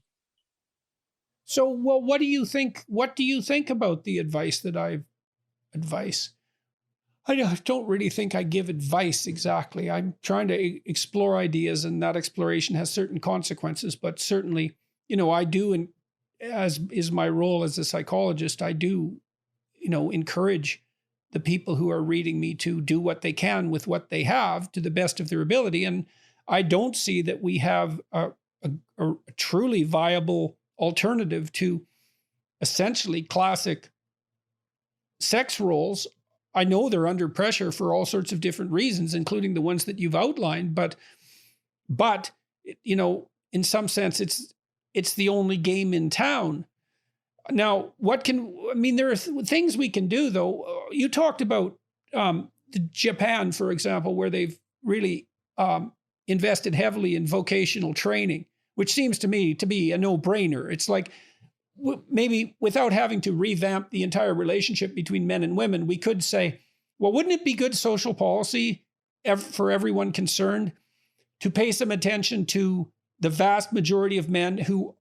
So, well, what do you think? What do you think about the advice that I've advice? I don't really think I give advice exactly. I'm trying to explore ideas, and that exploration has certain consequences. But certainly, I do, and as is my role as a psychologist, I do, encourage the people who are reading me to do what they can with what they have to the best of their ability. And I don't see that we have a truly viable alternative to essentially classic sex roles. I know they're under pressure for all sorts of different reasons, including the ones that you've outlined, but in some sense, it's the only game in town. Now, there are things we can do, though. You talked about Japan, for example, where they've really invested heavily in vocational training, which seems to me to be a no-brainer. It's like maybe without having to revamp the entire relationship between men and women, we could say, well, wouldn't it be good social policy for everyone concerned to pay some attention to the vast majority of men who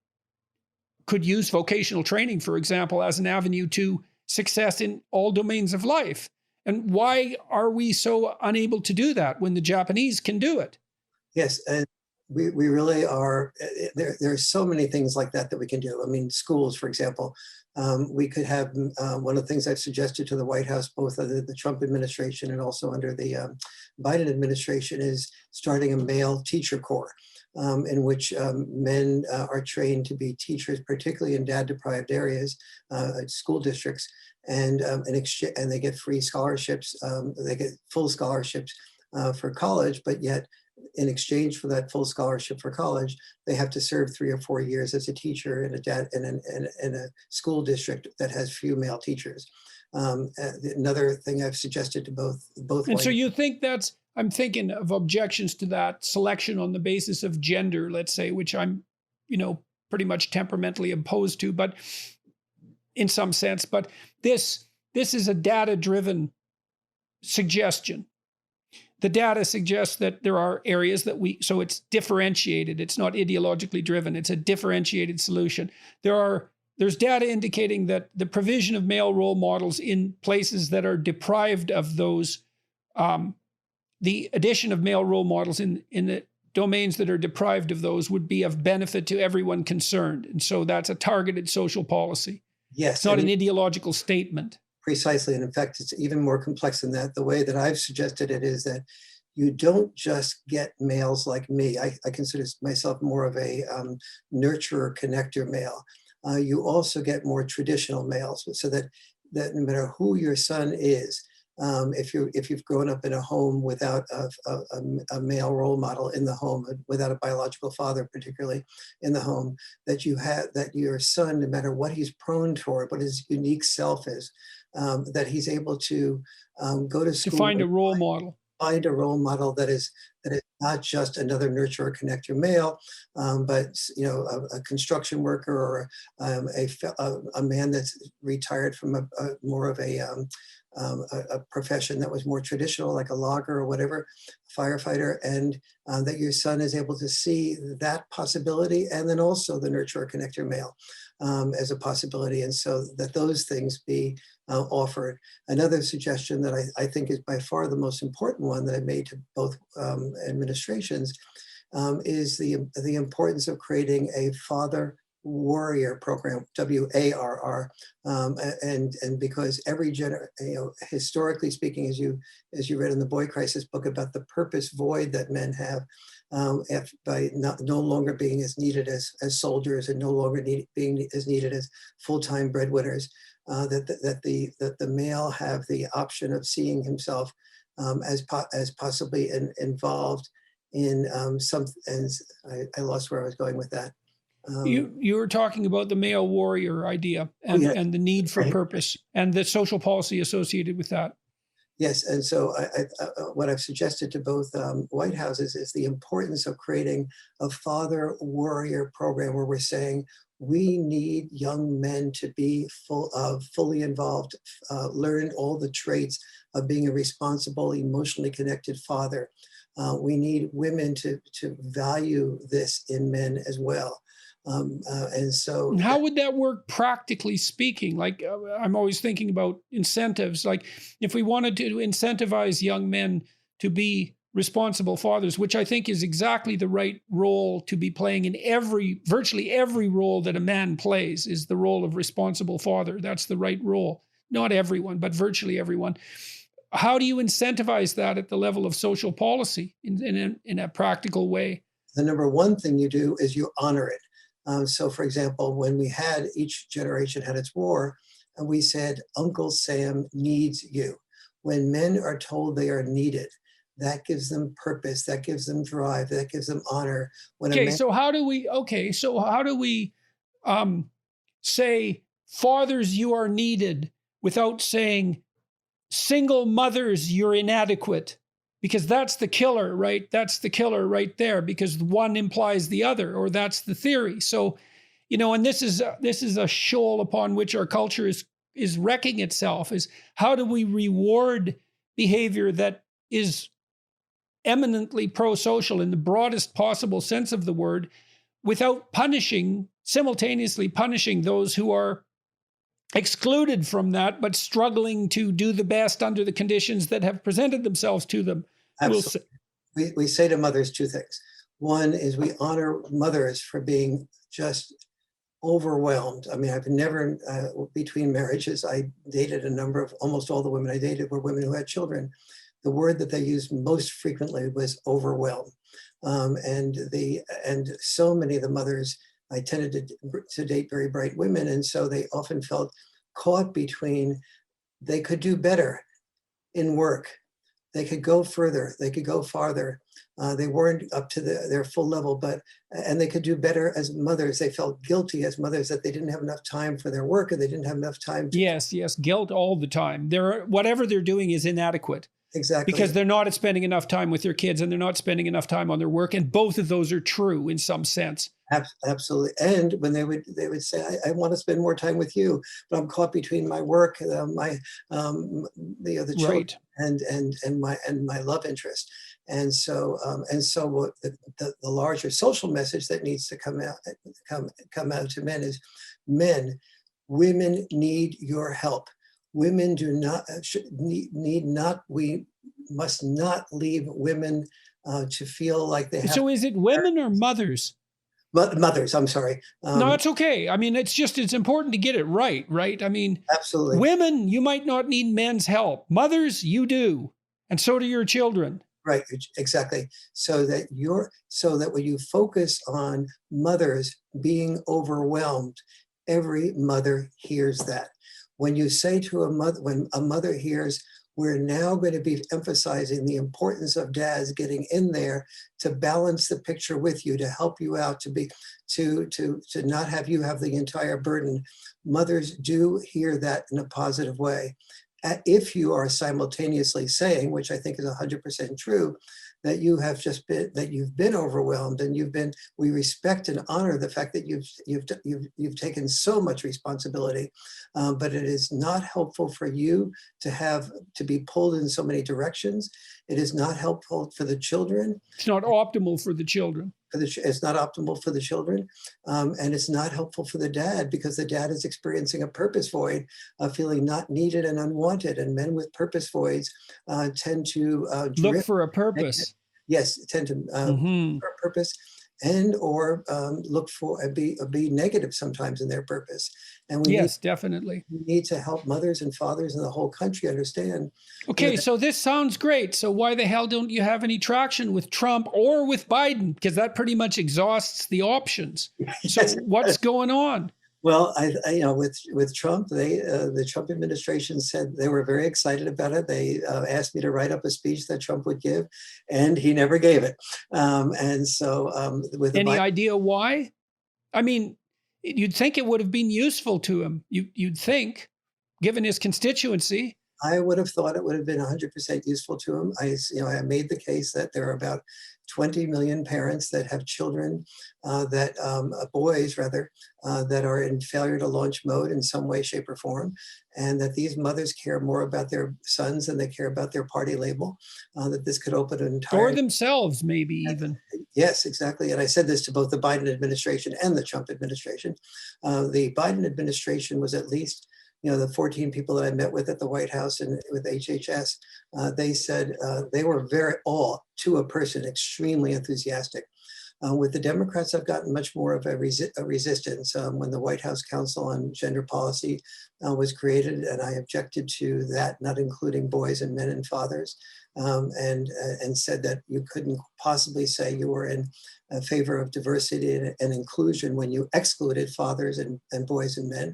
could use vocational training, for example, as an avenue to success in all domains of life? And why are we so unable to do that when the Japanese can do it? Yes, and we really are. There are so many things like that we can do. I mean, schools, for example, we could have one of the things I've suggested to the White House, both under the Trump administration and also under the Biden administration, is starting a male teacher corps. In which men are trained to be teachers, particularly in dad-deprived areas, school districts, and they get free scholarships. They get full scholarships for college, but yet in exchange for that full scholarship for college, they have to serve 3 or 4 years as a teacher in a school district that has few male teachers. Another thing I've suggested to both. And so you think I'm thinking of objections to that selection on the basis of gender, let's say, which I'm, pretty much temperamentally opposed to, but in some sense. But this is a data-driven suggestion. The data suggests that there are areas so it's differentiated. It's not ideologically driven. It's a differentiated solution. There's data indicating that the provision of male role models in places that are deprived of those, the addition of male role models in the domains that are deprived of those would be of benefit to everyone concerned. And so that's a targeted social policy. Yes. It's not an ideological statement. Precisely. And in fact, it's even more complex than that. The way that I've suggested it is that you don't just get males like me. I consider myself more of a nurturer, connector male. You also get more traditional males, so that no matter who your son is, if you've grown up in a home without a male role model in the home, without a biological father, particularly in the home, that your son, no matter what he's prone toward, what his unique self is, that he's able to go to To school find a and role model. find a role model that is not just another nurturer connector male, but a construction worker or a man that's retired from a more of a profession that was more traditional, like a logger or whatever, firefighter, and that your son is able to see that possibility, and then also the nurturer connector male as a possibility, and so that those things be offered. Another suggestion that I think is by far the most important one that I made to both administrations is the importance of creating a father warrior program, WARR, and because historically speaking, as you read in the Boy Crisis book about the purpose void that men have, by no longer being as needed as soldiers and no longer being as needed as full-time breadwinners, that the male have the option of seeing himself as possibly involved in some. And I lost where I was going with that. You were talking about the male warrior idea and the need for purpose and the social policy associated with that. Yes, and so what I've suggested to both White Houses is the importance of creating a father warrior program where we're saying we need young men to be fully involved, learn all the traits of being a responsible, emotionally connected father. We need women to value this in men as well. And so how would that work practically speaking? Like I'm always thinking about incentives. Like if we wanted to incentivize young men to be responsible fathers, which I think is exactly the right role to be playing in virtually every role that a man plays is the role of responsible father. That's the right role. Not everyone, but virtually everyone. How do you incentivize that at the level of social policy in a practical way? The number one thing you do is you honor it. So, for example, when each generation had its war, we said, Uncle Sam needs you. When men are told they are needed, that gives them purpose, that gives them drive, that gives them honor. So how do we say, fathers, you are needed without saying, single mothers, you're inadequate? Because that's the killer, right? That's the killer right there, because one implies the other, or that's the theory. So, and this is a shoal upon which our culture is wrecking itself, is how do we reward behavior that is eminently pro-social in the broadest possible sense of the word without simultaneously punishing those who are excluded from that, but struggling to do the best under the conditions that have presented themselves to them. Absolutely. We say to mothers two things. One is we honor mothers for being just overwhelmed. I mean, I've never, between marriages, I dated almost all the women I dated were women who had children. The word that they used most frequently was overwhelmed. And so many of the mothers, I tended to date very bright women, and so they often felt caught between they could do better in work, they could go further, they could go farther. They weren't up to their full level, and they could do better as mothers. They felt guilty as mothers that they didn't have enough time for their work, and they didn't have enough time to. Yes, guilt all the time. Whatever they're doing is inadequate. Exactly. Because they're not spending enough time with their kids and they're not spending enough time on their work. And both of those are true in some sense. Absolutely. And when they would say, I want to spend more time with you, but I'm caught between my work, the children, right, and my love interest. And so the larger social message that needs to come out to men is, men, women need your help. Women we must not leave women to feel like they have. So is it women or mothers? Mothers, I'm sorry. No, it's okay. I mean, it's important to get it right? I mean, absolutely. Women, you might not need men's help. Mothers, you do. And so do your children. Right, exactly. So that when you focus on mothers being overwhelmed, every mother hears that. When you say to a mother, when a mother hears, We're now going to be emphasizing the importance of dads getting in there to balance the picture with you, to help you out, to not have you have the entire burden. Mothers do hear that in a positive way. If you are simultaneously saying, which I think is 100% true, that you've been overwhelmed, and we respect and honor the fact that you've taken so much responsibility, but it is not helpful for you to be pulled in so many directions. It is not helpful for the children. It's not optimal for the children. It's not optimal for the children, and it's not helpful for the dad, because the dad is experiencing a purpose void, feeling not needed and unwanted. And men with purpose voids tend to look for a purpose. Yes, tend to look for a purpose, and or look for be negative sometimes in their purpose. And definitely. We need to help mothers and fathers in the whole country understand. Okay, so this sounds great. So why the hell don't you have any traction with Trump or with Biden? Because that pretty much exhausts the options. So what's going on? Well, with Trump, the Trump administration said they were very excited about it. They asked me to write up a speech that Trump would give, and he never gave it. And so, with any idea why? I mean, you'd think it would have been useful to him. You'd think, given his constituency. I would have thought it would have been 100% useful to him. I made the case that there are about 20 million parents that have children, boys rather, that are in failure to launch mode in some way, shape, or form, and that these mothers care more about their sons than they care about their party label. That this could open an entire, or themselves, maybe even. Yes, exactly. And I said this to both the Biden administration and the Trump administration. The Biden administration was at least, the 14 people that I met with at the White House and with HHS, they said they were all, to a person, extremely enthusiastic. With the Democrats, I've gotten much more of a resistance. When the White House Council on Gender Policy was created, and I objected to that, not including boys and men and fathers, and said that you couldn't possibly say you were in favor of diversity and inclusion when you excluded fathers and boys and men.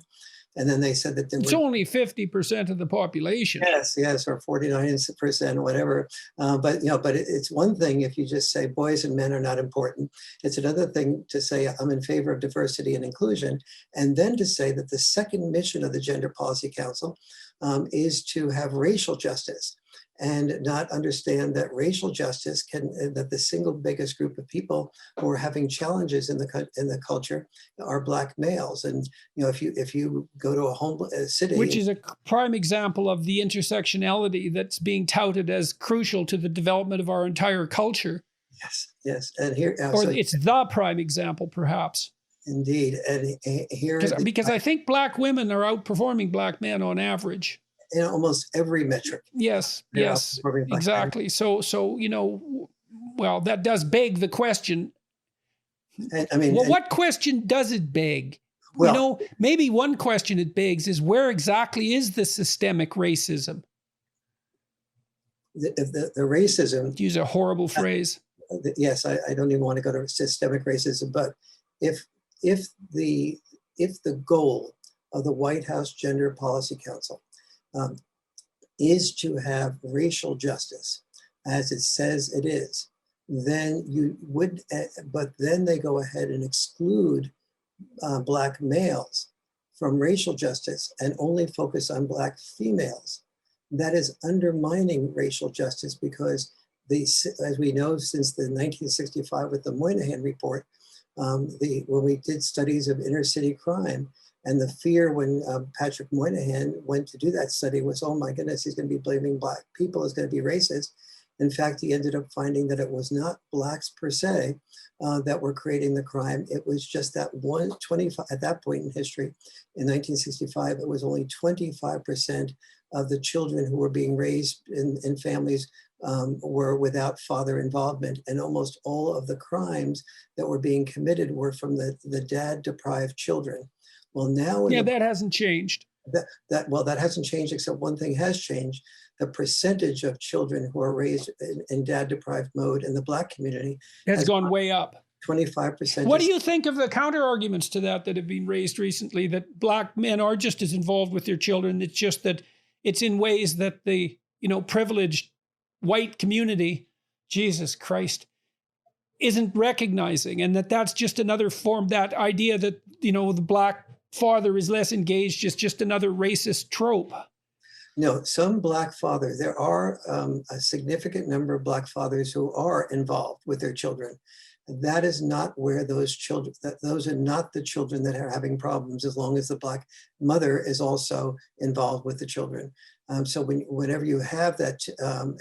And then they said that it's only 50% of the population. Yes, or 49%, whatever. But it's one thing if you just say boys and men are not important. It's another thing to say I'm in favor of diversity and inclusion, and then to say that the second mission of the Gender Policy Council is to have racial justice, and not understand that racial justice that the single biggest group of people who are having challenges in the culture are Black males. And if you go to a homeless city, which is a prime example of the intersectionality that's being touted as crucial to the development of our entire culture. Yes, and here, it's the prime example, perhaps. Indeed, and here because I think Black women are outperforming Black men on average. In almost every metric. Yes, exactly. So, well, that does beg the question. What question does it beg? Well, maybe one question it begs is, where exactly is the systemic racism? The racism. To use a horrible phrase. Yes, I don't even want to go to systemic racism, but if the goal of the White House Gender Policy Council is to have racial justice, as it says it is, then you would, but then they go ahead and exclude Black males from racial justice and only focus on Black females. That is undermining racial justice, because as we know, since the 1965 with the Moynihan Report, when we did studies of inner city crime, and the fear when Patrick Moynihan went to do that study was, oh my goodness, he's going to be blaming Black people, is going to be racist. In fact, he ended up finding that it was not Blacks per se that were creating the crime. It was just that 25, at that point in history, in 1965, it was only 25% of the children who were being raised in families were without father involvement. And almost all of the crimes that were being committed were from the dad-deprived children. Well, now that hasn't changed. That hasn't changed, except one thing has changed. The percentage of children who are raised in dad-deprived mode in the Black community has gone way up. 25%. What do you think of the counter arguments to that have been raised recently, that Black men are just as involved with their children? It's just that it's in ways that the privileged white community, Jesus Christ, isn't recognizing, and that's just another form, that idea that, the Black father is less engaged is just another racist trope. No, some Black fathers, there are a significant number of Black fathers who are involved with their children. That is not where those children, those are not the children that are having problems, as long as the Black mother is also involved with the children. So whenever you have that,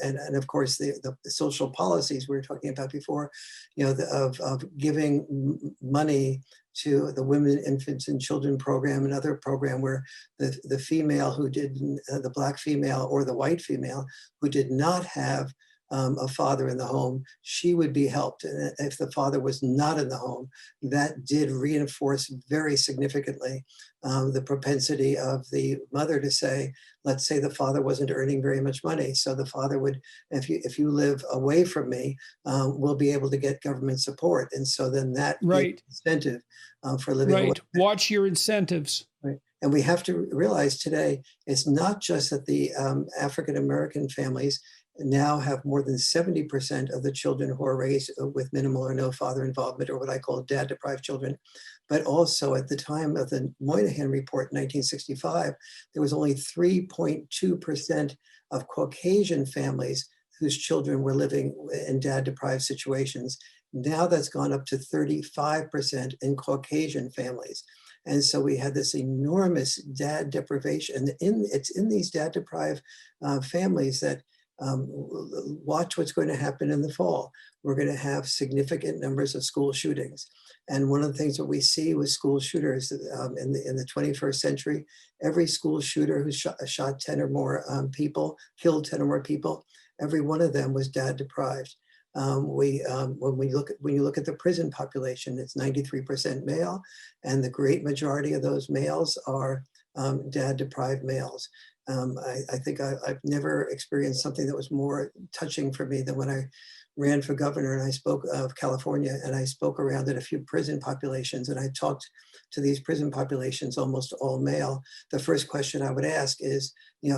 and of course the social policies we were talking about before, of giving money to the Women, Infants, and Children program, another program where the female who did, the Black female or the white female who did not have a father in the home, she would be helped. And if the father was not in the home, that did reinforce very significantly the propensity of the mother to say, let's say the father wasn't earning very much money. So the father would, if you live away from me, we'll be able to get government support. And so then that right incentive for living away. Right. Watch your incentives. Right. And we have to realize today, it's not just that the African-American families now have more than 70% of the children who are raised with minimal or no father involvement, or what I call dad-deprived children. But also at the time of the Moynihan Report in 1965, there was only 3.2% of Caucasian families whose children were living in dad-deprived situations. Now that's gone up to 35% in Caucasian families. And so we had this enormous dad deprivation. And it's in these dad-deprived families that watch what's going to happen in the fall. We're going to have significant numbers of school shootings. And one of the things that we see with school shooters in the 21st century, every school shooter who shot 10 or more people, killed 10 or more people, every one of them was dad deprived. When you look at the prison population, it's 93% male, and the great majority of those males are dad deprived males. I think I've never experienced something that was more touching for me than when I ran for governor and I spoke of California, and I spoke around at a few prison populations, and I talked to these prison populations, almost all male. The first question I would ask is,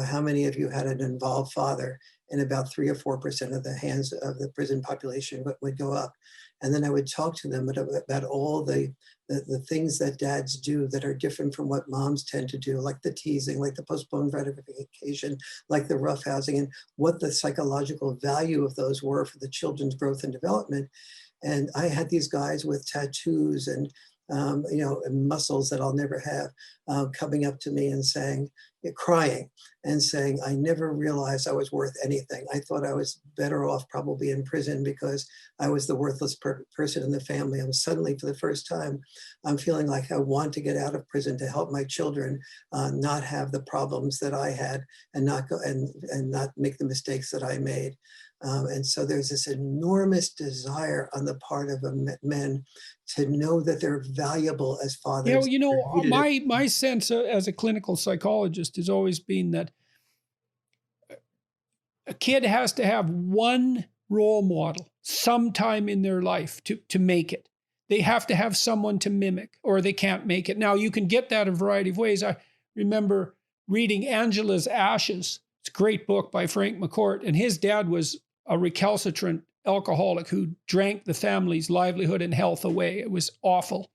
how many of you had an involved father? And about 3 or 4% of the hands of the prison population would go up. And then I would talk to them about all the things that dads do that are different from what moms tend to do, like the teasing, like the postponed gratification, like the roughhousing, and what the psychological value of those were for the children's growth and development. And I had these guys with tattoos and muscles that I'll never have, coming up to me and saying, crying and saying, I never realized I was worth anything. I thought I was better off probably in prison because I was the worthless person in the family. And suddenly, for the first time, I'm feeling like I want to get out of prison to help my children not have the problems that I had and not go and not make the mistakes that I made. And so there's this enormous desire on the part of men to know that they're valuable as fathers. My sense as a clinical psychologist has always been that a kid has to have one role model sometime in their life to make it. They have to have someone to mimic, or they can't make it. Now, you can get that a variety of ways. I remember reading Angela's Ashes. It's a great book by Frank McCourt, and his dad was a recalcitrant alcoholic who drank the family's livelihood and health away. It was awful.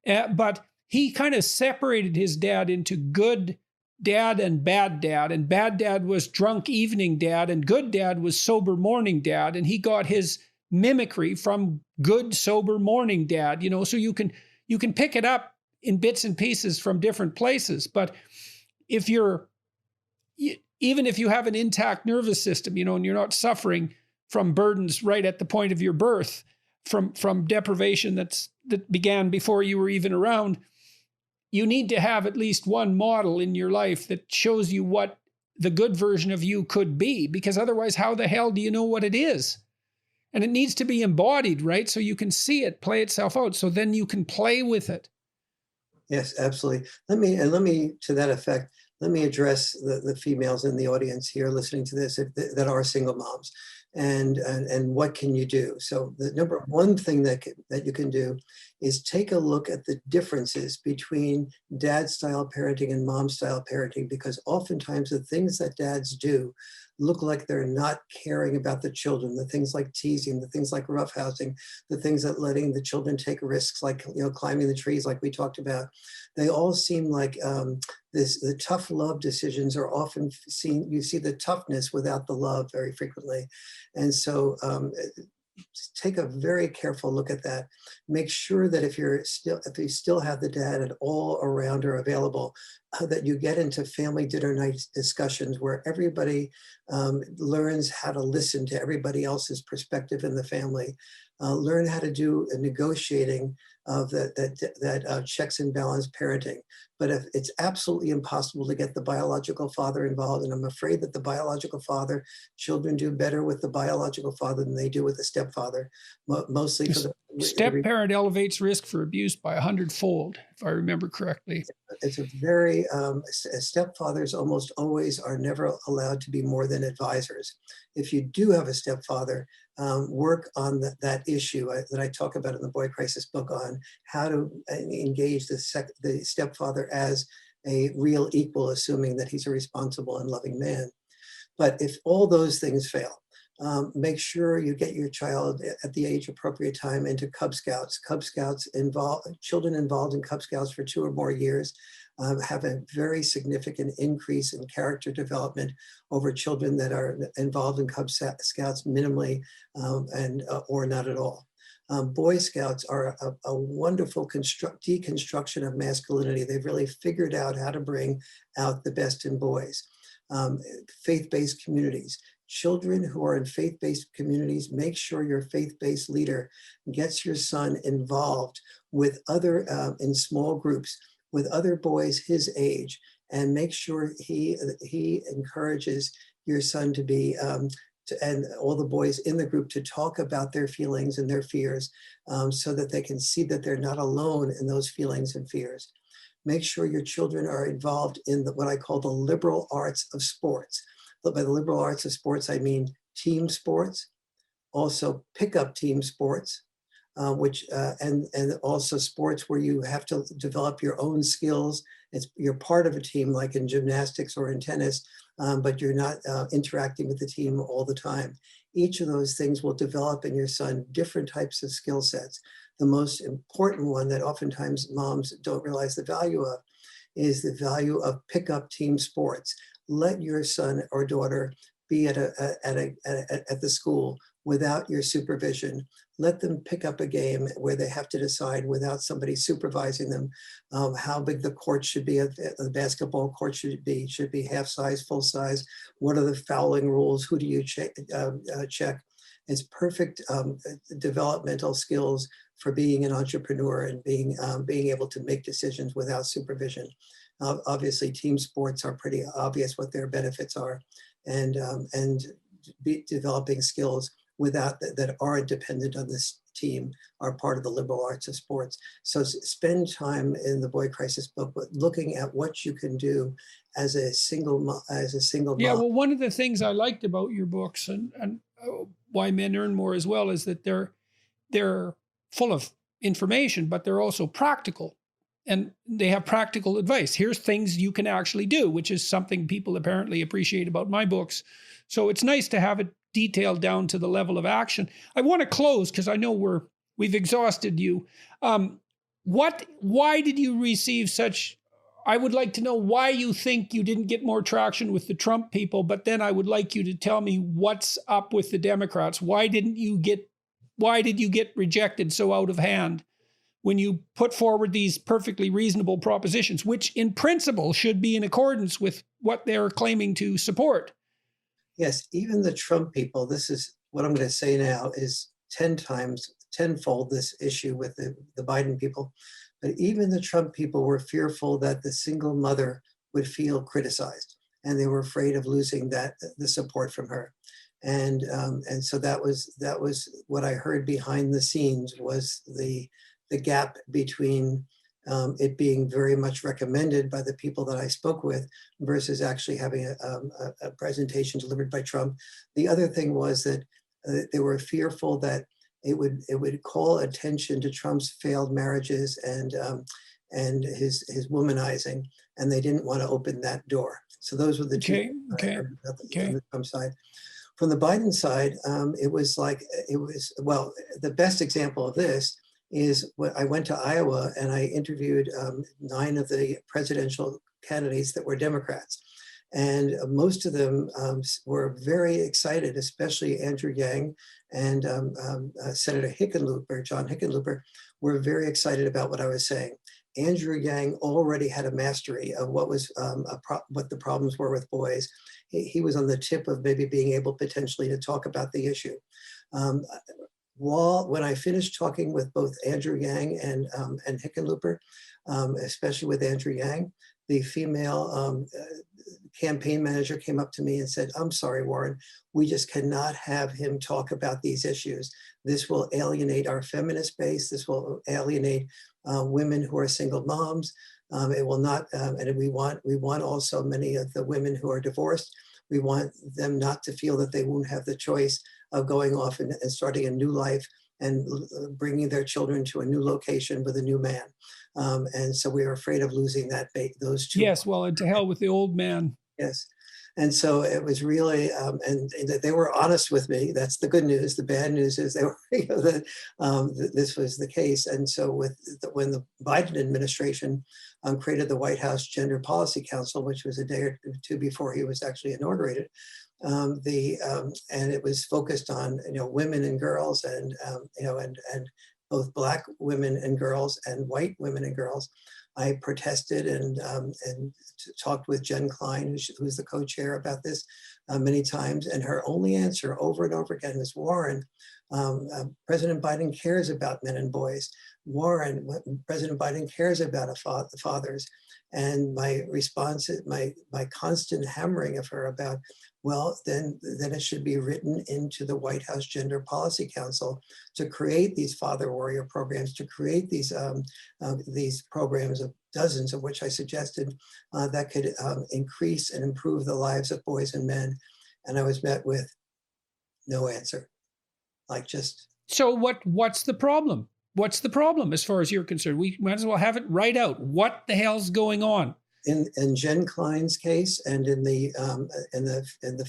But he kind of separated his dad into good dad, and bad dad was drunk evening dad, and good dad was sober morning dad. And he got his mimicry from good, sober morning dad, so you can pick it up in bits and pieces from different places. But even if you have an intact nervous system, and you're not suffering from burdens right at the point of your birth, from deprivation that began before you were even around, you need to have at least one model in your life that shows you what the good version of you could be, because otherwise, how the hell do you know what it is? And it needs to be embodied, right? So you can see it play itself out. So then you can play with it. Yes, absolutely. Let me, to that effect, let me address the females in the audience here listening to this that are single moms. and what can you do? So the number one thing that you can do is take a look at the differences between dad style parenting and mom style parenting, because oftentimes the things that dads do look like they're not caring about the children. The things like teasing, the things like roughhousing, the things that letting the children take risks, like climbing the trees, like we talked about. They all seem like the tough love decisions are often seen. You see the toughness without the love very frequently, and so take a very careful look at that. Make sure that if you still have the dad at all around or available, that you get into family dinner night discussions where everybody learns how to listen to everybody else's perspective in the family, learn how to do a negotiating of that checks and balance parenting. But if it's absolutely impossible to get the biological father involved, and I'm afraid that the biological father, children do better with the biological father than they do with the stepfather, mostly for the step parent elevates risk for abuse by 100-fold, if I remember correctly. It's a very stepfathers almost always are never allowed to be more than advisors. If you do have a stepfather, work on that issue that I talk about in the Boy Crisis book on how to engage the stepfather as a real equal, assuming that he's a responsible and loving man. But if all those things fail, make sure you get your child at the age appropriate time into Cub Scouts. Children involved in Cub Scouts for 2 or more years have a very significant increase in character development over children that are involved in Cub Scouts minimally or not at all. Boy Scouts are a wonderful deconstruction of masculinity. They've really figured out how to bring out the best in boys. Faith-based communities. Children who are in faith-based communities, make sure your faith-based leader gets your son involved with other, in small groups, with other boys his age, and make sure he encourages your son to be, and all the boys in the group to talk about their feelings and their fears, so that they can see that they're not alone in those feelings and fears. Make sure your children are involved in what I call the liberal arts of sports. By the liberal arts of sports, I mean team sports, also pickup team sports, and also sports where you have to develop your own skills. You're part of a team, like in gymnastics or in tennis, but you're not interacting with the team all the time. Each of those things will develop in your son different types of skill sets. The most important one that oftentimes moms don't realize the value of is the value of pickup team sports. Let your son or daughter be at the school without your supervision. Let them pick up a game where they have to decide without somebody supervising them how big the court should be. The basketball court should be half size, full size. What are the fouling rules? Who do you check? It's perfect developmental skills for being an entrepreneur and being able to make decisions without supervision. Obviously, team sports are pretty obvious what their benefits are, and developing skills that aren't dependent on this team are part of the liberal arts of sports. So spend time in the Boy Crisis book looking at what you can do as a single mom. Yeah, well, one of the things I liked about your books and Why Men Earn More as well is that they're full of information, but they're also practical. And they have practical advice. Here's things you can actually do, which is something people apparently appreciate about my books. So it's nice to have it detailed down to the level of action. I want to close because I know we've exhausted you. Why did you receive such? I would like to know why you think you didn't get more traction with the Trump people, but then I would like you to tell me what's up with the Democrats. Why did you get rejected so out of hand when you put forward these perfectly reasonable propositions, which in principle should be in accordance with what they're claiming to support? Yes, even the Trump people, this is what I'm going to say now, is tenfold this issue with the Biden people. But even the Trump people were fearful that the single mother would feel criticized, and they were afraid of losing the support from her. And so that was what I heard behind the scenes, was the gap between it being very much recommended by the people that I spoke with versus actually having a presentation delivered by Trump. The other thing was that They were fearful that it would call attention to Trump's failed marriages and his womanizing, and they didn't want to open that door. So those were the two Okay. things I Okay. heard about Okay. on the Trump side. From the Biden side, well, the best example of this is when I went to Iowa and I interviewed 9 of the presidential candidates that were Democrats. And most of them were very excited, especially Andrew Yang and Senator Hickenlooper, John Hickenlooper, were very excited about what I was saying. Andrew Yang already had a mastery of what the problems were with boys. He was on the tip of maybe being able potentially to talk about the issue. When I finished talking with both Andrew Yang and Hickenlooper, especially with Andrew Yang, the female campaign manager came up to me and said, "I'm sorry, Warren, we just cannot have him talk about these issues. This will alienate our feminist base. This will alienate women who are single moms. It will not, and we want also many of the women who are divorced. We want them not to feel that they won't have the choice of going off and starting a new life and bringing their children to a new location with a new man. And so we are afraid of losing those two. Yes, well, and to hell with the old man. Yes. And so it was really, and they were honest with me. That's the good news. The bad news is they were, this was the case. And so when the Biden administration created the White House Gender Policy Council, which was a day or two before he was actually inaugurated, and it was focused on women and girls, and and both Black women and girls and white women and girls. I protested and talked with Jen Klein, who's the co-chair, about this many times. And her only answer over and over again was, "Warren, President Biden cares about men and boys. Warren, President Biden cares about the fathers." And my response, my constant hammering of her about, well, then it should be written into the White House Gender Policy Council to create these father warrior programs, to create these programs, of dozens of which I suggested, that could increase and improve the lives of boys and men. And I was met with no answer, like just. So what's the problem? What's the problem as far as you're concerned? We might as well have it right out. What the hell's going on? In Jen Klein's case, and in the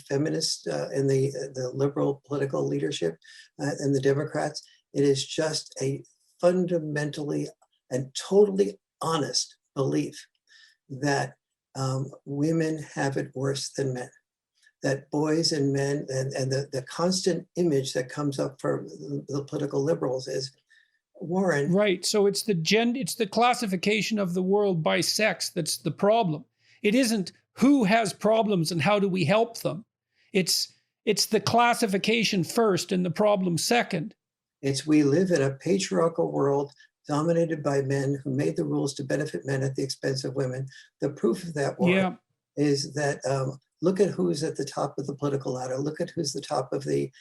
feminist, in the liberal political leadership, and the Democrats, it is just a fundamentally and totally honest belief that women have it worse than men. That boys and men, and the constant image that comes up for the political liberals is, Warren. Right. So it's the classification of the world by sex that's the problem. It isn't who has problems and how do we help them. It's the classification first and the problem second. We live in a patriarchal world dominated by men who made the rules to benefit men at the expense of women. The proof of that, Warren, is that look at who's at the top of the political ladder. Look at who's the top of the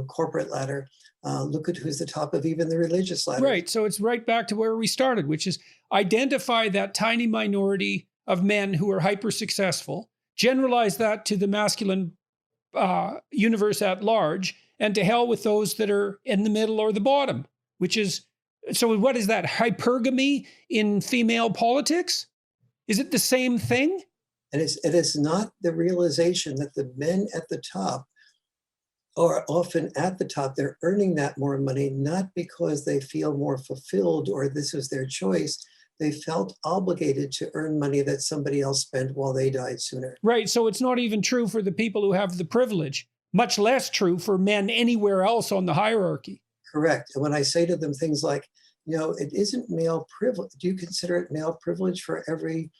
corporate ladder. Look at who's the top of even the religious ladder. Right. So it's right back to where we started, which is identify that tiny minority of men who are hyper successful, generalize that to the masculine universe at large, and to hell with those that are in the middle or the bottom, which is, so what is that, hypergamy in female politics? Is it the same thing? And it is not the realization that the men at the top are often at the top. They're earning that more money, not because they feel more fulfilled or this is their choice. They felt obligated to earn money that somebody else spent while they died sooner. Right. So it's not even true for the people who have the privilege, much less true for men anywhere else on the hierarchy. Correct. And when I say to them things like, it isn't male privilege. Do you consider it male privilege for every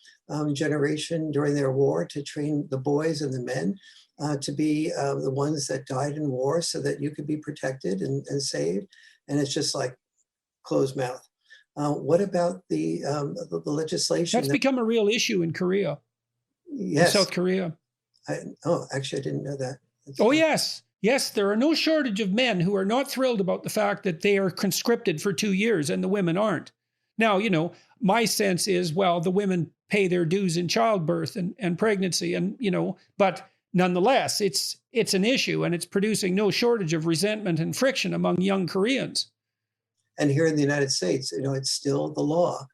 generation during their war to train the boys and the men to be the ones that died in war so that you could be protected and saved? And it's just like closed mouth. What about the legislation? That's become a real issue in Korea. Yes. In South Korea. Actually, I didn't know that. Yes. Yes, there are no shortage of men who are not thrilled about the fact that they are conscripted for 2 years and the women aren't. Now, my sense is, well, the women pay their dues in childbirth and pregnancy, and, but nonetheless, it's an issue, and it's producing no shortage of resentment and friction among young Koreans. And here in the United States, it's still the law,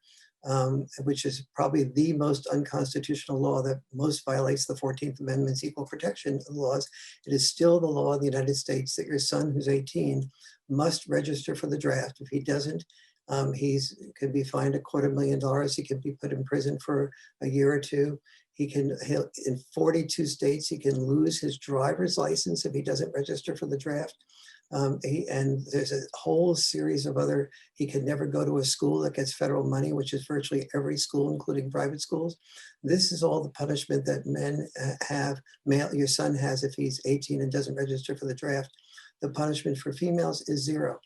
which is probably the most unconstitutional law that most violates the 14th Amendment's equal protection laws. It is still the law in the United States that your son who's 18 must register for the draft. If he doesn't, could be fined $250,000. He can be put in prison for a year or two. In 42 states, he can lose his driver's license if he doesn't register for the draft. And there's a whole series of he can never go to a school that gets federal money, which is virtually every school, including private schools. This is all the punishment that men have, your son has if he's 18 and doesn't register for the draft. The punishment for females is zero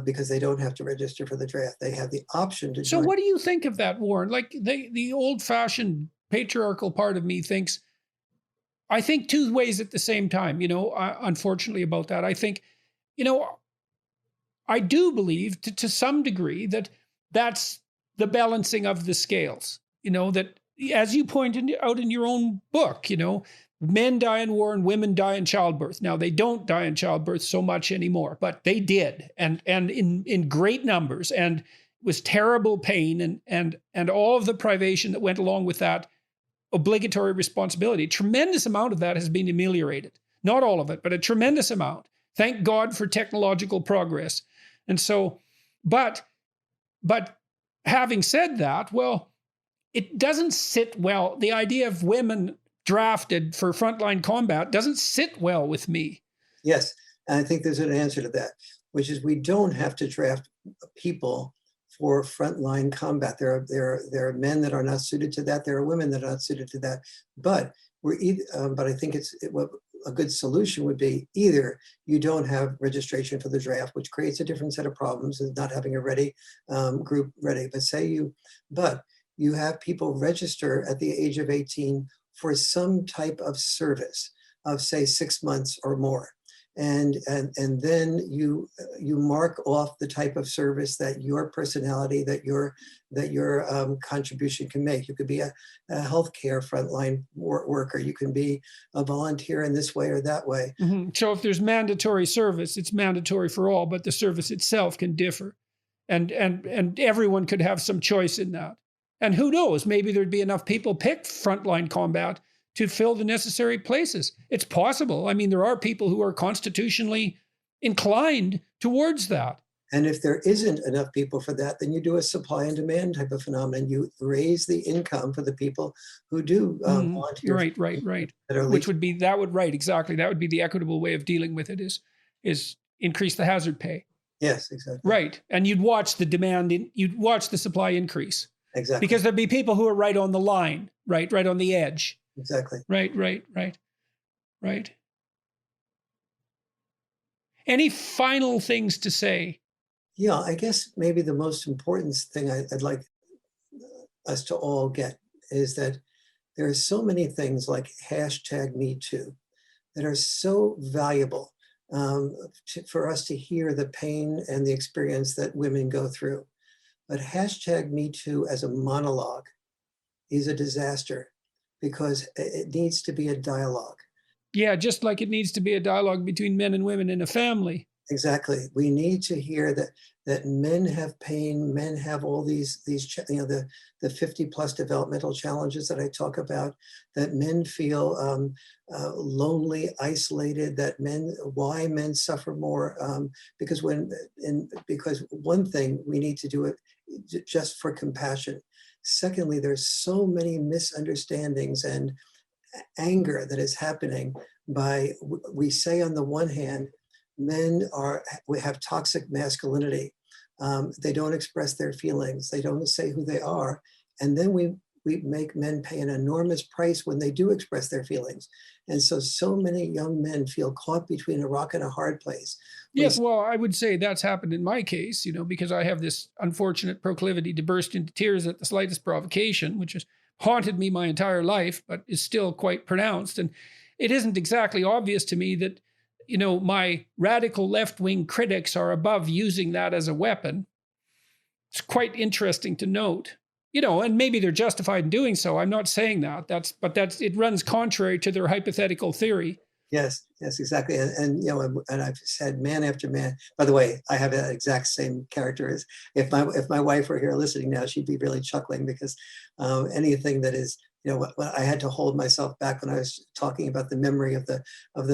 because they don't have to register for the draft. They have the option to join. So what do you think of that, Warren? Like the old-fashioned patriarchal part of me thinks, I think two ways at the same time, unfortunately about that. I think, I do believe to some degree that that's the balancing of the scales, that as you pointed out in your own book, men die in war and women die in childbirth. Now, they don't die in childbirth so much anymore, but they did, and in great numbers, and it was terrible pain and all of the privation that went along with that obligatory responsibility. A tremendous amount of that has been ameliorated. Not all of it, but a tremendous amount. Thank God for technological progress. And so, but having said that, well, it doesn't sit well. The idea of women drafted for frontline combat doesn't sit well with me. Yes, and I think there's an answer to that, which is we don't have to draft people for frontline combat. There are men that are not suited to that. There are women that are not suited to that. But I think a good solution would be either you don't have registration for the draft, which creates a different set of problems and not having a ready group ready. But you have people register at the age of 18 for some type of service of, say, 6 months or more. And then you mark off the type of service that your personality, that your contribution can make. You could be a healthcare frontline worker. You can be a volunteer in this way or that way. Mm-hmm. So if there's mandatory service, it's mandatory for all, but the service itself can differ, and everyone could have some choice in that. And who knows? Maybe there'd be enough people pick frontline combat to fill the necessary places. It's possible. I mean, there are people who are constitutionally inclined towards that. And if there isn't enough people for that, then you do a supply and demand type of phenomenon. You raise the income for the people who do volunteer. Right. Exactly. That would be the equitable way of dealing with it is increase the hazard pay. Yes, exactly. Right. And you'd watch the demand, you'd watch the supply increase. Exactly. Because there'd be people who are right on the line, right on the edge. Exactly. Right. Any final things to say? Yeah, I guess maybe the most important thing I'd like us to all get is that there are so many things like #MeToo that are so valuable for us to hear the pain and the experience that women go through. But #MeToo as a monologue is a disaster because it needs to be a dialogue. Yeah, just like it needs to be a dialogue between men and women in a family. Exactly. We need to hear that men have pain, men have all these the 50 plus developmental challenges that I talk about, that men feel lonely, isolated, why men suffer more, because one thing we need to do it just for compassion. Secondly, there's so many misunderstandings and anger that is happening we say on the one hand, we have toxic masculinity. They don't express their feelings. They don't say who they are. And then we make men pay an enormous price when they do express their feelings. And so many young men feel caught between a rock and a hard place. Yes, well, I would say that's happened in my case, because I have this unfortunate proclivity to burst into tears at the slightest provocation, which has haunted me my entire life, but is still quite pronounced. And it isn't exactly obvious to me that, my radical left-wing critics are above using that as a weapon. It's quite interesting to note. and maybe they're justified in doing so. I'm not saying that. It runs contrary to their hypothetical theory. Yes, exactly. And I've said man after man. By the way, I have that exact same character as if my wife were here listening now, she'd be really chuckling because anything that is, what I had to hold myself back when I was talking about the memory of the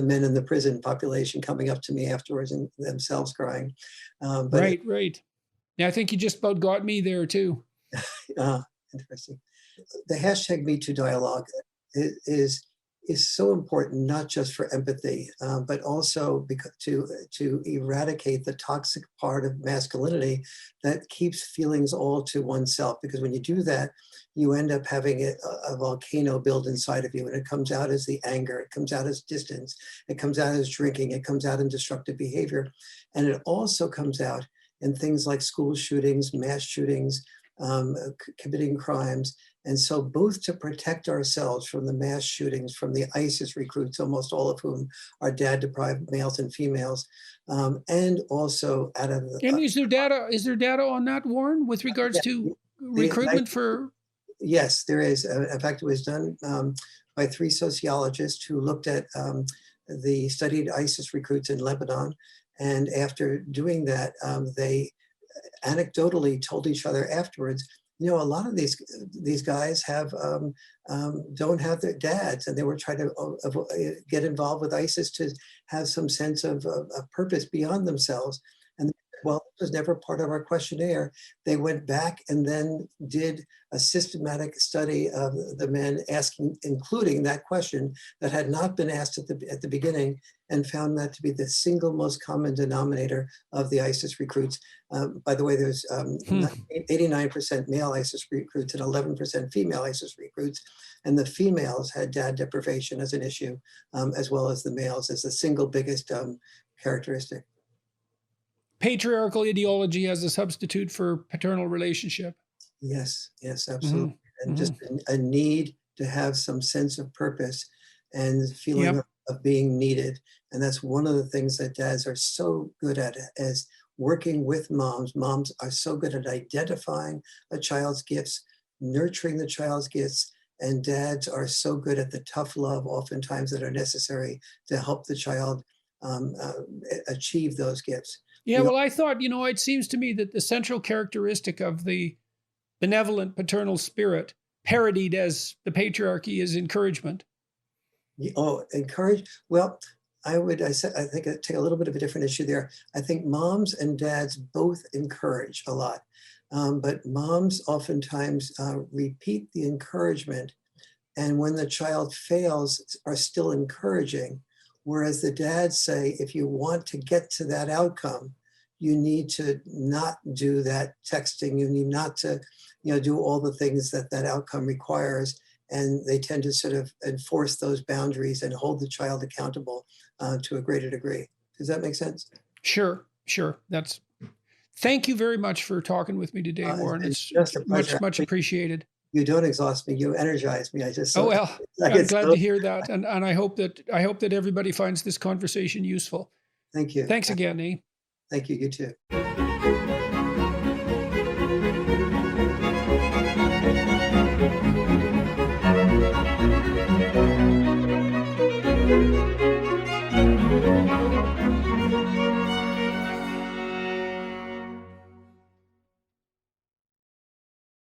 men in the prison population coming up to me afterwards and themselves crying. Right. Yeah, I think you just about got me there too. Interesting. The hashtag #MeTooDialogue is so important, not just for empathy, but also because to eradicate the toxic part of masculinity that keeps feelings all to oneself. Because when you do that, you end up having a volcano build inside of you, and it comes out as the anger, it comes out as distance, it comes out as drinking, it comes out in destructive behavior, and it also comes out in things like school shootings, mass shootings, committing crimes. And so both to protect ourselves from the mass shootings, from the ISIS recruits, almost all of whom are dad-deprived males and females, and also out of the... And is there data on that, Warren, with regards to recruitment for... Yes, there is. In fact, it was done by 3 sociologists who looked at the studied ISIS recruits in Lebanon. And after doing that, they anecdotally told each other afterwards, a lot of these guys don't have their dads, and they were trying to get involved with ISIS to have some sense of purpose beyond themselves. And well, it was never part of our questionnaire. They went back and then did a systematic study of the men, including that question that had not been asked at the beginning, and found that to be the single most common denominator of the ISIS recruits. By the way, there's 89% male ISIS recruits and 11% female ISIS recruits. And the females had dad deprivation as an issue, as well as the males as the single biggest characteristic. Patriarchal ideology as a substitute for paternal relationship. Yes, absolutely. And just a need to have some sense of purpose and feeling of being needed. And that's one of the things that dads are so good at, as working with moms. Moms are so good at identifying a child's gifts, nurturing the child's gifts, and dads are so good at the tough love oftentimes that are necessary to help the child achieve those gifts. Yeah, well, I thought, it seems to me that the central characteristic of the benevolent paternal spirit, parodied as the patriarchy, is encouragement. Oh, encourage. Well, I think I take a little bit of a different issue there. I think moms and dads both encourage a lot, but moms oftentimes repeat the encouragement, and when the child fails, are still encouraging. Whereas the dads say, if you want to get to that outcome, you need to not do that texting. You need not to, do all the things that outcome requires. And they tend to sort of enforce those boundaries and hold the child accountable to a greater degree. Does that make sense? Sure. Thank you very much for talking with me today, Warren. It's much appreciated. You don't exhaust me. You energize me. I'm glad to hear that, and I hope that everybody finds this conversation useful. Thank you. Thanks again, eh? Thank you. You too.